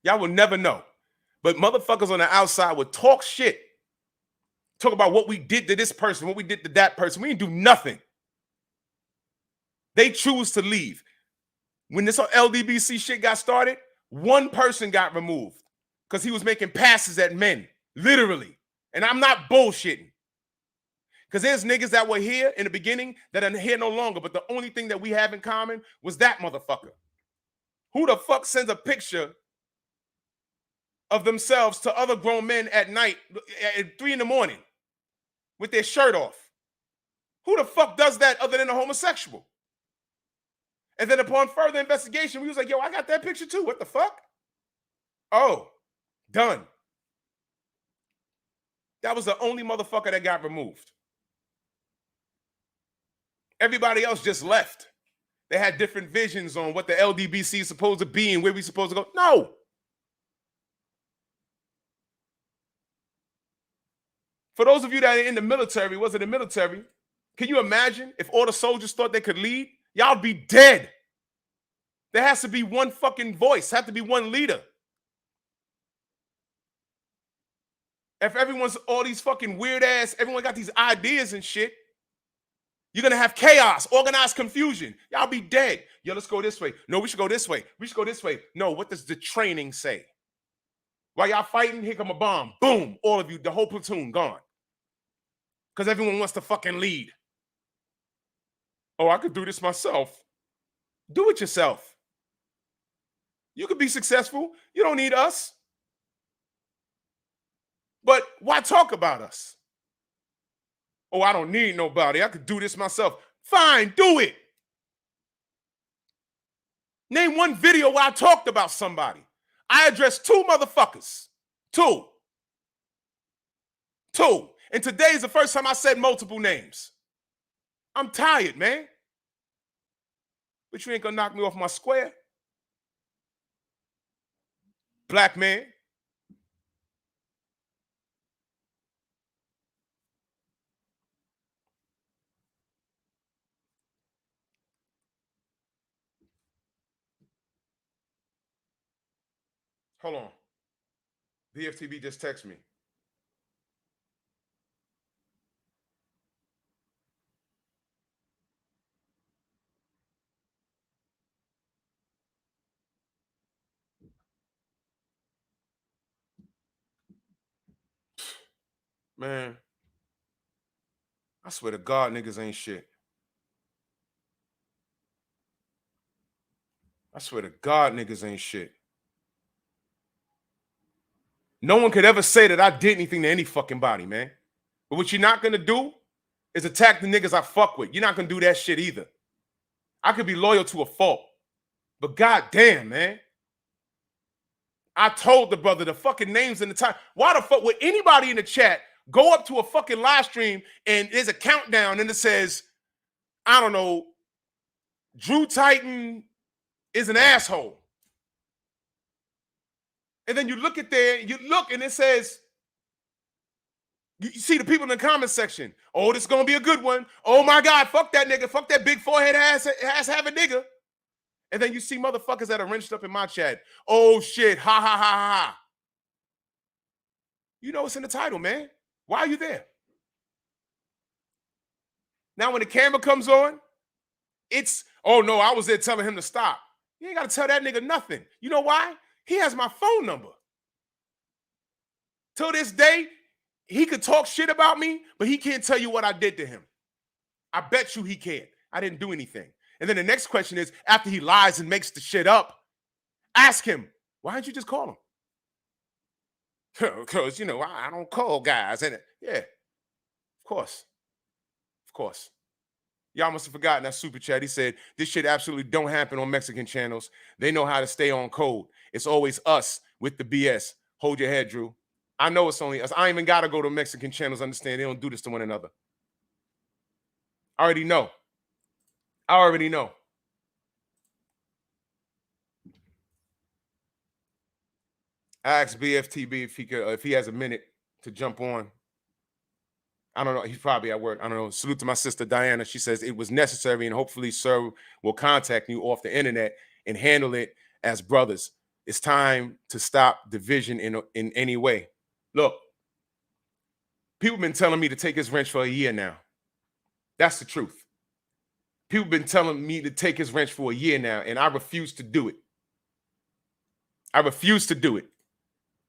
Y'all will never know. But motherfuckers on the outside would talk shit. Talk about what we did to this person, what we did to that person. We didn't do nothing. They choose to leave. When this LDBC shit got started, one person got removed because he was making passes at men, literally. And I'm not bullshitting. Because there's niggas that were here in the beginning that are here no longer, but the only thing that we have in common was that motherfucker. Who the fuck sends a picture of themselves to other grown men at night at 3 a.m. with their shirt off? Who the fuck does that other than a homosexual? And then upon further investigation, we was like, yo, I got that picture too. What the fuck? Oh, done. That was the only motherfucker that got removed. Everybody else just left. They had different visions on what the LDBC is supposed to be and where we supposed to go. No. For those of you that are in the military, was it the military? Can you imagine if all the soldiers thought they could lead? Y'all be dead. There has to be one fucking voice, have to be one leader. If everyone's all these fucking weird ass, everyone got these ideas and shit, you're going to have chaos, organized confusion. Y'all be dead. Yo, let's go this way. No, we should go this way. We should go this way. No, what does the training say? While y'all fighting, here come a bomb. Boom. All of you, the whole platoon gone. Because everyone wants to fucking lead. Oh, I could do this myself. Do it yourself. You could be successful. You don't need us. But why talk about us? Oh, I don't need nobody. I could do this myself. Fine, do it. Name one video where I talked about somebody. I addressed 2 motherfuckers. 2. And today is the first time I said multiple names. I'm tired, man. But you ain't gonna knock me off my square. Black man. Hold on. VFTB just text me. Man, I swear to God, niggas ain't shit. I swear to God, niggas ain't shit. No one could ever say that I did anything to any fucking body, man. But what you're not gonna do is attack the niggas I fuck with. You're not gonna do that shit either. I could be loyal to a fault. But goddamn, man. I told the brother the fucking names in the time. Why the fuck would anybody in the chat go up to a fucking live stream and there's a countdown and it says, I don't know, Drew Titan is an asshole. And then you look at there, you look and it says, you see the people in the comment section. Oh, this is going to be a good one. Oh my God, fuck that nigga. Fuck that big forehead ass having nigga. And then you see motherfuckers that are wrenched up in my chat. Oh shit, ha ha ha ha. You know what's in the title, man. Why are you there? Now when the camera comes on, it's, oh no, I was there telling him to stop. You ain't got to tell that nigga nothing. You know why? He has my phone number. Till this day, he could talk shit about me, but he can't tell you what I did to him. I bet you he can't. I didn't do anything. And then the next question is, after he lies and makes the shit up, ask him, why didn't you just call him? Because, you know, I don't call guys. And yeah, of course. Of course. Y'all must have forgotten that super chat. He said, this shit absolutely don't happen on Mexican channels. They know how to stay on code. It's always us with the BS. Hold your head, Drew. I know it's only us. I ain't even got to go to Mexican channels. Understand, they don't do this to one another. I already know. I already know. I asked BFTB if he has a minute to jump on. I don't know. He's probably at work. I don't know. Salute to my sister Diana. She says it was necessary, and hopefully Sir will contact you off the internet and handle it as brothers. It's time to stop division in any way. Look, people have been telling me to take his wrench for a year now. That's the truth. People have been telling me to take his wrench for a year now, and I refuse to do it. I refuse to do it.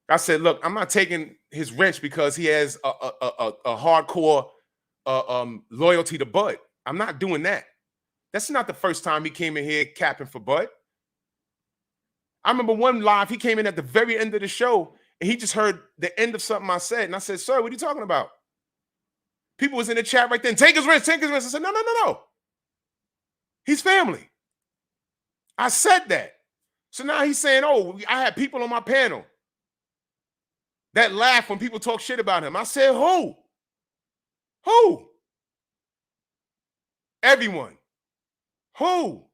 I said, look, I'm not taking his wrench because he has a hardcore loyalty to Bud. I'm not doing that. That's not the first time he came in here capping for Bud. I remember one live, he came in at the very end of the show, and he just heard the end of something I said. And I said, sir, what are you talking about? People was in the chat right then. Take his risk, take his risk. I said, no. He's family. I said that. So now he's saying, oh, I had people on my panel that laugh when people talk shit about him. I said, who? Who? Everyone. Who?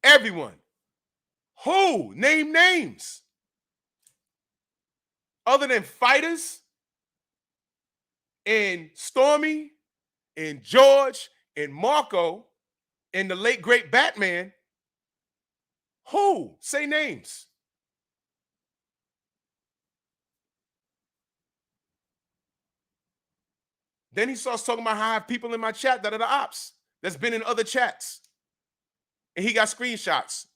Everyone. Who? Name names. Other than fighters and Stormy and George and Marco and the late great Batman. Who? Say names. Then he starts talking about how I have people in my chat that are the ops that's been in other chats. And he got screenshots.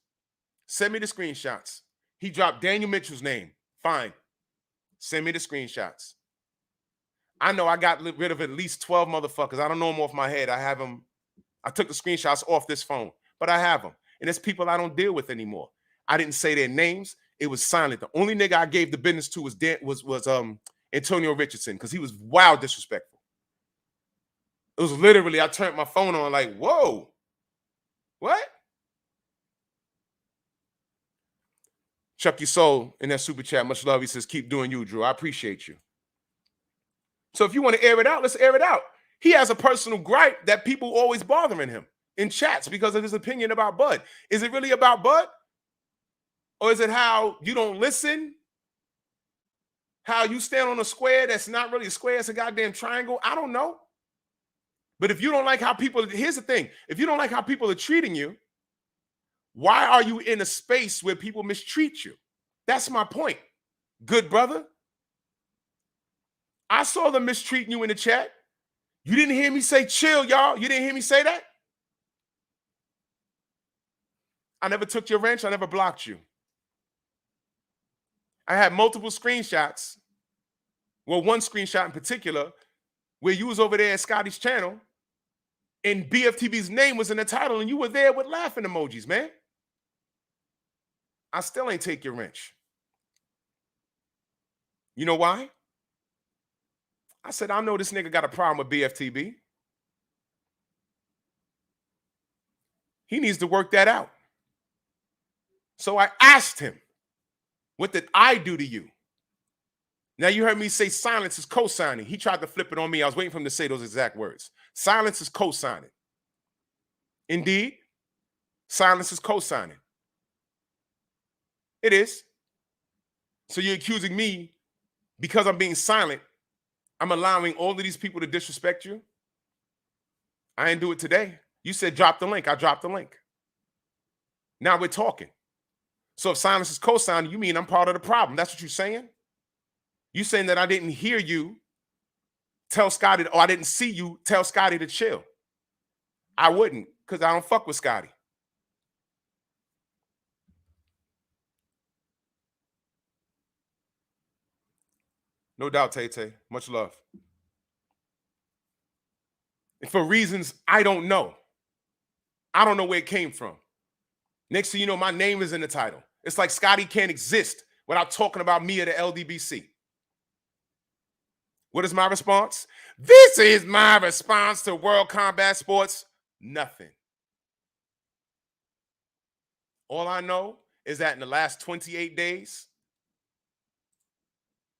Send me the screenshots. He dropped Daniel Mitchell's name. Fine. Send me the screenshots. I know I got rid of at least 12 motherfuckers. I don't know them off my head. I have them. I took the screenshots off this phone, but I have them. And it's people I don't deal with anymore. I didn't say their names. It was silent. The only nigga I gave the business to was Antonio Richardson, because he was wild disrespectful. It was literally, I turned my phone on like, whoa, what? Chucky Soul in that super chat, much love. He says, keep doing you, Drew. I appreciate you. So if you want to air it out, let's air it out. He has a personal gripe that people always bothering him in chats because of his opinion about Bud. Is it really about Bud? Or is it how you don't listen? How you stand on a square that's not really a square, it's a goddamn triangle? I don't know. But if you don't like how people, here's the thing. If you don't like how people are treating you, why are you in a space where people mistreat you? That's my point. Good brother. I saw them mistreating you in the chat. You didn't hear me say chill, y'all. You didn't hear me say that? I never took your wrench. I never blocked you. I had multiple screenshots. Well, one screenshot in particular where you was over there at Scotty's channel and BFTB's name was in the title and you were there with laughing emojis, man. I still ain't take your wrench. You know why? I said, I know this nigga got a problem with BFTB. He needs to work that out. So I asked him, what did I do to you? Now you heard me say silence is co-signing. He tried to flip it on me. I was waiting for him to say those exact words. Silence is co-signing. Indeed, silence is co-signing. It is. So you're accusing me because I'm being silent, I'm allowing all of these people to disrespect you? I didn't do it today. You said drop the link. I dropped the link. Now we're talking. So if silence is co-signing, you mean I'm part of the problem. That's what you're saying? You saying that I didn't hear you tell Scotty, or I didn't see you tell Scotty to chill. I wouldn't, because I don't fuck with Scotty. No doubt, Tay-Tay. Much love. And for reasons I don't know. I don't know where it came from. Next thing you know, my name is in the title. It's like Scotty can't exist without talking about me at the LDBC. What is my response? This is my response to World Combat Sports. Nothing. All I know is that in the last 28 days,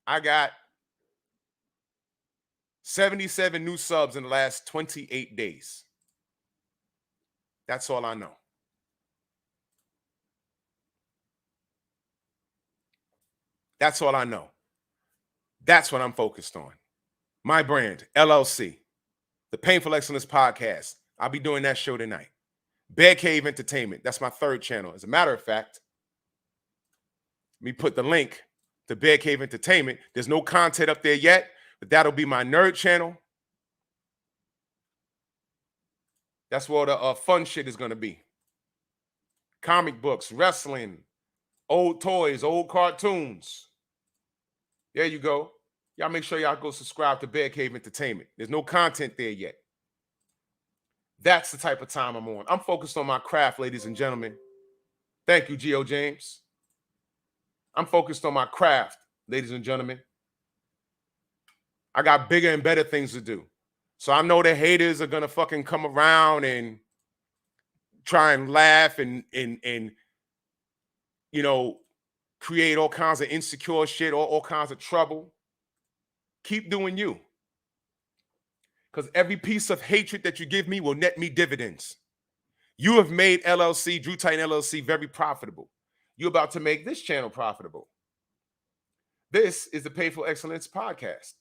I got 77 new subs in the last 28 days. That's all I know. That's all I know. That's what I'm focused on. My brand, LLC, the Painful Excellence Podcast. I'll be doing that show tonight. Bear Cave Entertainment. That's my third channel. As a matter of fact, let me put the link to Bear Cave Entertainment. There's no content up there yet, but that'll be my nerd channel. That's where the fun shit is going to be. Comic books, wrestling, old toys, old cartoons. There you go. Y'all make sure y'all go subscribe to Bear Cave Entertainment. There's no content there yet. That's the type of time I'm on. I'm focused on my craft, ladies and gentlemen. Thank you, Geo James. I'm focused on my craft, ladies and gentlemen. I got bigger and better things to do. So I know the haters are going to fucking come around and try and laugh and you know, create all kinds of insecure shit, all kinds of trouble. Keep doing you. Because every piece of hatred that you give me will net me dividends. You have made LLC, Drew Titan LLC, very profitable. You're about to make this channel profitable. This is the Pay for Excellence podcast.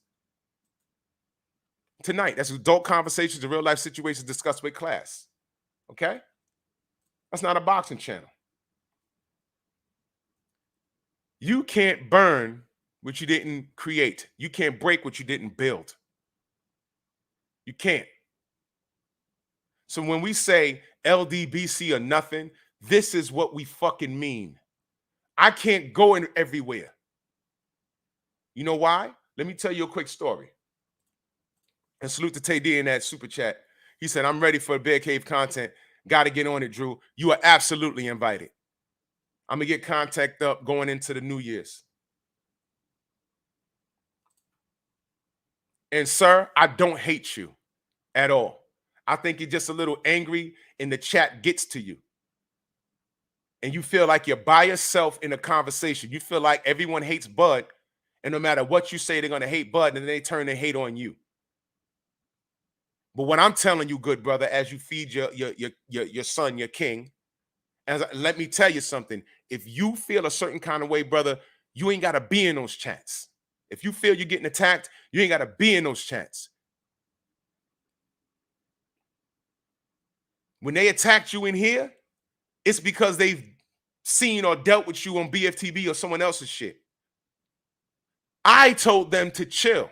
Tonight, that's adult conversations and real life situations discussed with class. Okay? That's not a boxing channel. You can't burn what you didn't create. You can't break what you didn't build. You can't. So when we say LDBC or nothing, this is what we fucking mean. I can't go in everywhere. You know why? Let me tell you a quick story. And salute to Tay D in that super chat. He said, I'm ready for Bear Cave content. Got to get on it, Drew. You are absolutely invited. I'm going to get contact up going into the New Year's. And sir, I don't hate you at all. I think you're just a little angry and the chat gets to you. And you feel like you're by yourself in a conversation. You feel like everyone hates Bud. And no matter what you say, they're going to hate Bud. And then they turn their hate on you. But what I'm telling you, good brother, as you feed your son, your king, let me tell you something. If you feel a certain kind of way, brother, you ain't got to be in those chats. If you feel you're getting attacked, you ain't got to be in those chats. When they attacked you in here, it's because they've seen or dealt with you on BFTB or someone else's shit. I told them to chill.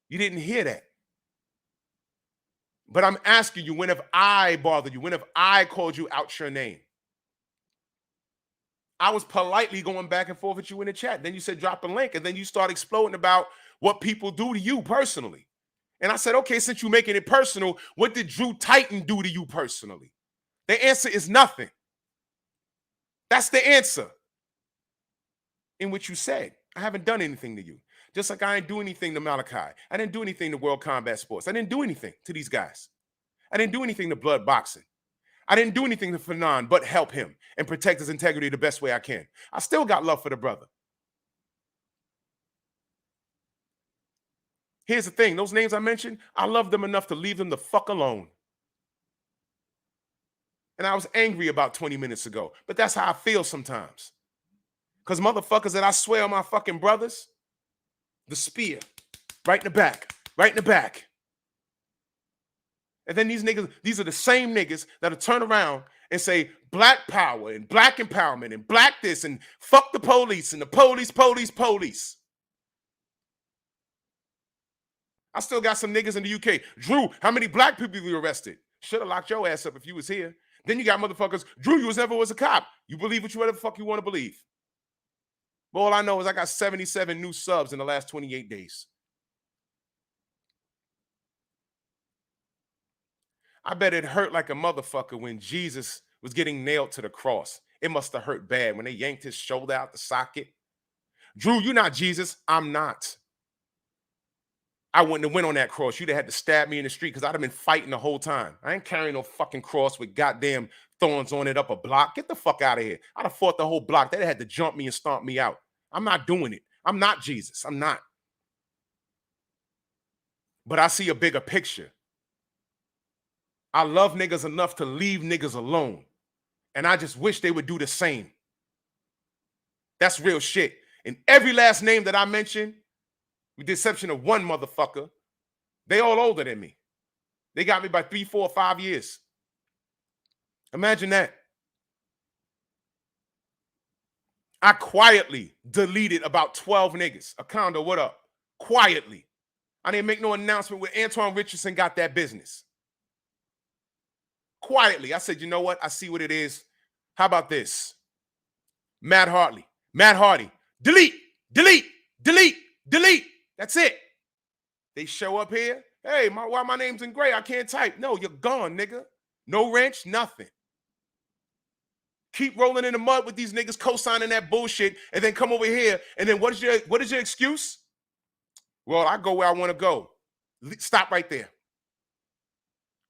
You didn't hear that. But I'm asking you, when have I bothered you? When have I called you out your name? I was politely going back and forth with you in the chat. Then you said drop a link, and then you start exploding about what people do to you personally. And I said, okay, since you're making it personal, what did Drew Titan do to you personally? The answer is nothing. That's the answer. In which you said, I haven't done anything to you. Just like I didn't do anything to Malachi. I didn't do anything to World Combat Sports. I didn't do anything to these guys. I didn't do anything to Blood Boxing. I didn't do anything to Fanon but help him and protect his integrity the best way I can. I still got love for the brother. Here's the thing. Those names I mentioned, I love them enough to leave them the fuck alone. And I was angry about 20 minutes ago. But that's how I feel sometimes. Because motherfuckers that I swear are my fucking brothers, the spear, right in the back, right in the back. And then these niggas, these are the same niggas that'll turn around and say black power and black empowerment and black this and fuck the police and the police. I still got some niggas in the UK. Drew, how many black people you arrested? Should have locked your ass up if you was here. Then you got motherfuckers, Drew, you never was a cop. You believe whatever the fuck you want to believe. But all I know is I got 77 new subs in the last 28 days. I bet it hurt like a motherfucker when Jesus was getting nailed to the cross. It must have hurt bad when they yanked his shoulder out the socket. Drew, you're not Jesus. I'm not. I wouldn't have went on that cross. You'd have had to stab me in the street because I'd have been fighting the whole time. I ain't carrying no fucking cross with goddamn thorns on it up a block. Get the fuck out of here. I'd have fought the whole block. They'd have had to jump me and stomp me out. I'm not doing it. I'm not Jesus. I'm not. But I see a bigger picture. I love niggas enough to leave niggas alone. And I just wish they would do the same. That's real shit. And every last name that I mentioned, with the exception of one motherfucker, they all older than me. They got me by 3, 4, 5 years. Imagine that. I quietly deleted about 12 niggas. Acondo, what up? Quietly. I didn't make no announcement when Antoine Richardson got that business. Quietly. I said, you know what? I see what it is. How about this? Matt Hardy. Delete. That's it. They show up here. Hey, why my name's in gray? I can't type. No, you're gone, nigga. No wrench, nothing. Keep rolling in the mud with these niggas co-signing that bullshit, and then come over here. And then what is your excuse? Well, I go where I want to go. Stop right there.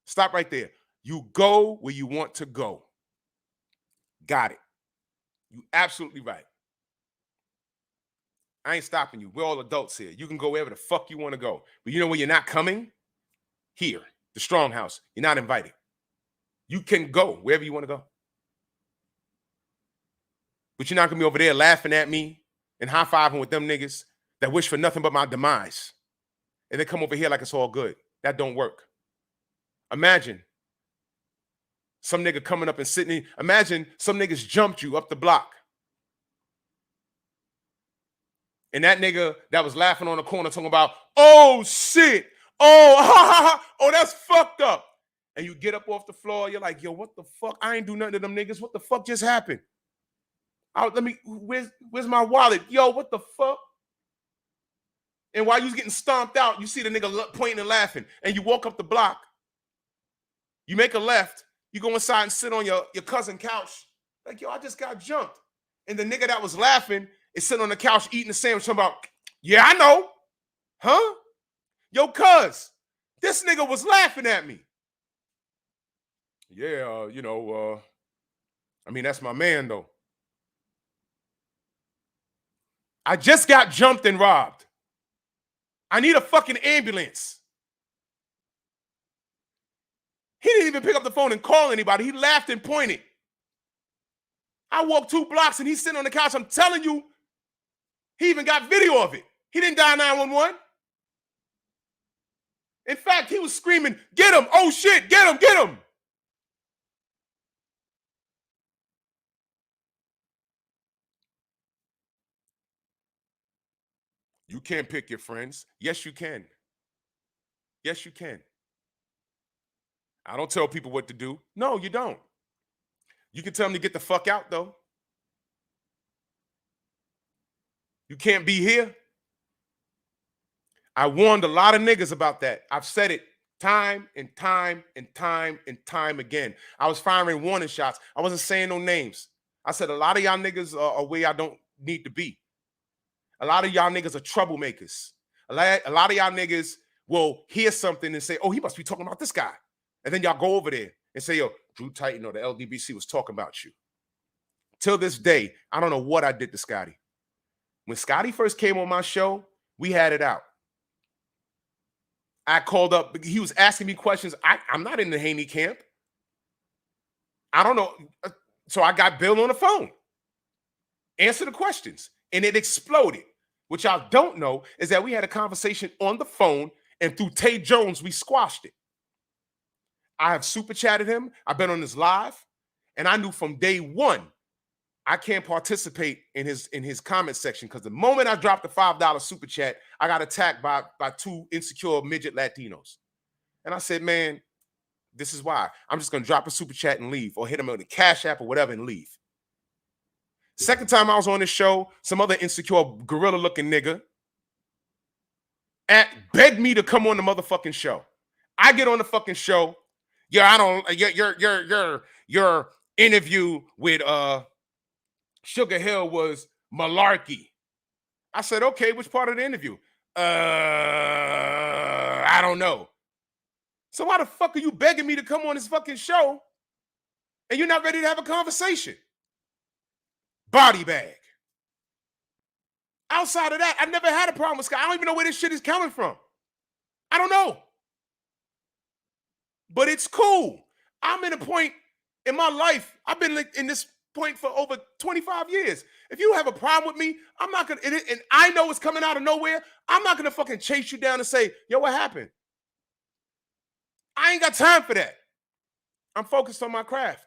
Stop right there. You go where you want to go. Got it. You absolutely right. I ain't stopping you. We're all adults here. You can go wherever the fuck you want to go. But you know where you're not coming? Here, the Strong House. You're not invited. You can go wherever you want to go. But you're not going to be over there laughing at me and high-fiving with them niggas that wish for nothing but my demise. And they come over here like it's all good. That don't work. Imagine some nigga coming up and sitting in. Imagine some niggas jumped you up the block. And that nigga that was laughing on the corner talking about, oh, shit. Oh, ha, ha, ha. Oh, that's fucked up. And you get up off the floor. You're like, yo, what the fuck? I ain't do nothing to them niggas. What the fuck just happened? Where's my wallet? Yo, what the fuck? And while you was getting stomped out, you see the nigga pointing and laughing. And you walk up the block. You make a left. You go inside and sit on your cousin's couch. Like, yo, I just got jumped. And the nigga that was laughing is sitting on the couch eating a sandwich talking about, yeah, I know. Huh? Yo, cuz, this nigga was laughing at me. Yeah, I mean, that's my man, though. I just got jumped and robbed. I need a fucking ambulance. He didn't even pick up the phone and call anybody. He laughed and pointed. I walked 2 blocks and he's sitting on the couch. I'm telling you, he even got video of it. He didn't dial 911. In fact, he was screaming, get him. Oh, shit, get him, get him. You can't pick your friends. Yes, you can. Yes, you can. I don't tell people what to do. No, you don't. You can tell them to get the fuck out, though. You can't be here. I warned a lot of niggas about that. I've said it time and time and time and time again. I was firing warning shots. I wasn't saying no names. I said a lot of y'all niggas are where I don't need to be. A lot of y'all niggas are troublemakers. A lot of y'all niggas will hear something and say, oh, he must be talking about this guy. And then y'all go over there and say, yo, Drew Titan or the LDBC was talking about you. Till this day, I don't know what I did to Scotty. When Scotty first came on my show, we had it out. I called up. He was asking me questions. I'm not in the Haney camp. I don't know. So I got Bill on the phone. Answer the questions. And it exploded. What y'all don't know is that we had a conversation on the phone, and through Tay Jones, we squashed it. I have super chatted him. I've been on his live, and I knew from day one I can't participate in his comment section because the moment I dropped the $5 super chat, I got attacked by 2 insecure midget Latinos. And I said, man, this is why. I'm just going to drop a super chat and leave, or hit him on the Cash App or whatever and leave. Second time I was on this show, some other insecure gorilla-looking nigga begged me to come on the motherfucking show. I get on the fucking show. Yeah, I don't. Your interview with Sugar Hill was malarkey. I said, okay, which part of the interview? I don't know. So why the fuck are you begging me to come on this fucking show and you're not ready to have a conversation? Body bag. Outside of that, I never had a problem with Scott. I don't even know where this shit is coming from. I don't know. But it's cool. I'm in a point in my life. I've been in this point for over 25 years. If you have a problem with me, I'm not going to, and I know it's coming out of nowhere, I'm not going to fucking chase you down and say, yo, what happened? I ain't got time for that. I'm focused on my craft.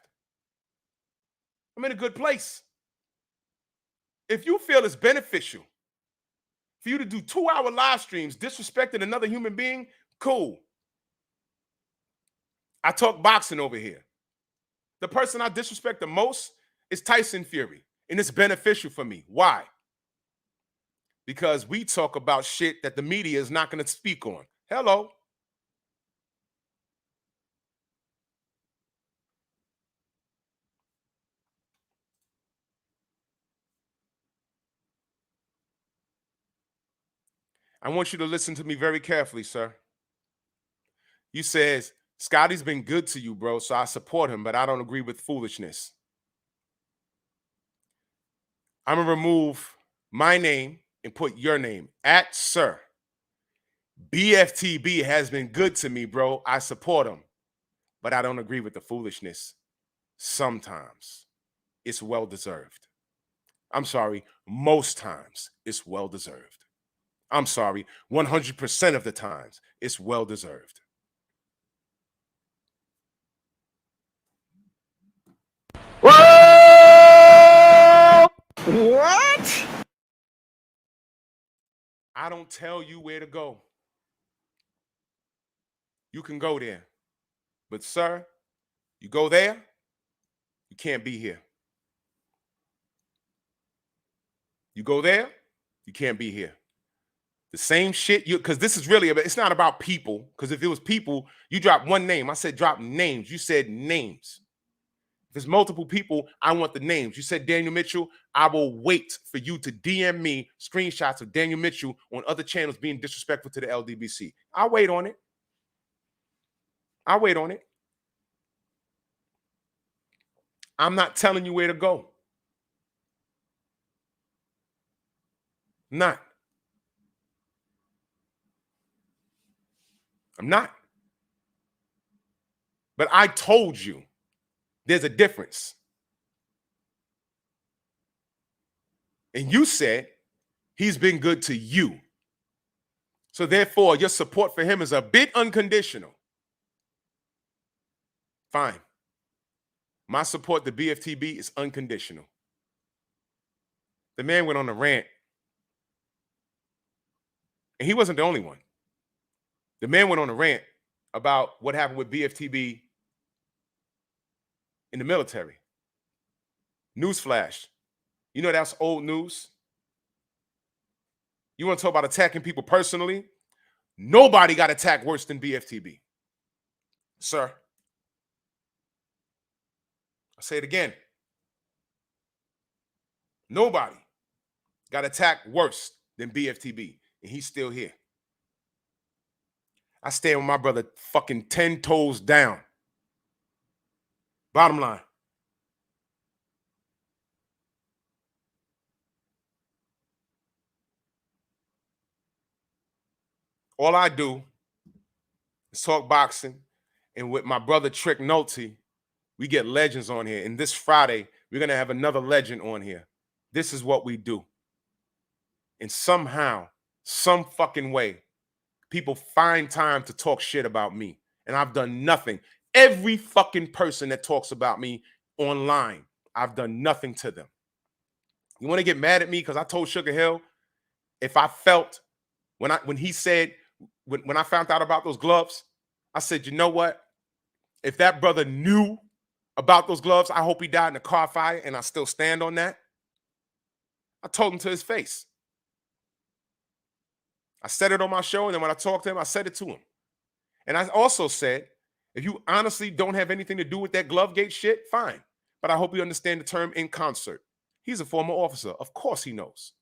I'm in a good place. If you feel it's beneficial for you to do 2-hour live streams disrespecting another human being, cool. I talk boxing over here. The person I disrespect the most is Tyson Fury, and it's beneficial for me. Why? because we talk about shit that the media is not going to speak on. Hello. I want you to listen to me very carefully, sir. You says, Scotty's been good to you, bro, so I support him, but I don't agree with foolishness. I'm going to remove my name and put your name at sir. BFTB has been good to me, bro. I support him, but I don't agree with the foolishness. Sometimes it's well-deserved. I'm sorry, most times it's well-deserved. I'm sorry, 100% of the times it's well-deserved. Whoa! What? I don't tell you where to go. You can go there. But, sir, you go there, you can't be here. You go there, you can't be here. The same shit, because this is really, it's not about people, because if it was people, you drop one name. I said drop names. You said names. If it's multiple people, I want the names. You said Daniel Mitchell. I will wait for you to DM me screenshots of Daniel Mitchell on other channels being disrespectful to the LDBC. I'll wait on it. I'll wait on it. I'm not telling you where to go. Not. I'm not. But I told you there's a difference. And you said he's been good to you. So therefore, your support for him is a bit unconditional. Fine. My support to BFTB is unconditional. The man went on a rant. And he wasn't the only one. The man went on a rant about what happened with BFTB in the military. Newsflash. You know that's old news. You want to talk about attacking people personally? Nobody got attacked worse than BFTB. Sir. I'll say it again. Nobody got attacked worse than BFTB, and he's still here. I stand with my brother fucking 10 toes down. Bottom line. All I do is talk boxing, and with my brother Trick Nolte, we get legends on here. And this Friday, we're going to have another legend on here. This is what we do. And somehow, some fucking way, people find time to talk shit about me. And I've done nothing. Every fucking person that talks about me online, I've done nothing to them. You want to get mad at me because I told Sugar Hill, if I felt, when he said, when I found out about those gloves, I said, you know what? If that brother knew about those gloves, I hope he died in a car fire, and I still stand on that. I told him to his face. I said it on my show, and then when I talked to him, I said it to him. And I also said, if you honestly don't have anything to do with that Glovegate shit, fine. But I hope you understand the term in concert. He's a former officer. Of course he knows.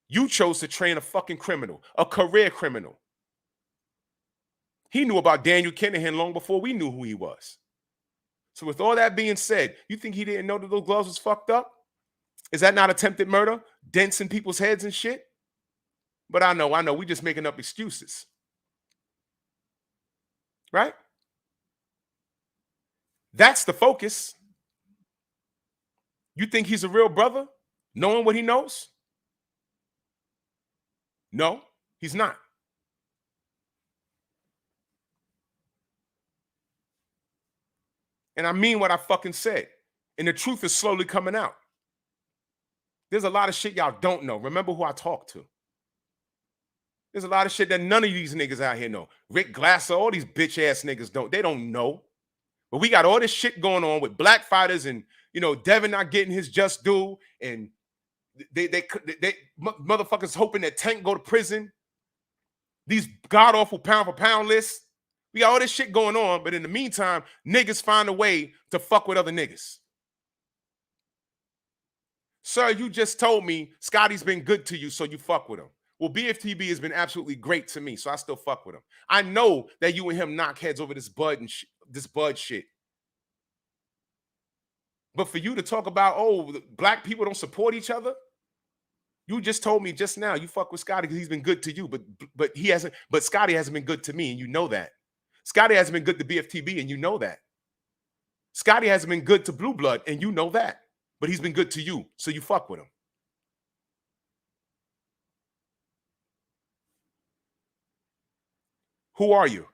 You chose to train a fucking criminal, a career criminal. He knew about Daniel Kinahan long before we knew who he was. So with all that being said, you think he didn't know that those gloves was fucked up? Is that not attempted murder? Dents in people's heads and shit? But I know, we just making up excuses. Right? That's the focus. You think he's a real brother, knowing what he knows? No, he's not. And I mean what I fucking said. And the truth is slowly coming out. There's a lot of shit y'all don't know. Remember who I talked to. There's a lot of shit that none of these niggas out here know. Rick Glasser, all these bitch-ass niggas don't. They don't know. But we got all this shit going on with black fighters and, Devin not getting his just due and motherfuckers hoping that Tank go to prison. These god awful pound for pound lists. We got all this shit going on, but in the meantime, niggas find a way to fuck with other niggas. Sir, you just told me Scotty's been good to you, so you fuck with him. Well, BFTB has been absolutely great to me, so I still fuck with him. I know that you and him knock heads over this Bud and this Bud shit. But for you to talk about, oh, black people don't support each other, you just told me just now you fuck with Scotty because he's been good to you, but he hasn't. But Scotty hasn't been good to me, and you know that. Scotty hasn't been good to BFTB, and you know that. Scotty hasn't been good to Blue Blood, and you know that. But he's been good to you, so you fuck with him. Who are you?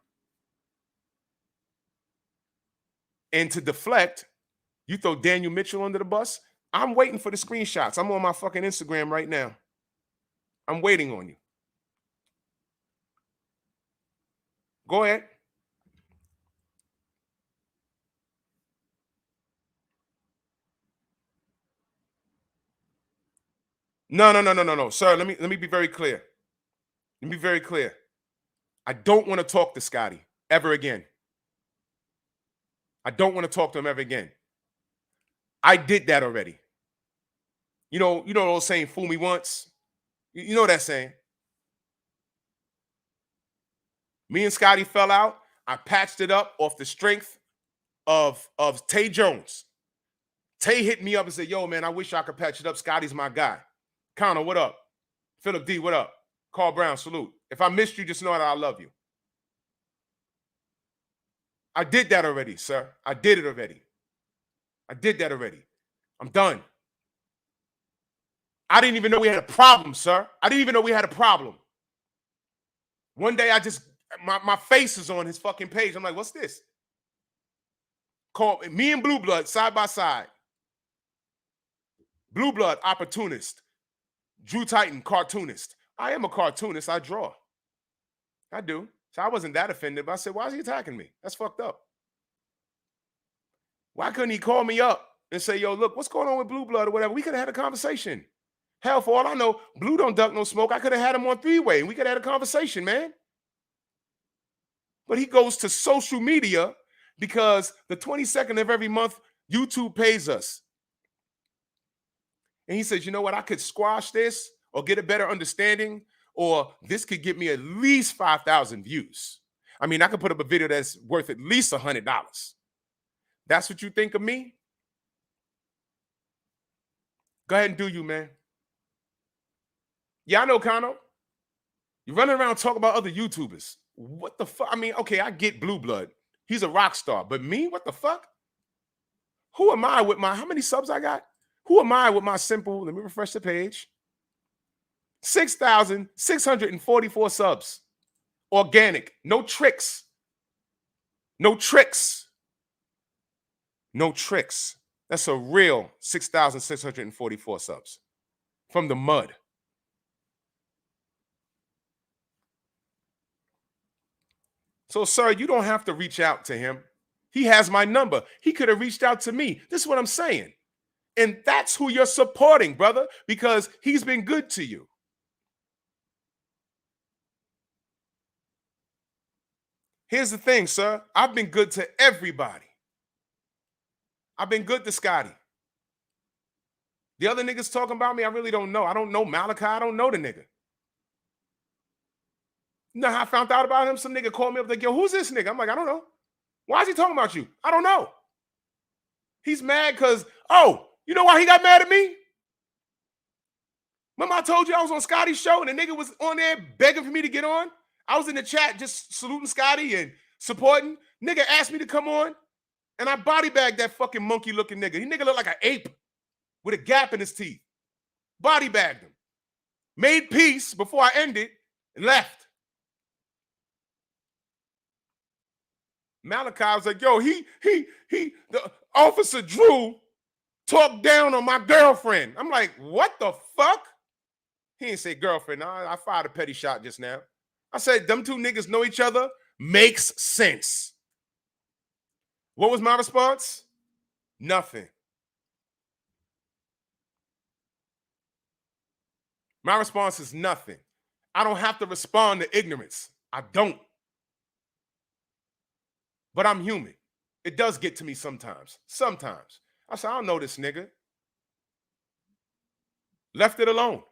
And to deflect, you throw Daniel Mitchell under the bus. I'm waiting for the screenshots. I'm on my fucking Instagram right now. I'm waiting on you. Go ahead. No. Sir, let me be very clear. Let me be very clear. I don't want to talk to Scotty ever again. I don't want to talk to him ever again. I did that already. You know the old saying, fool me once? You know that saying. Me and Scotty fell out. I patched it up off the strength of Tay Jones. Tay hit me up and said, yo, man, I wish I could patch it up. Scotty's my guy. Connor, what up? Philip D, what up? Carl Brown, salute. If I missed you, just know that I love you. I did that already, sir. I did it already. I did that already. I'm done. I didn't even know we had a problem, sir. I didn't even know we had a problem. One day I just, my face is on his fucking page. I'm like, what's this? Call me and Blue Blood side by side. Blue Blood, opportunist. Drew Titan, cartoonist. I am a cartoonist. I draw. I do. So I wasn't that offended, but I said, why is he attacking me? That's fucked up. Why couldn't he call me up and say, yo, look, what's going on with Blue Blood or whatever? We could have had a conversation. Hell, for all I know, Blue don't duck no smoke. I could have had him on three-way and we could have had a conversation, man. But he goes to social media because the 22nd of every month, YouTube pays us. And he says, you know what? I could squash this or get a better understanding, or this could get me at least 5,000 views. I mean, I could put up a video that's worth at least $100. That's what you think of me? Go ahead and do you, man. Yeah, I know, Kano. You're running around talking about other YouTubers. What the fuck? I mean, okay, I get Blue Blood. He's a rock star. But me? What the fuck? Who am I with my, how many subs I got? Who am I with my simple, let me refresh the page. 6,644 subs. Organic. No tricks. No tricks. No tricks. That's a real 6,644 subs. From the mud. So, sir, you don't have to reach out to him. He has my number. He could have reached out to me. This is what I'm saying. And that's who you're supporting, brother, because he's been good to you. Here's the thing, sir. I've been good to everybody. I've been good to Scotty. The other niggas talking about me, I really don't know. I don't know Malachi. I don't know the nigga. You know how I found out about him? Some nigga called me up like, yo, who's this nigga? I'm like, I don't know. Why is he talking about you? I don't know. He's mad because, oh, you know why he got mad at me? Remember I told you I was on Scotty's show and the nigga was on there begging for me to get on? I was in the chat just saluting Scotty and supporting. Nigga asked me to come on and I body bagged that fucking monkey looking nigga. He nigga looked like an ape with a gap in his teeth. Body bagged him. Made peace before I ended and left. Malachi was like, yo, the Officer Drew talked down on my girlfriend. I'm like, what the fuck? He didn't say girlfriend. I fired a petty shot just now. I said, them two niggas know each other. Makes sense. What was my response? Nothing. My response is nothing. I don't have to respond to ignorance. I don't. But I'm human. It does get to me sometimes. Sometimes. I say, I don't know this nigga. Left it alone.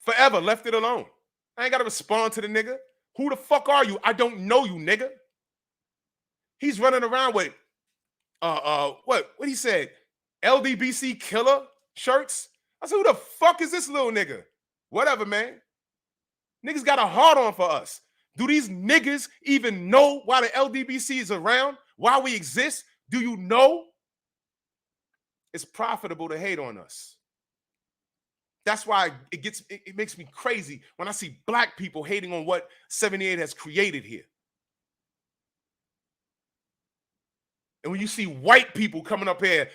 Forever left it alone. I ain't got to respond to the nigga. Who the fuck are you? I don't know you, nigga. He's running around with, what he said? LDBC killer shirts? I said, who the fuck is this little nigga? Whatever, man. Niggas got a hard on for us. Do these niggas even know why the LDBC is around? Why we exist? Do you know? It's profitable to hate on us. That's why it makes me crazy when I see black people hating on what 78 has created here. And when you see white people coming up here,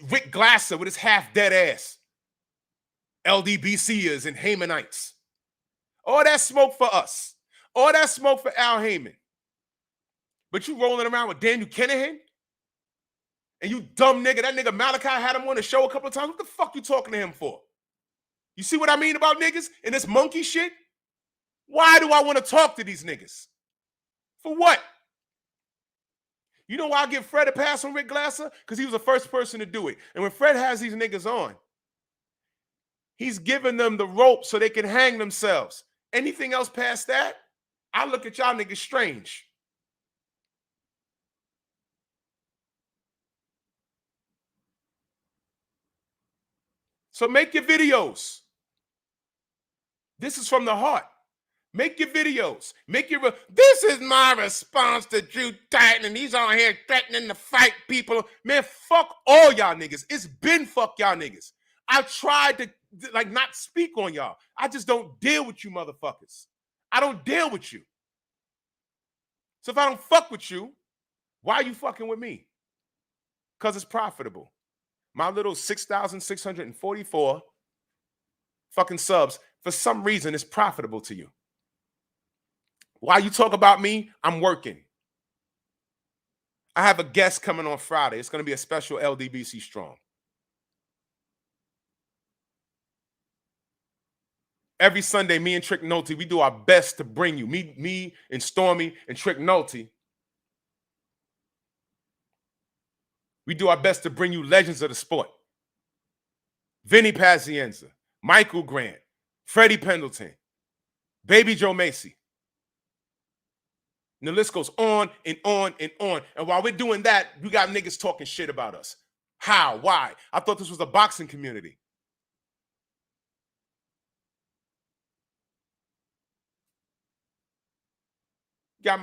Rick Glasser with his half-dead ass, LDBCers and Haymanites. All that smoke for us. All that smoke for Al Heyman. But you rolling around with Daniel Kinahan? And you dumb nigga, that nigga Malachi had him on the show a couple of times. What the fuck you talking to him for? You see what I mean about niggas and this monkey shit? Why do I want to talk to these niggas? For what? You know why I give Fred a pass on Rick Glasser? Because he was the first person to do it. And when Fred has these niggas on, he's giving them the rope so they can hang themselves. Anything else past that, I look at y'all niggas strange. So make your videos. This is from the heart. Make your videos. This is my response to Drew Titan, and he's on here threatening to fight people. Man, fuck all y'all niggas. It's been fuck y'all niggas. I tried to not speak on y'all. I just don't deal with you motherfuckers. I don't deal with you. So if I don't fuck with you, why are you fucking with me? Because it's profitable. My little 6,644 fucking subs, for some reason, is profitable to you. While you talk about me, I'm working. I have a guest coming on Friday. It's going to be a special LDBC Strong. Every Sunday, me and Trick Nolte, we do our best to bring you, me and Stormy and Trick Nolte, we do our best to bring you legends of the sport. Vinny Pazienza, Michael Grant, Freddie Pendleton, Baby Joe Macy. And the list goes on and on and on. And while we're doing that, we got niggas talking shit about us. How? Why? I thought this was a boxing community.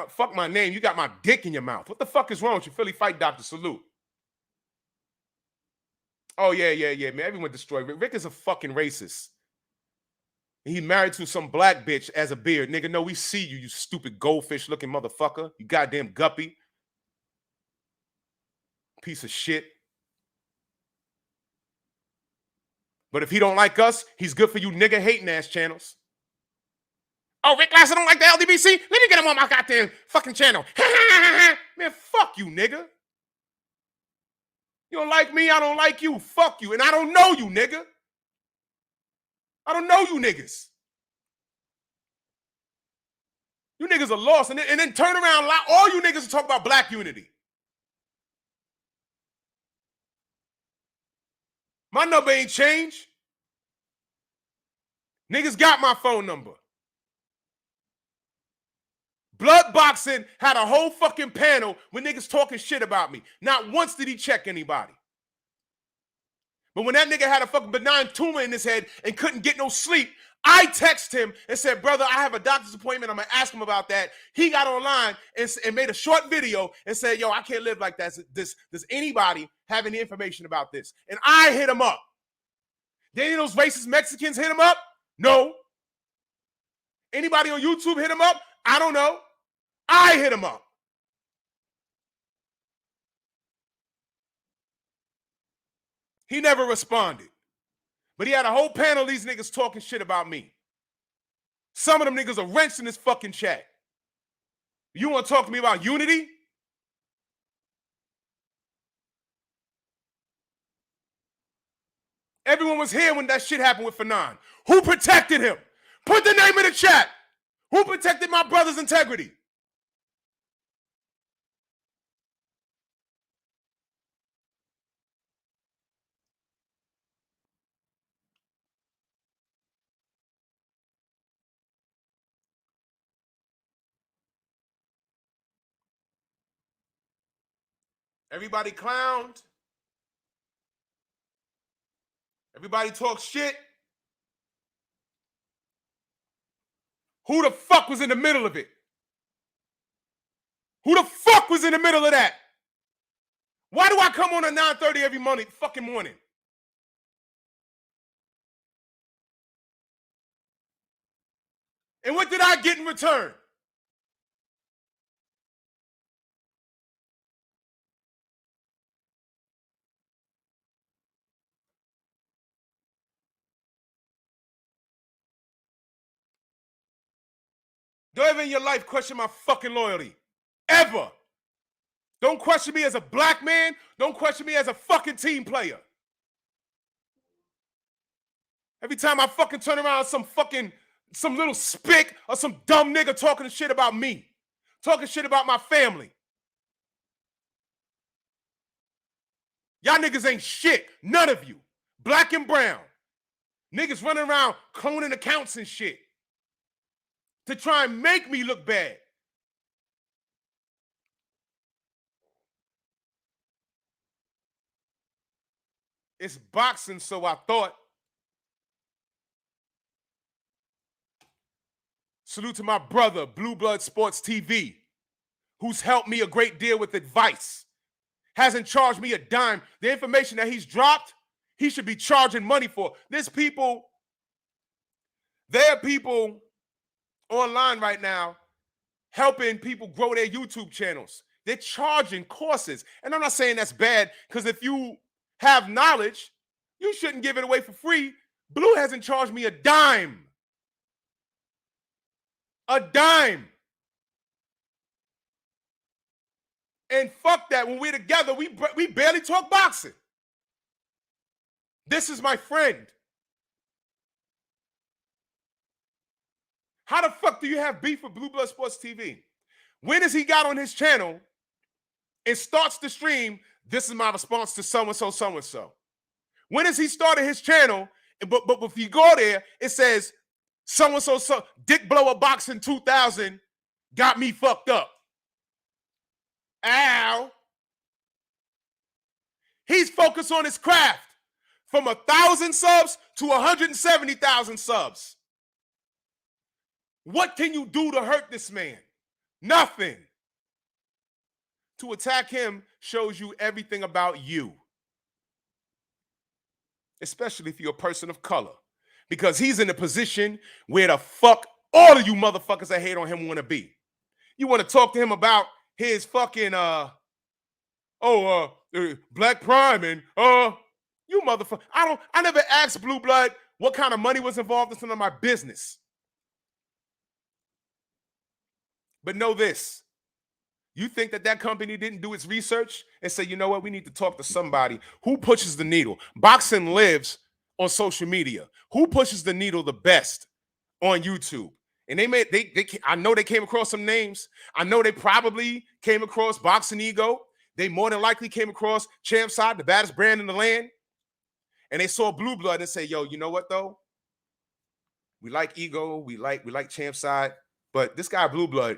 Fuck my name. You got my dick in your mouth. What the fuck is wrong with you? Philly Fight Doctor, salute. Oh, yeah, man. Everyone destroyed Rick. Rick is a fucking racist. He married to some black bitch as a beard. Nigga, no, we see you, you stupid goldfish-looking motherfucker. You goddamn guppy. Piece of shit. But if he don't like us, he's good for you nigga-hating ass channels. Oh, Rick Glasser don't like the LDBC? Let me get him on my goddamn fucking channel. Man, fuck you, nigga. You don't like me, I don't like you. Fuck you. And I don't know you, nigga. I don't know you niggas. You niggas are lost. And then turn around, all you niggas talk about black unity. My number ain't changed. Niggas got my phone number. Blood Boxing had a whole fucking panel with niggas talking shit about me. Not once did he check anybody. But when that nigga had a fucking benign tumor in his head and couldn't get no sleep, I texted him and said, brother, I have a doctor's appointment. I'm going to ask him about that. He got online and made a short video and said, yo, I can't live like that. Does anybody have any information about this? And I hit him up. Did any of those racist Mexicans hit him up? No. Anybody on YouTube hit him up? I don't know. I hit him up. He never responded. But he had a whole panel of these niggas talking shit about me. Some of them niggas are wrenched in this fucking chat. You want to talk to me about unity? Everyone was here when that shit happened with Fanon. Who protected him? Put the name in the chat. Who protected my brother's integrity? Everybody clowned. Everybody talks shit. Who the fuck was in the middle of it? Who the fuck was in the middle of that? Why do I come on at 9:30 every fucking morning? And what did I get in return? Don't ever in your life question my fucking loyalty. Ever. Don't question me as a black man. Don't question me as a fucking team player. Every time I fucking turn around, some little spick or some dumb nigga talking shit about me. Talking shit about my family. Y'all niggas ain't shit. None of you. Black and brown. Niggas running around cloning accounts and shit. To try and make me look bad. It's boxing, so I thought. Salute to my brother, Blue Blood Sports TV, who's helped me a great deal with advice. Hasn't charged me a dime. The information that he's dropped, he should be charging money for. There are people online right now helping people grow their YouTube channels. They're charging courses. And I'm not saying that's bad, because if you have knowledge, you shouldn't give it away for free. Blue hasn't charged me a dime. A dime. And fuck that. When we're together, we barely talk boxing. This is my friend. How the fuck do you have beef with Blue Blood Sports TV? When has he got on his channel and starts the stream, this is my response to so-and-so, so-and-so? When has he started his channel, but if you go there, it says, so-and-so, so Dick Blower Boxing 2000 got me fucked up. Ow. He's focused on his craft from 1,000 subs to 170,000 subs. What can you do to hurt this man? Nothing. To attack him shows you everything about you. Especially if you're a person of color. Because he's in a position where the fuck all of you motherfuckers that hate on him want to be. You want to talk to him about his fucking Black Prime and you motherfucker. I never asked Blue Blood what kind of money was involved. It's none of my business. But know this. You think that company didn't do its research and say, you know what, we need to talk to somebody who pushes the needle. Boxing lives on social media. Who pushes the needle the best on YouTube? And I know they came across some names. I know they probably came across Boxing Ego. They more than likely came across Champ Side, the baddest brand in the land. And they saw Blue Blood and say, yo, you know what though? We like Ego, we like Champ Side, but this guy Blue Blood,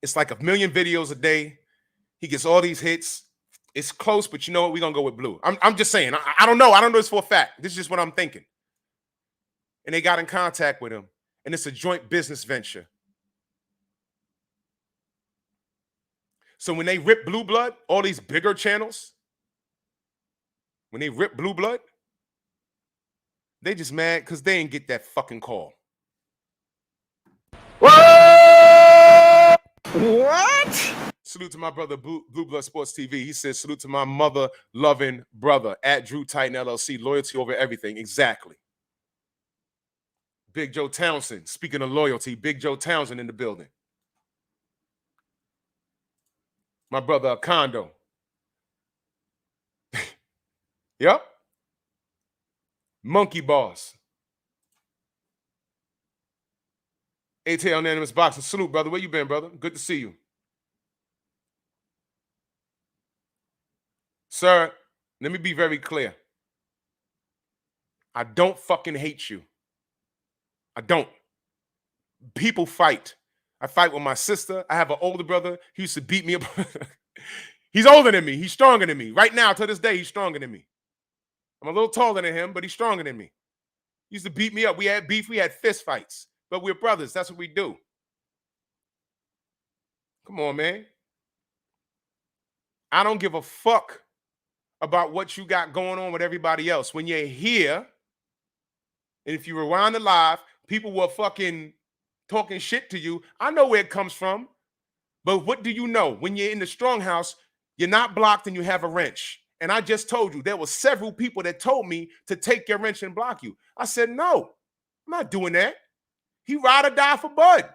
it's like 1 million videos a day. He gets all these hits. It's close, but you know what? We're going to go with Blue. I'm just saying. I don't know. I don't know this for a fact. This is just what I'm thinking. And they got in contact with him. And it's a joint business venture. So when they rip Blue Blood, all these bigger channels, when they rip Blue Blood, they just mad because they didn't get that fucking call. What? Salute to my brother, Blue Blood Sports TV. He says, salute to my mother-loving brother, at Drew Titan LLC. Loyalty over everything. Exactly. Big Joe Townsend. Speaking of loyalty, Big Joe Townsend in the building. My brother, Kondo. Yep. Monkey Boss. ATL Unanimous Boxing. Salute, brother. Where you been, brother? Good to see you. Sir, let me be very clear. I don't fucking hate you. I don't. People fight. I fight with my sister. I have an older brother. He used to beat me up. He's older than me. He's stronger than me. Right now, to this day, he's stronger than me. I'm a little taller than him, but he's stronger than me. He used to beat me up. We had beef. We had fist fights. But we're brothers. That's what we do. Come on, man. I don't give a fuck about what you got going on with everybody else. When you're here, and if you rewind the live, people were fucking talking shit to you. I know where it comes from. But what do you know? When you're in the strong house, you're not blocked and you have a wrench. And I just told you, there were several people that told me to take your wrench and block you. I said, no, I'm not doing that. He ride or die for Bud.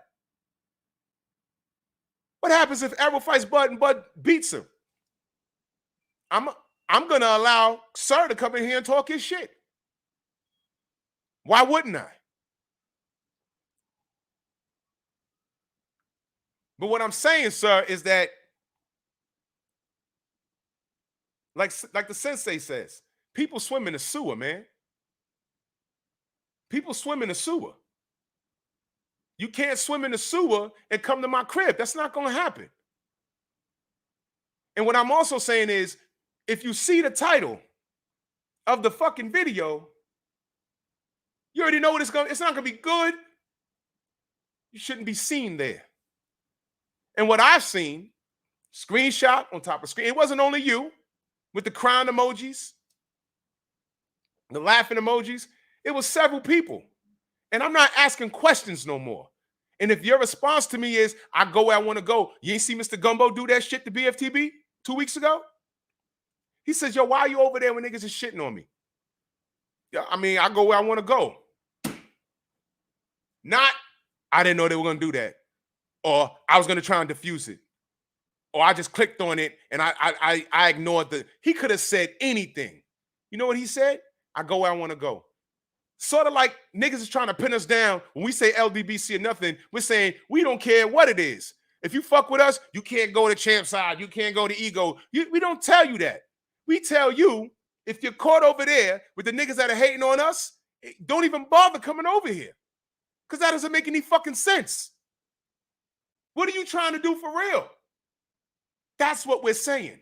What happens if Errol fights Bud and Bud beats him? I'm going to allow Sir to come in here and talk his shit. Why wouldn't I? But what I'm saying, sir, is that like the sensei says, people swim in the sewer, man. People swim in the sewer. You can't swim in the sewer and come to my crib. That's not going to happen. And what I'm also saying is, if you see the title of the fucking video, you already know what it's not going to be good. You shouldn't be seen there. And what I've seen, screenshot on top of screen, it wasn't only you with the crying emojis, the laughing emojis. It was several people. And I'm not asking questions no more. And if your response to me is, I go where I want to go, you ain't see Mr. Gumbo do that shit to BFTB 2 weeks ago? He says, yo, why are you over there when niggas is shitting on me? Yeah, I mean, I go where I want to go. Not, I didn't know they were going to do that. Or I was going to try and diffuse it. Or I just clicked on it and I ignored the, he could have said anything. You know what he said? I go where I want to go. Sort of like niggas is trying to pin us down. When we say LDBC or nothing, we're saying we don't care what it is. If you fuck with us, you can't go to champ side. You can't go to ego. We don't tell you that. We tell you, if you're caught over there with the niggas that are hating on us, don't even bother coming over here. Because that doesn't make any fucking sense. What are you trying to do for real? That's what we're saying.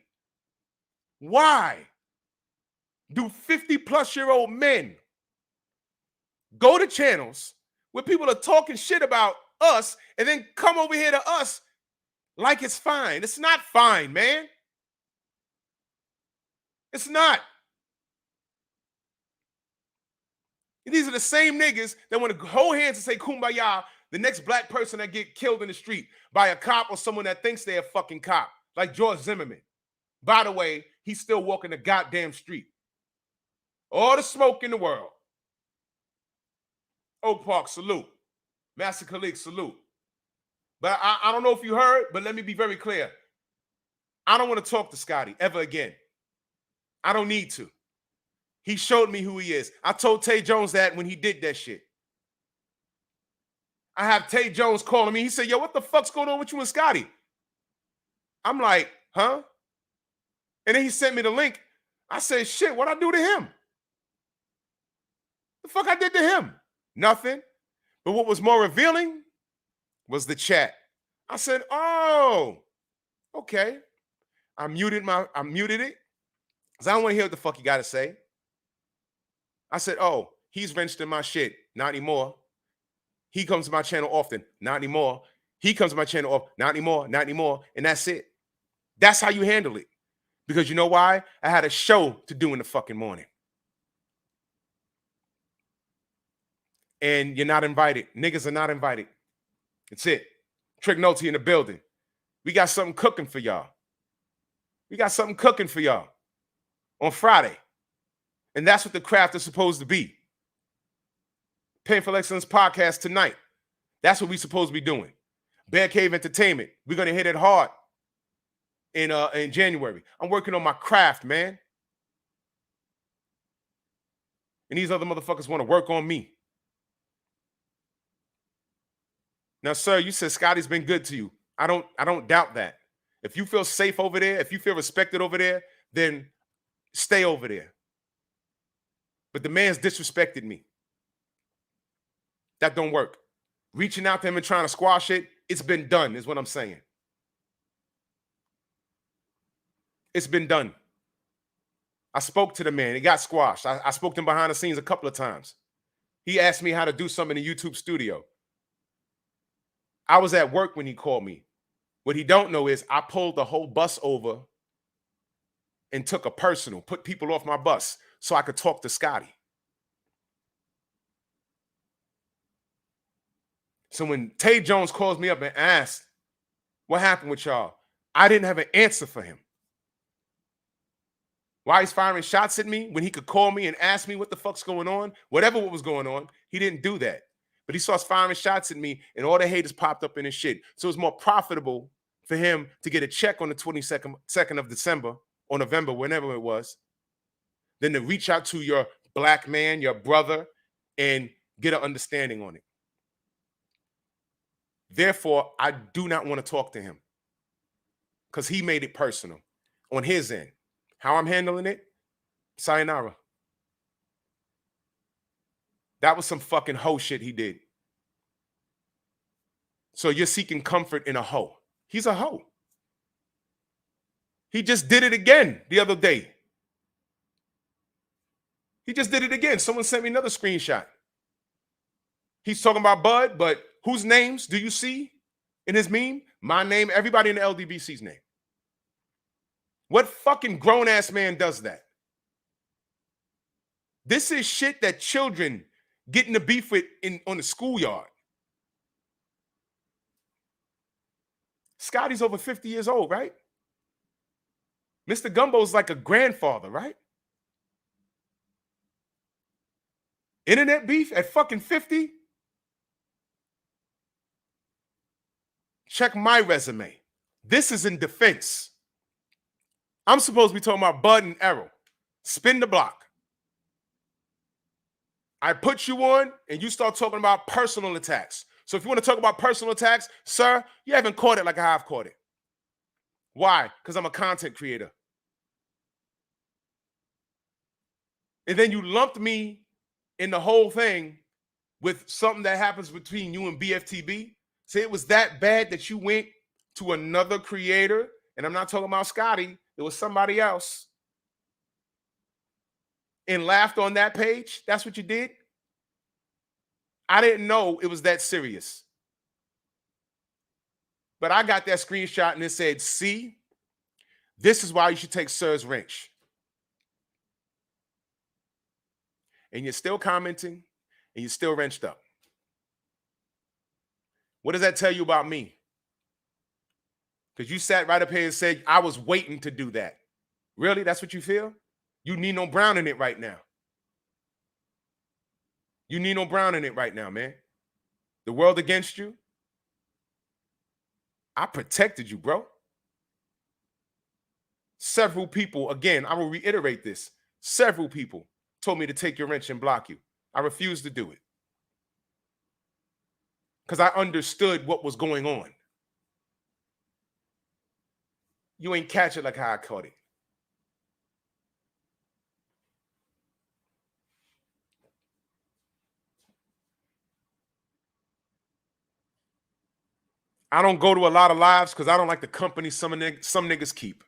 Why do 50-plus-year-old men go to channels where people are talking shit about us and then come over here to us like it's fine? It's not fine, man. It's not. These are the same niggas that want to hold hands and say kumbaya the next black person that get killed in the street by a cop or someone that thinks they're a fucking cop, like George Zimmerman. By the way, he's still walking the goddamn street. All the smoke in the world. Oak Park, salute. Master Khalik, salute. But I don't know if you heard, but let me be very clear. I don't want to talk to Scotty ever again. I don't need to. He showed me who he is. I told Tay Jones that when he did that shit. I have Tay Jones calling me. He said, yo, what the fuck's going on with you and Scotty? I'm like, huh? And then he sent me the link. I said, shit, what'd I do to him? The fuck I did to him? Nothing. But what was more revealing was the chat. I said, oh, okay. I muted it because I don't want to hear what the fuck you got to say. I said, oh, he's wrenched in my shit. Not anymore. He comes to my channel often. Not anymore. He comes to my channel often. Not anymore. Not anymore. And that's it. That's how you handle it. Because you know why? I had a show to do in the fucking morning. And you're not invited. Niggas are not invited. That's it. Trick Noty in the building. We got something cooking for y'all. We got something cooking for y'all on Friday. And that's what the craft is supposed to be. Painful Excellence podcast tonight. That's what we're supposed to be doing. Bear Cave Entertainment. We're going to hit it hard in January. I'm working on my craft, man. And these other motherfuckers want to work on me. Now, sir, you said Scotty's been good to you. I don't doubt that. If you feel safe over there, if you feel respected over there, then stay over there. But the man's disrespected me. That don't work. Reaching out to him and trying to squash it, it's been done, is what I'm saying. It's been done. I spoke to the man. It got squashed. I spoke to him behind the scenes a couple of times. He asked me how to do something in the YouTube studio. I was at work when he called me. What he don't know is I pulled the whole bus over and took a personal, put people off my bus so I could talk to Scotty. So when Tay Jones calls me up and asked, what happened with y'all? I didn't have an answer for him. Why he's firing shots at me when he could call me and ask me what the fuck's going on, whatever what was going on, he didn't do that. But he starts firing shots at me and all the haters popped up in his shit. So it's more profitable for him to get a check on the 22nd of December or November, whenever it was, than to reach out to your black man, your brother, and get an understanding on it. Therefore, I do not want to talk to him because he made it personal on his end. How I'm handling it, sayonara. That was some fucking hoe shit he did. So you're seeking comfort in a hoe. He's a hoe. He just did it again the other day. He just did it again. Someone sent me another screenshot. He's talking about Bud, but whose names do you see in his meme? My name, everybody in the LDBC's name. What fucking grown-ass man does that? This is shit that children get in the beef with on the schoolyard. Scotty's over 50 years old, right? Mr. Gumbo's like a grandfather, right? Internet beef at fucking 50? Check my resume. This is in defense. I'm supposed to be talking about Bud and Errol. Spin the block. I put you on and you start talking about personal attacks. So if you want to talk about personal attacks, sir, you haven't caught it like I've caught it. Why? Because I'm a content creator. And then you lumped me in the whole thing with something that happens between you and BFTB. Say it was that bad that you went to another creator, and I'm not talking about Scotty, it was somebody else, and laughed on that page? That's what you did? I didn't know it was that serious. But I got that screenshot and it said, see, this is why you should take Sir's wrench. And you're still commenting and you're still wrenched up. What does that tell you about me? Because you sat right up here and said, I was waiting to do that. Really? That's what you feel? You Nino Brown in it right now. You Nino Brown in it right now, man. The world against you. I protected you, bro. Several people, again, I will reiterate this. Several people told me to take your wrench and block you. I refused to do it. Because I understood what was going on. You ain't catch it like how I caught it. I don't go to a lot of lives because I don't like the company some niggas keep.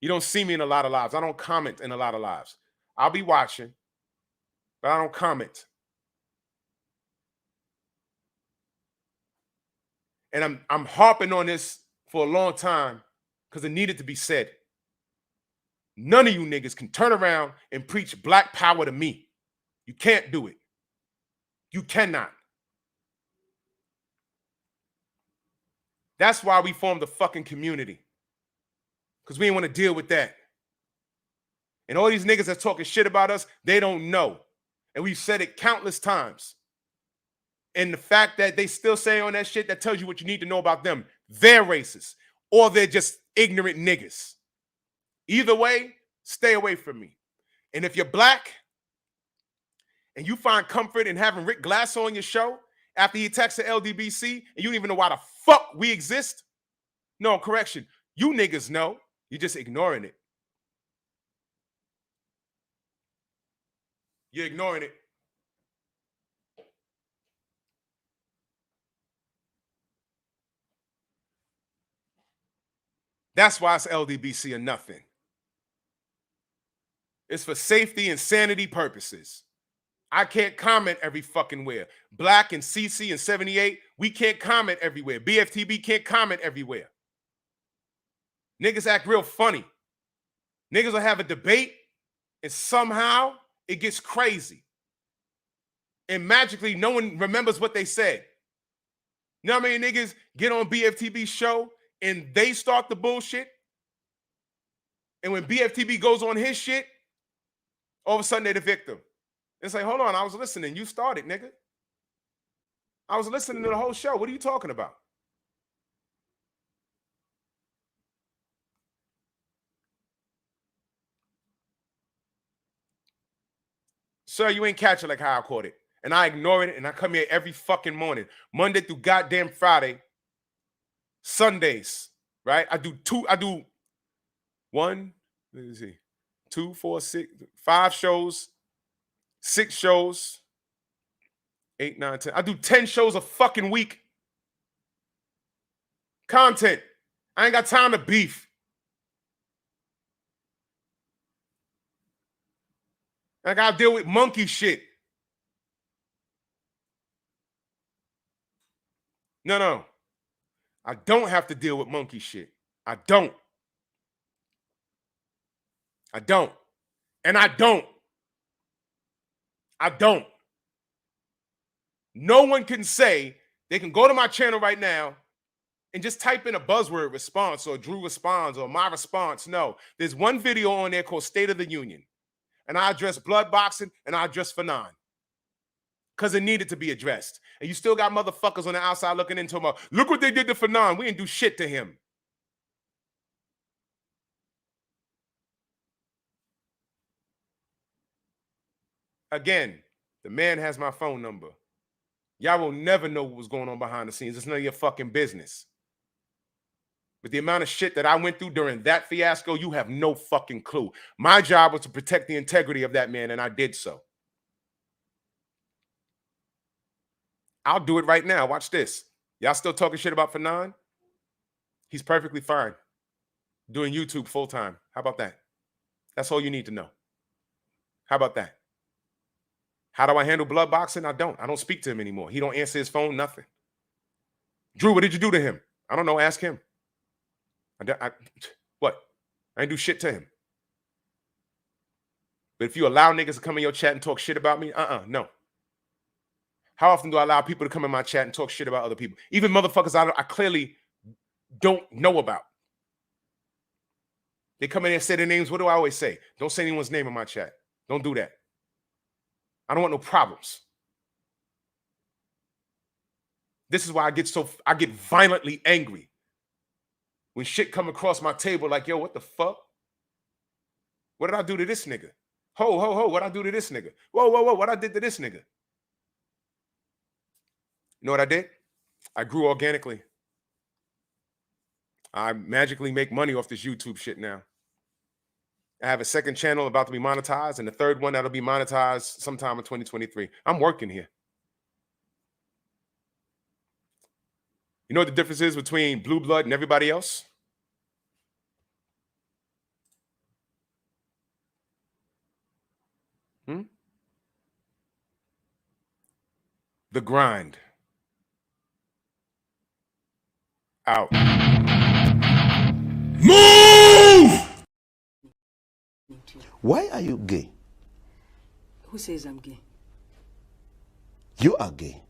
You don't see me in a lot of lives. I don't comment in a lot of lives. I'll be watching, but I don't comment. And I'm harping on this for a long time because it needed to be said. None of you niggas can turn around and preach black power to me. You can't do it. You cannot. That's why we formed a fucking community. Because we didn't want to deal with that. And all these niggas that's talking shit about us, they don't know. And we've said it countless times. And the fact that they still say on that shit, that tells you what you need to know about them. They're racist. Or they're just ignorant niggas. Either way, stay away from me. And if you're black, and you find comfort in having Rick Glass on your show after he attacks the LDBC, and you don't even know why the fuck we exist? No, correction. You niggas know. You're just ignoring it. You're ignoring it. That's why it's LDBC or nothing. It's for safety and sanity purposes. I can't comment every fucking where. Black and CC and 78, we can't comment everywhere. BFTB can't comment everywhere. Niggas act real funny. Niggas will have a debate and somehow it gets crazy. And magically, no one remembers what they said. You know how many niggas get on BFTB's show and they start the bullshit? And when BFTB goes on his shit, all of a sudden they're the victim. It's like, hold on, I was listening. You started, nigga. I was listening to the whole show. What are you talking about? Sir, you ain't catch it like how I caught it. And I ignore it, and I come here every fucking morning. Monday through goddamn Friday. Sundays, right? I do 2, 4, 6, 5 shows, 6 shows, 8, 9, 10. I do 10 shows a fucking week. Content. I ain't got time to beef. I gotta deal with monkey shit. No. I don't have to deal with monkey shit. I don't. And I don't. No one can say they can go to my channel right now and just type in a buzzword response or Drew responds or my response. No, there's one video on there called State of the Union. And I address blood boxing and I address Fanon. Because it needed to be addressed. And you still got motherfuckers on the outside looking into him. Look what they did to Fanon. We didn't do shit to him. Again, the man has my phone number. Y'all will never know what was going on behind the scenes. It's none of your fucking business. But the amount of shit that I went through during that fiasco, you have no fucking clue. My job was to protect the integrity of that man, and I did so. I'll do it right now. Watch this. Y'all still talking shit about Fanon? He's perfectly fine. Doing YouTube full time. How about that? That's all you need to know. How about that? How do I handle blood boxing? I don't speak to him anymore. He don't answer his phone, nothing. Drew, what did you do to him? I don't know. Ask him. What? I ain't do shit to him. But if you allow niggas to come in your chat and talk shit about me, no. How often do I allow people to come in my chat and talk shit about other people? Even motherfuckers I clearly don't know about. They come in and say their names. What do I always say? Don't say anyone's name in my chat. Don't do that. I don't want no problems. This is why I get violently angry when shit come across my table like, yo, what the fuck? What did I do to this nigga? Ho, what I do to this nigga? Whoa, what I did to this nigga? You know what I did? I grew organically. I magically make money off this YouTube shit now. I have a second channel about to be monetized and the third one that'll be monetized sometime in 2023. I'm working here. You know what the difference is between blue blood and everybody else? The grind. Out. Move! Why are you gay? Who says I'm gay? You are gay.